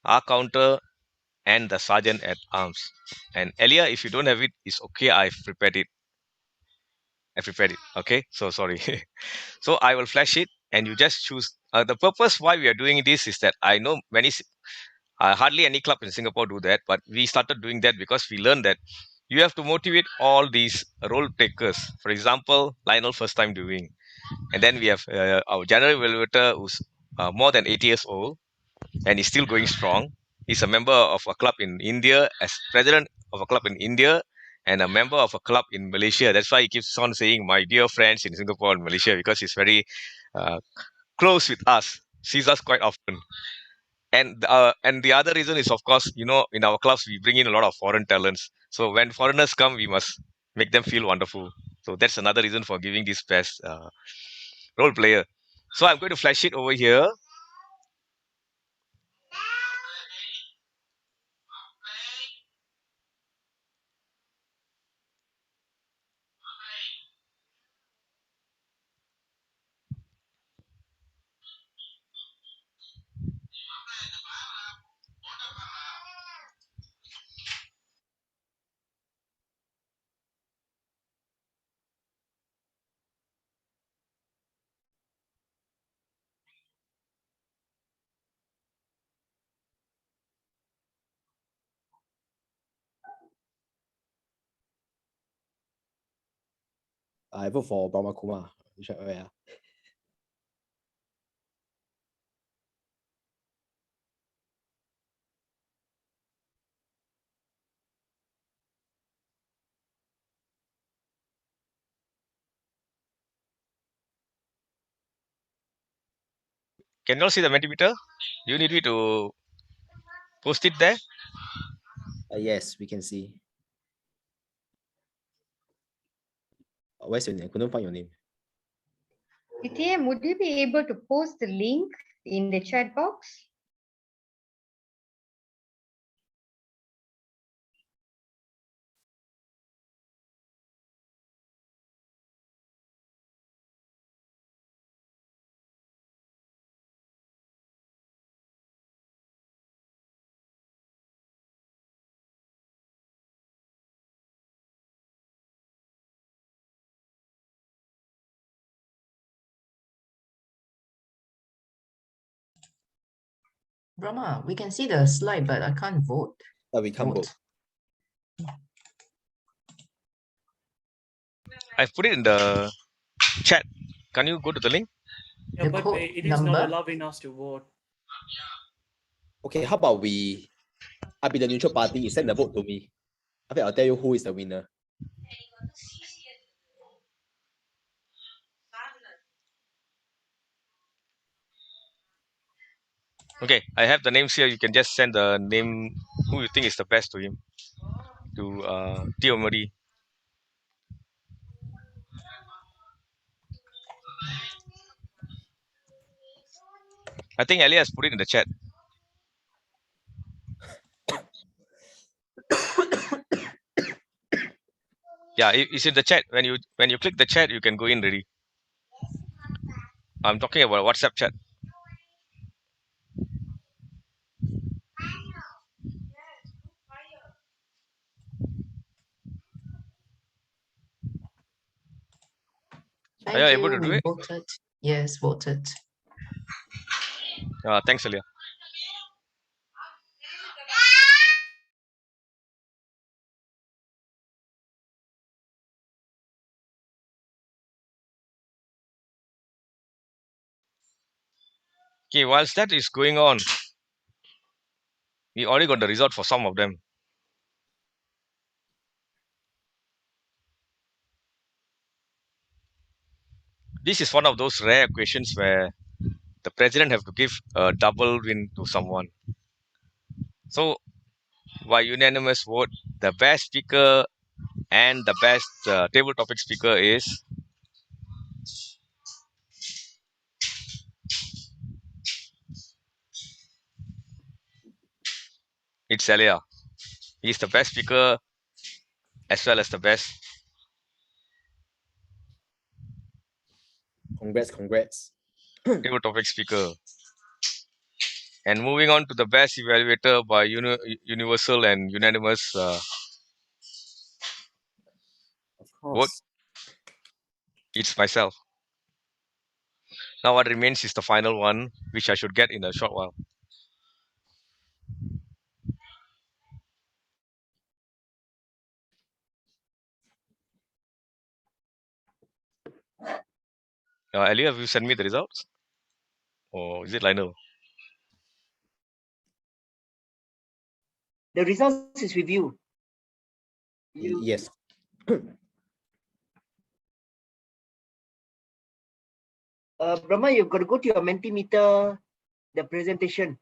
our counter, and the sergeant at arms. And Elia, if you don't have it, it's okay. I've prepared it. Okay, so sorry. So I will flash it and you just choose. The purpose why we are doing this is that I know hardly any club in Singapore do that, but we started doing that because we learned that you have to motivate all these role takers. For example, Lionel first time doing, and then we have our general evaluator who's more than 80 years old and is still going strong. He's a member of a club in India, as president of a club in India, and a member of a club in Malaysia. That's why he keeps on saying my dear friends in Singapore and Malaysia, because he's very close with us, sees us quite often. And the other reason is, of course, in our clubs we bring in a lot of foreign talents. So when foreigners come, we must make them feel wonderful. So that's another reason for giving this best role player. So I'm going to flash it over here. I vote for Brahma Kumar. Yeah. Can you all see the Mentimeter? Do you need me to post it there? Yes, we can see. Where's your name? Couldn't find your name. DTM, would you be able to post the link in the chat box? Brahma, we can see the slide, but I can't vote. We can't vote. I've put it in the chat. Can you go to the link? Yeah, but it is not allowing us to vote. Okay, how about I'll be the neutral party, you send the vote to me. After I'll tell you who is the winner. Okay, I have the names here. You can just send the name who you think is the best to him. To Tio Mori. I think Elias put it in the chat. Yeah, it's in the chat. When you click the chat, you can go in already. I'm talking about WhatsApp chat. Thank you you. able to do We it? voted. Yes, voted. Thanks, Alia. Okay, whilst that is going on, we already got the result for some of them. This is one of those rare questions where the president have to give a double win to someone. So, by unanimous vote, the best speaker and the best table topic speaker is it's Elia. He's the best speaker as well as the best. Congrats. Table topic speaker. And moving on to the best evaluator by universal and unanimous Of vote, course. it's myself. Now what remains is the final one, which I should get in a short while. Ali, have you sent me the results? Or is it Lionel? The results is with you. Yes. Brahma, you've got to go to your Mentimeter, the presentation.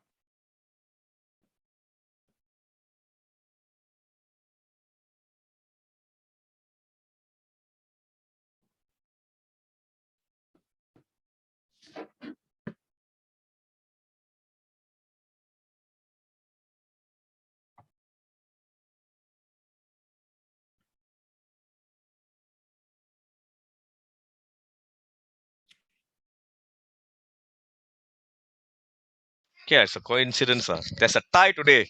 Okay, it's a coincidence. There's a tie today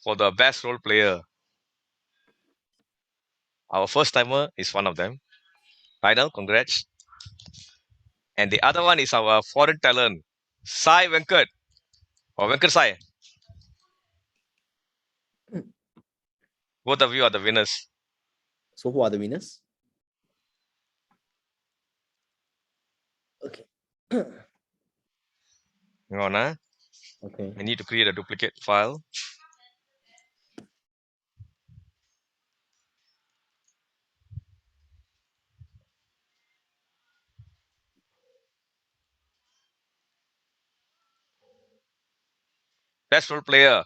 for the best role player. Our first timer is one of them. Lionel, congrats. And the other one is our foreign talent, Sai Venkat, or Venkat Sai. Both of you are the winners. So who are the winners? Okay. Hang on, Okay. I need to create a duplicate file. Best role player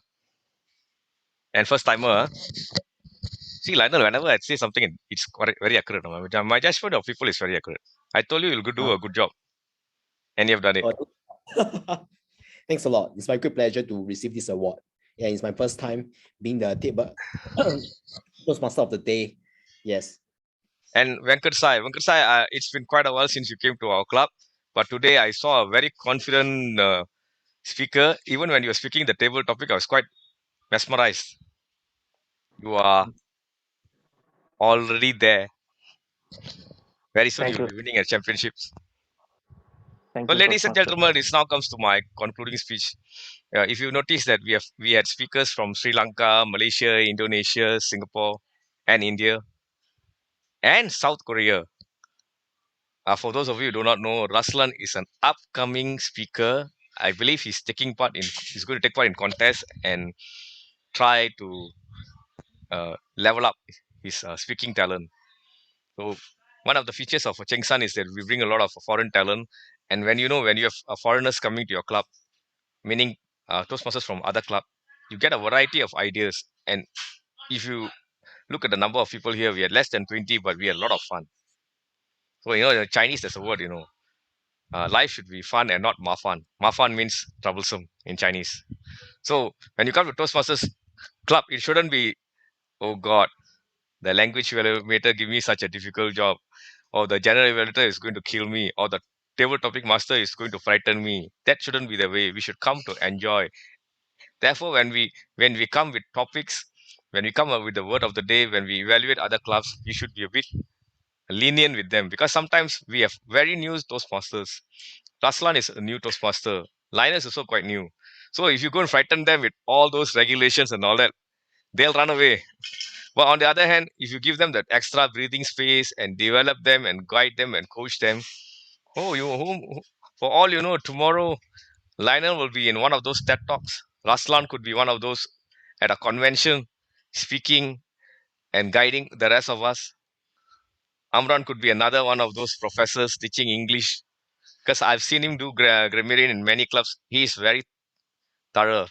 and first timer. See, Lionel, whenever I say something, it's very accurate. My judgment of people is very accurate. I told you you'll do a good job. And you have done it. Thanks a lot. It's my great pleasure to receive this award. Yeah, it's my first time being the table Toastmaster of the day. Yes. And Venkat Sai, it's been quite a while since you came to our club. But today I saw a very confident speaker. Even when you were speaking the table topic, I was quite mesmerized. You are already there. Very soon Thank you'll you. be winning at championships. Thank So, you, ladies and Toastmaster. gentlemen, this now comes to my concluding speech. If you notice that we had speakers from Sri Lanka, Malaysia, Indonesia, Singapore, and India, and South Korea. For those of you who do not know, Raslan is an upcoming speaker. I believe he's going to take part in contest and try to level up his speaking talent. So one of the features of Cheng San is that we bring a lot of foreign talent, and when you have foreigners coming to your club, meaning Toastmasters from other club, you get a variety of ideas. And if you look at the number of people here, we had less than 20, but we had a lot of fun. So in Chinese, there's a word, life should be fun and not mafan. Mafan means troublesome in Chinese. So when you come to Toastmasters club, it shouldn't be, oh God, the language evaluator give me such a difficult job, or the general evaluator is going to kill me, or the table topic master is going to frighten me. That shouldn't be the way. We should come to enjoy. Therefore, when we come with topics, when we come up with the word of the day, when we evaluate other clubs, we should be a bit lenient with them because sometimes we have very new Toastmasters. Raslan is a new Toastmaster. Linus is also quite new. So if you go and frighten them with all those regulations and all that, they'll run away. But on the other hand, if you give them that extra breathing space and develop them and guide them and coach them, oh, for all you know, tomorrow Lionel will be in one of those TED Talks. Raslan could be one of those at a convention speaking and guiding the rest of us. Amran could be another one of those professors teaching English because I've seen him do grammarian in many clubs. He is very thorough.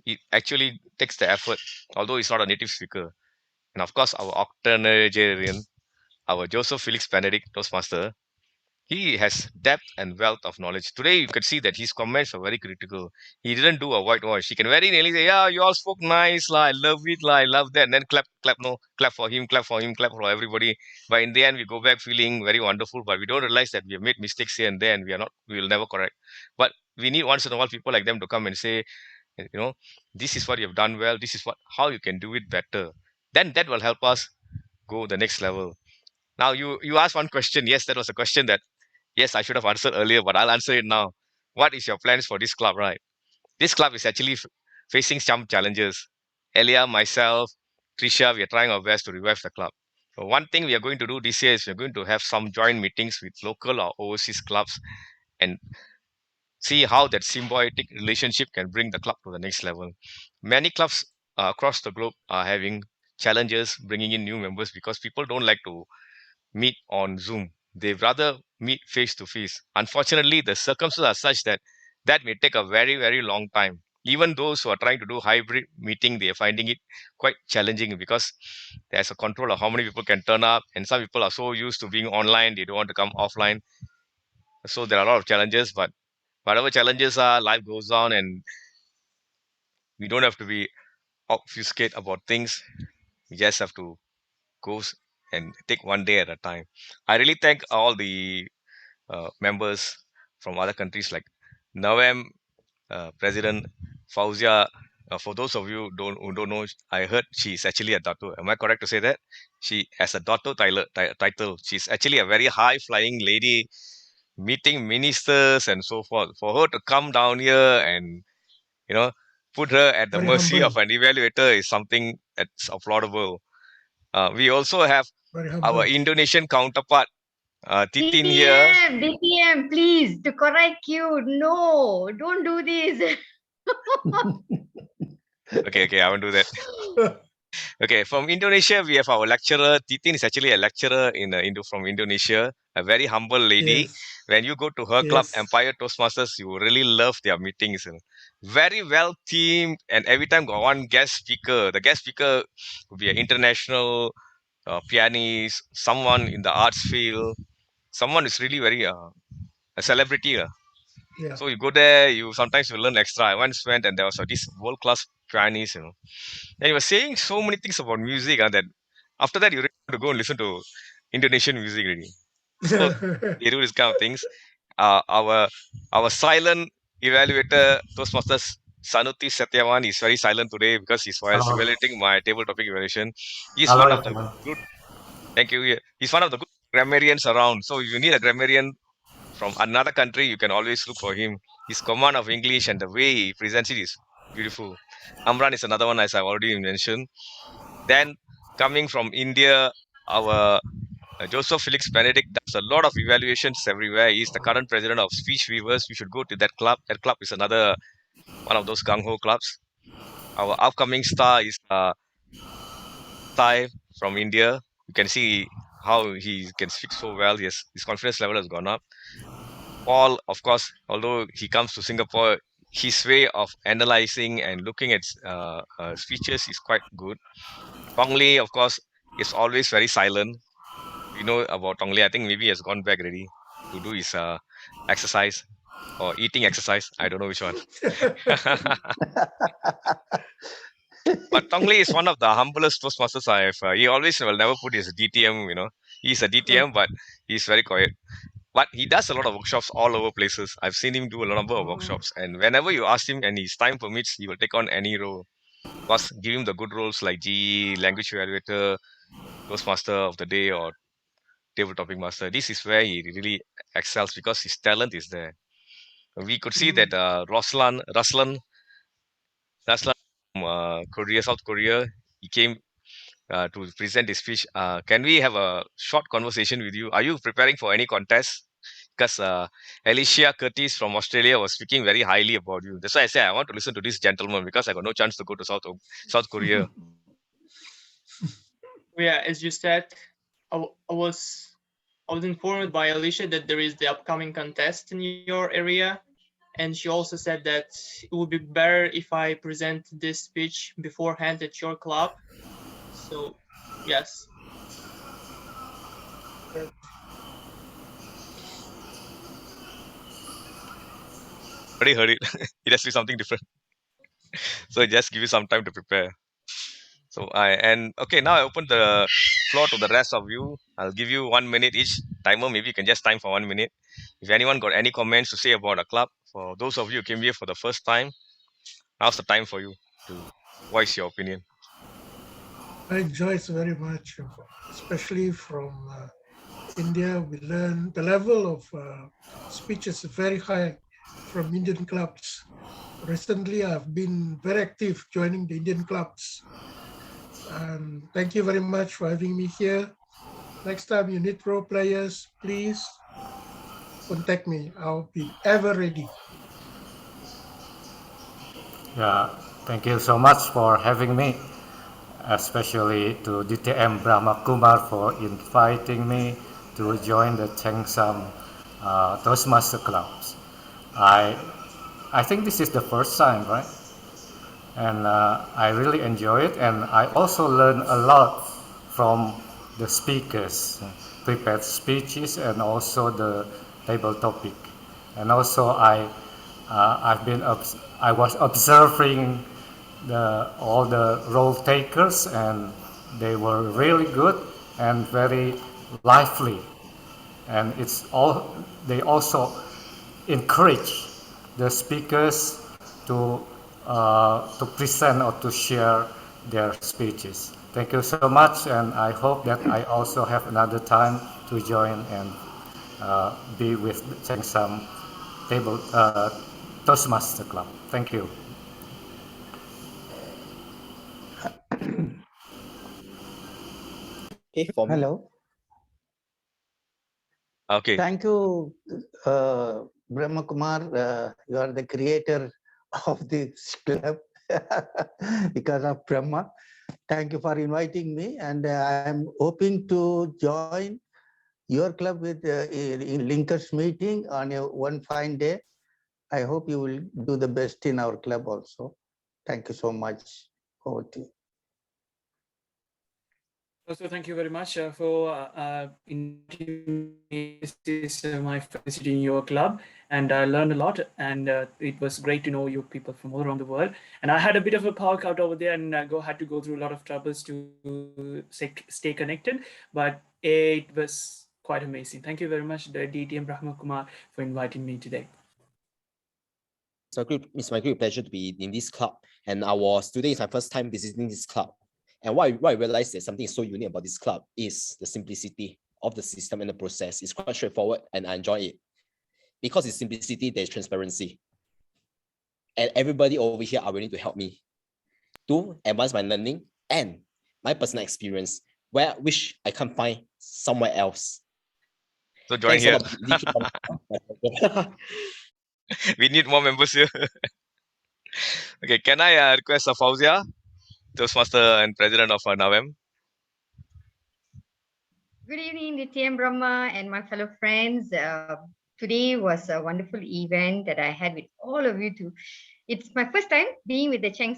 He actually takes the effort, although he's not a native speaker. And of course, our octogenarian, our Joseph Felix Benedict Toastmaster, he has depth and wealth of knowledge. Today, you could see that his comments are very critical. He didn't do a whitewash. He can very nearly say, "Yeah, you all spoke nice, la. I love it, la. I love that." And then clap, clap, no, clap for him, clap for him, clap for everybody. But in the end, we go back feeling very wonderful. But we don't realize that we have made mistakes here and there, and we will never correct. But we need once in a while people like them to come and say, this is what you have done well. This is how you can do it better. Then that will help us go the next level. Now you asked one question. Yes, that was a question that yes, I should have answered earlier, but I'll answer it now. What is your plans for this club, right? This club is actually facing some challenges. Elia, myself, Trisha, we are trying our best to revive the club. So one thing we are going to do this year is we're going to have some joint meetings with local or overseas clubs and see how that symbiotic relationship can bring the club to the next level. Many clubs across the globe are having challenges bringing in new members because people don't like to meet on Zoom. They rather meet face to face. Unfortunately, the circumstances are such that that may take a very, very long time. Even those who are trying to do hybrid meeting, they are finding it quite challenging because there's a control of how many people can turn up, and some people are so used to being online, they don't want to come offline. So there are a lot of challenges, but whatever challenges are, life goes on, and we don't have to be obfuscate about things. We just have to go and take one day at a time. I really thank all the members from other countries like Nawam, President Fauzia. For those of you who don't know, I heard she's actually a daughter. Am I correct to say that? She has a daughter title. She's actually a very high flying lady, meeting ministers and so forth. For her to come down here and you know put her at the Very mercy humble. of an evaluator is something that's applaudable. We also have Very our humble. Indonesian counterpart, Titin here. DTM, please, to correct you, no, don't do this. Okay, I won't do that. Okay, from Indonesia, we have our lecturer. Titin is actually a lecturer from Indonesia, a very humble lady. Yes. When you go to her club, Yes. Empire Toastmasters, you will really love their meetings. Very well themed, and every time got one guest speaker. The guest speaker would be an international pianist, someone in the arts field, someone is really very a celebrity. Yeah. So you go there, you sometimes you learn extra. I once went and there was this world class pianist, and he was saying so many things about music, and that after that you really want to go and listen to Indonesian music really. So they do this kind of things. Our silent evaluator Toastmasters Sanuti Satyawan is very silent today because he's while Hello. evaluating my table topic evaluation. He's Hello, one of the everyone. good. Thank you. He's one of the good grammarians around. So if you need a grammarian from another country, you can always look for him. His command of English and the way he presents it is beautiful. Amran is another one, as I've already mentioned. Then coming from India, our Joseph Felix Benedict does a lot of evaluations everywhere. He's the current president of Speech Weavers. You should go to that club. That club is another one of those gung ho clubs. Our upcoming star is Thai from India. You can see how he can speak so well. His confidence level has gone up. Paul, of course, although he comes to Singapore, his way of analyzing and looking at speeches is quite good. Tong Lee, of course, is always very silent. We know about Tong Lee. I think maybe he has gone back already to do his exercise or eating exercise. I don't know which one. But Tong Lee is one of the humblest Toastmasters I have. He always will never put his DTM. He's a DTM, but he's very quiet. But he does a lot of workshops all over places. I've seen him do a number of workshops. And whenever you ask him and his time permits, he will take on any role. Plus, give him the good roles like GE, language evaluator, Toastmaster of the day, or table topic master. This is where he really excels because his talent is there. We could see that Ruslan from Korea, South Korea, he came to present his speech. Can we have a short conversation with you? Are you preparing for any contest? Because Alicia Curtis from Australia was speaking very highly about you. That's why I say I want to listen to this gentleman because I got no chance to go to South Korea. Yeah, as you said, I was informed by Alicia that there is the upcoming contest in your area, and she also said that it would be better if I present this speech beforehand at your club. So, yes. Already heard it. It has to be something different. So just give you some time to prepare. So okay, now I open the floor to the rest of you. I'll give you 1 minute each. Timer, maybe you can just time for 1 minute. If anyone got any comments to say about the club, for those of you who came here for the first time, now's the time for you to voice your opinion. I enjoy it very much, especially from India. We learn the level of speech is very high from Indian clubs. Recently, I've been very active joining the Indian clubs. And thank you very much for having me here. Next time you need pro players, please contact me. I'll be ever ready. Yeah, thank you so much for having me, especially to DTM Brahma Kumar for inviting me to join the Cheng Toastmaster clubs. I think this is the first time, right? And I really enjoy it, and I also learn a lot from the speakers, prepared speeches, and also the table topic. And also I was observing all the role takers, and they were really good and very lively. And they also encourage the speakers to present or to share their speeches. Thank you so much, and I hope that I also have another time to join and be with Cheng Toastmaster Club. Thank you. Okay, for me. Hello. Okay. Thank you, Brahma Kumar. You are the creator of this club because of Brahma. Thank you for inviting me, and I am hoping to join your club with in Linkers meeting on one fine day. I hope you will do the best in our club also. Thank you so much. Over to you. Also, thank you very much for inviting me. This is my first visit in your club, and I learned a lot. And it was great to know you people from all around the world. And I had a bit of a power cut over there, and had to go through a lot of troubles to stay connected. But it was quite amazing. Thank you very much, the DTM Brahma Kumar, for inviting me today. It's my great pleasure to be in this club. And today is my first time visiting this club. And what I realized that something so unique about this club is the simplicity of the system and the process. It's quite straightforward, and I enjoy it. Because it's simplicity, there's transparency. And everybody over here are willing to help me to advance my learning and my personal experience, which I can't find somewhere else. So join here. We need more members here. Okay, can I request Fauzia, Toastmaster and President of NAVEM? Good evening, DTM Brahma and my fellow friends. Today was a wonderful event that I had with all of you too. It's my first time being with the Cheng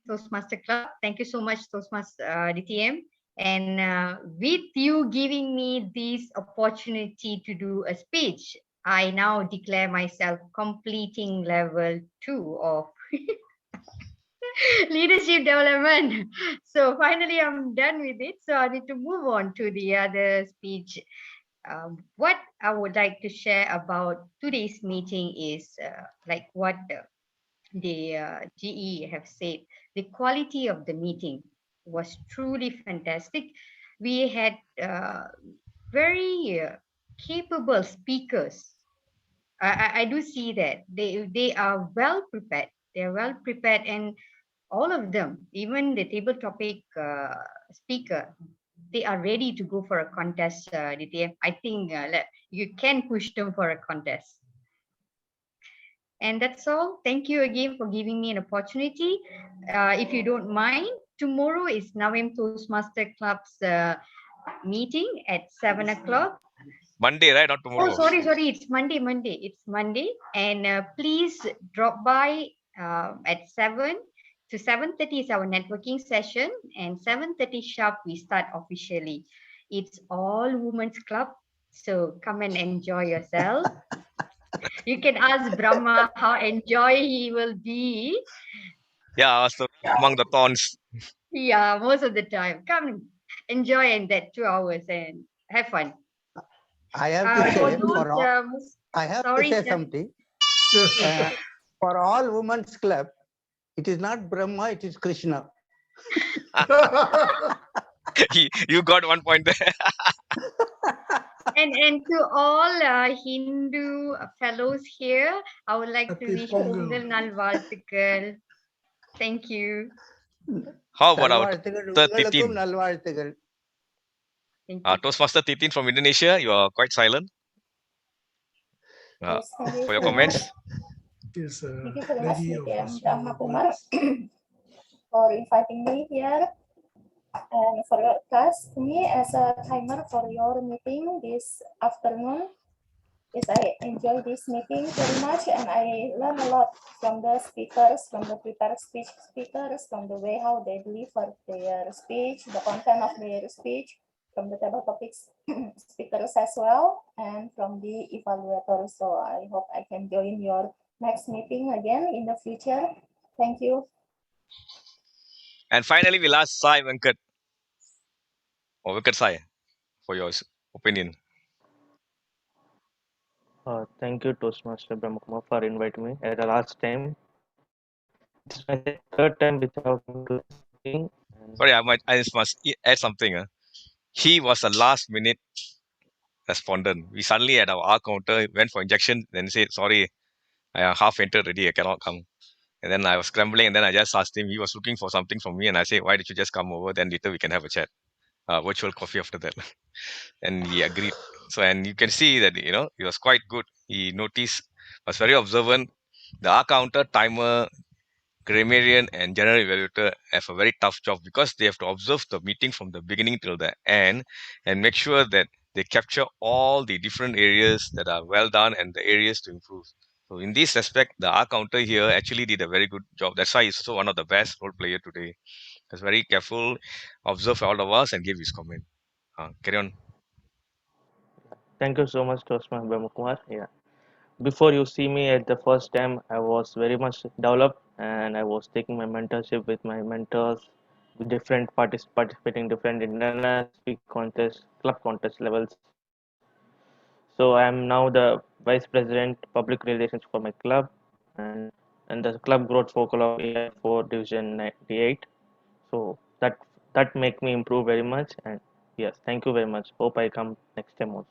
Toastmaster Club. Thank you so much, Toastmaster DTM. And with you giving me this opportunity to do a speech, I now declare myself completing level 2 of leadership development. So finally, I'm done with it. So I need to move on to the other speech. What I would like to share about today's meeting is like what the GE have said. The quality of the meeting was truly fantastic. We had very capable speakers. I do see that they are well prepared. They are well prepared, and all of them, even the table topic speaker, they are ready to go for a contest. DTF, I think you can push them for a contest. And that's all. Thank you again for giving me an opportunity. If you don't mind, tomorrow is Nawim Toastmaster Club's meeting at 7 o'clock. Monday, right? Not Oh, tomorrow. sorry. It's Monday. It's Monday. And please drop by at 7 to 7:30 is our networking session. And 7:30 sharp, we start officially. It's all women's club. So come and enjoy yourself. You can ask Brahma how enjoy he will be. Yeah, so among the thorns. Yeah, most of the time. Come enjoy in that 2 hours and have fun. I have to For say, those, I have to sorry, say sir. something. For all women's club, it is not Brahma, it is Krishna. You got 1 point there. And to all Hindu fellows here, I would like to wish Pongal Nalvalthukal. Thank you. How about our நல்வாழ்த்துகள் Toastmaster உங்களுக்கும் Titin? நல்வாழ்த்துகள். Toastmaster Titin from Indonesia, you are quite silent. Yes, thank you For your so comments. Yes, Thank you very much, Lady of DTM Brahma Kumar, for inviting me here and for your class to me as a timer for your meeting this afternoon. Yes, I enjoy this meeting very much and I learn a lot from the speakers, from the prepared speech speakers, from the way how they deliver their speech, the content of their speech, from the table topics speakers as well, and from the evaluators. So I hope I can join your next meeting again in the future. Thank you. And finally, we'll ask Sai Venkat or Venkat Sai for your opinion. Thank you, Toastmaster Brahmakumar, for inviting me at the last time. It's my third time which I have come to this meeting. Sorry, I just must add something. He was a last minute respondent. We suddenly at our R counter went for injection, then said, sorry, I am half entered already, I cannot come. And then I was scrambling, and then I just asked him, he was looking for something from me, and I said, why did you just come over? Then later we can have a chat, virtual coffee after that. And he agreed. So, and you can see that, you know, he was quite good. He noticed, was very observant. The R counter, timer, grammarian, and general evaluator have a very tough job because they have to observe the meeting from the beginning till the end and make sure that they capture all the different areas that are well done and the areas to improve. So in this respect, the R counter here actually did a very good job. That's why he's also one of the best role player today. He's very careful, observe all of us and give his comment. Carry on. Thank you so much, Toastmaster Brahmakumar. Yeah. Before you see me at the first time, I was very much developed and I was taking my mentorship with my mentors, with different participating different international speak contest, club contest levels. So I am now the vice president public relations for my club and the club growth focal of AI4 Division 98. So that make me improve very much. And yes, thank you very much. Hope I come next time also.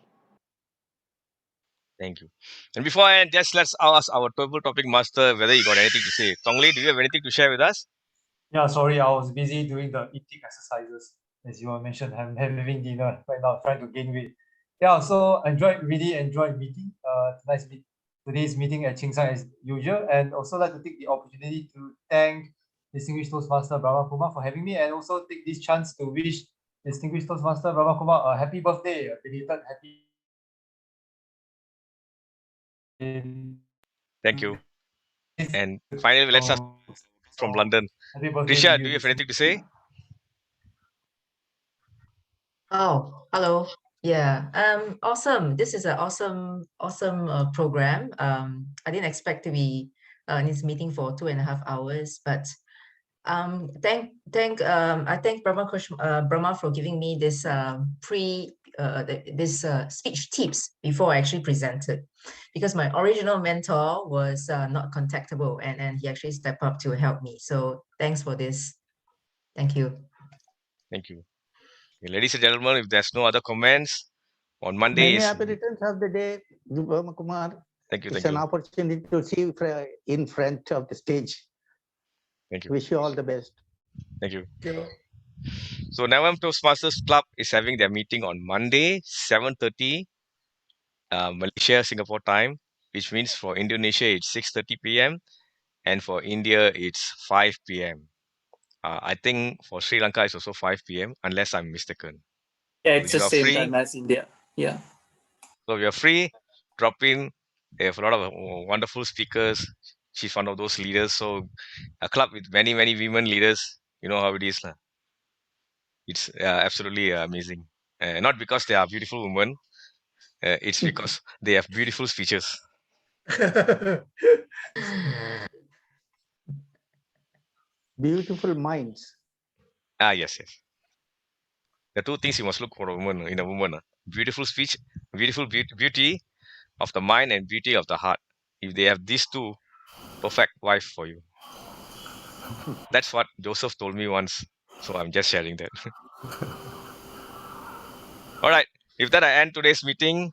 Thank you. And before I end, just let's ask our table topic master whether you got anything to say. Tongli, do you have anything to share with us? Yeah, sorry, I was busy doing the eating exercises. As you mentioned, I'm having dinner right now, trying to gain weight. Yeah, so really enjoyed meeting. Today's meeting at Cheng as usual, and also like to take the opportunity to thank distinguished Toastmaster Brahma Kumar for having me, and also take this chance to wish distinguished Toastmaster Brahma Kumar a happy birthday, a belated happy. Thank you. And finally, let's ask from London. Risha, do you have anything to say? Oh, hello. Yeah, awesome. This is an awesome program. I didn't expect to be in this meeting for 2.5 hours, but I thank Brahma for giving me this speech tips before I actually presented, because my original mentor was not contactable, and he actually stepped up to help me. So thanks for this. Thank you. Thank you. Okay, ladies and gentlemen, if there's no other comments, On Monday Many is happy returns of the day, Brahma Kumar. thank you, It's thank an you, opportunity to see in front of the stage. thank you, Wish you all the best. thank you. Yeah. So Navam Toastmasters Club is having their meeting on Monday, 7:30 Malaysia, Singapore time, which means for Indonesia it's 6:30 p.m. and for India it's 5 p.m. I think for Sri Lanka it's also 5 p.m. unless I'm mistaken. Yeah, So it's if the you are same free, time as India. Yeah. so if you're free, drop in. They have a lot of wonderful speakers. She's one of those leaders. So a club with many, many women leaders, you know how it is. It's absolutely amazing. Not because they are beautiful women, it's because they have beautiful speeches. Beautiful minds. Yes, yes. The two things you must look for a woman in a woman: beautiful speech, beautiful beauty of the mind, and beauty of the heart. If they have these two, perfect wife for you. That's what Joseph told me once. So I'm just sharing that. All right. With that, I end today's meeting.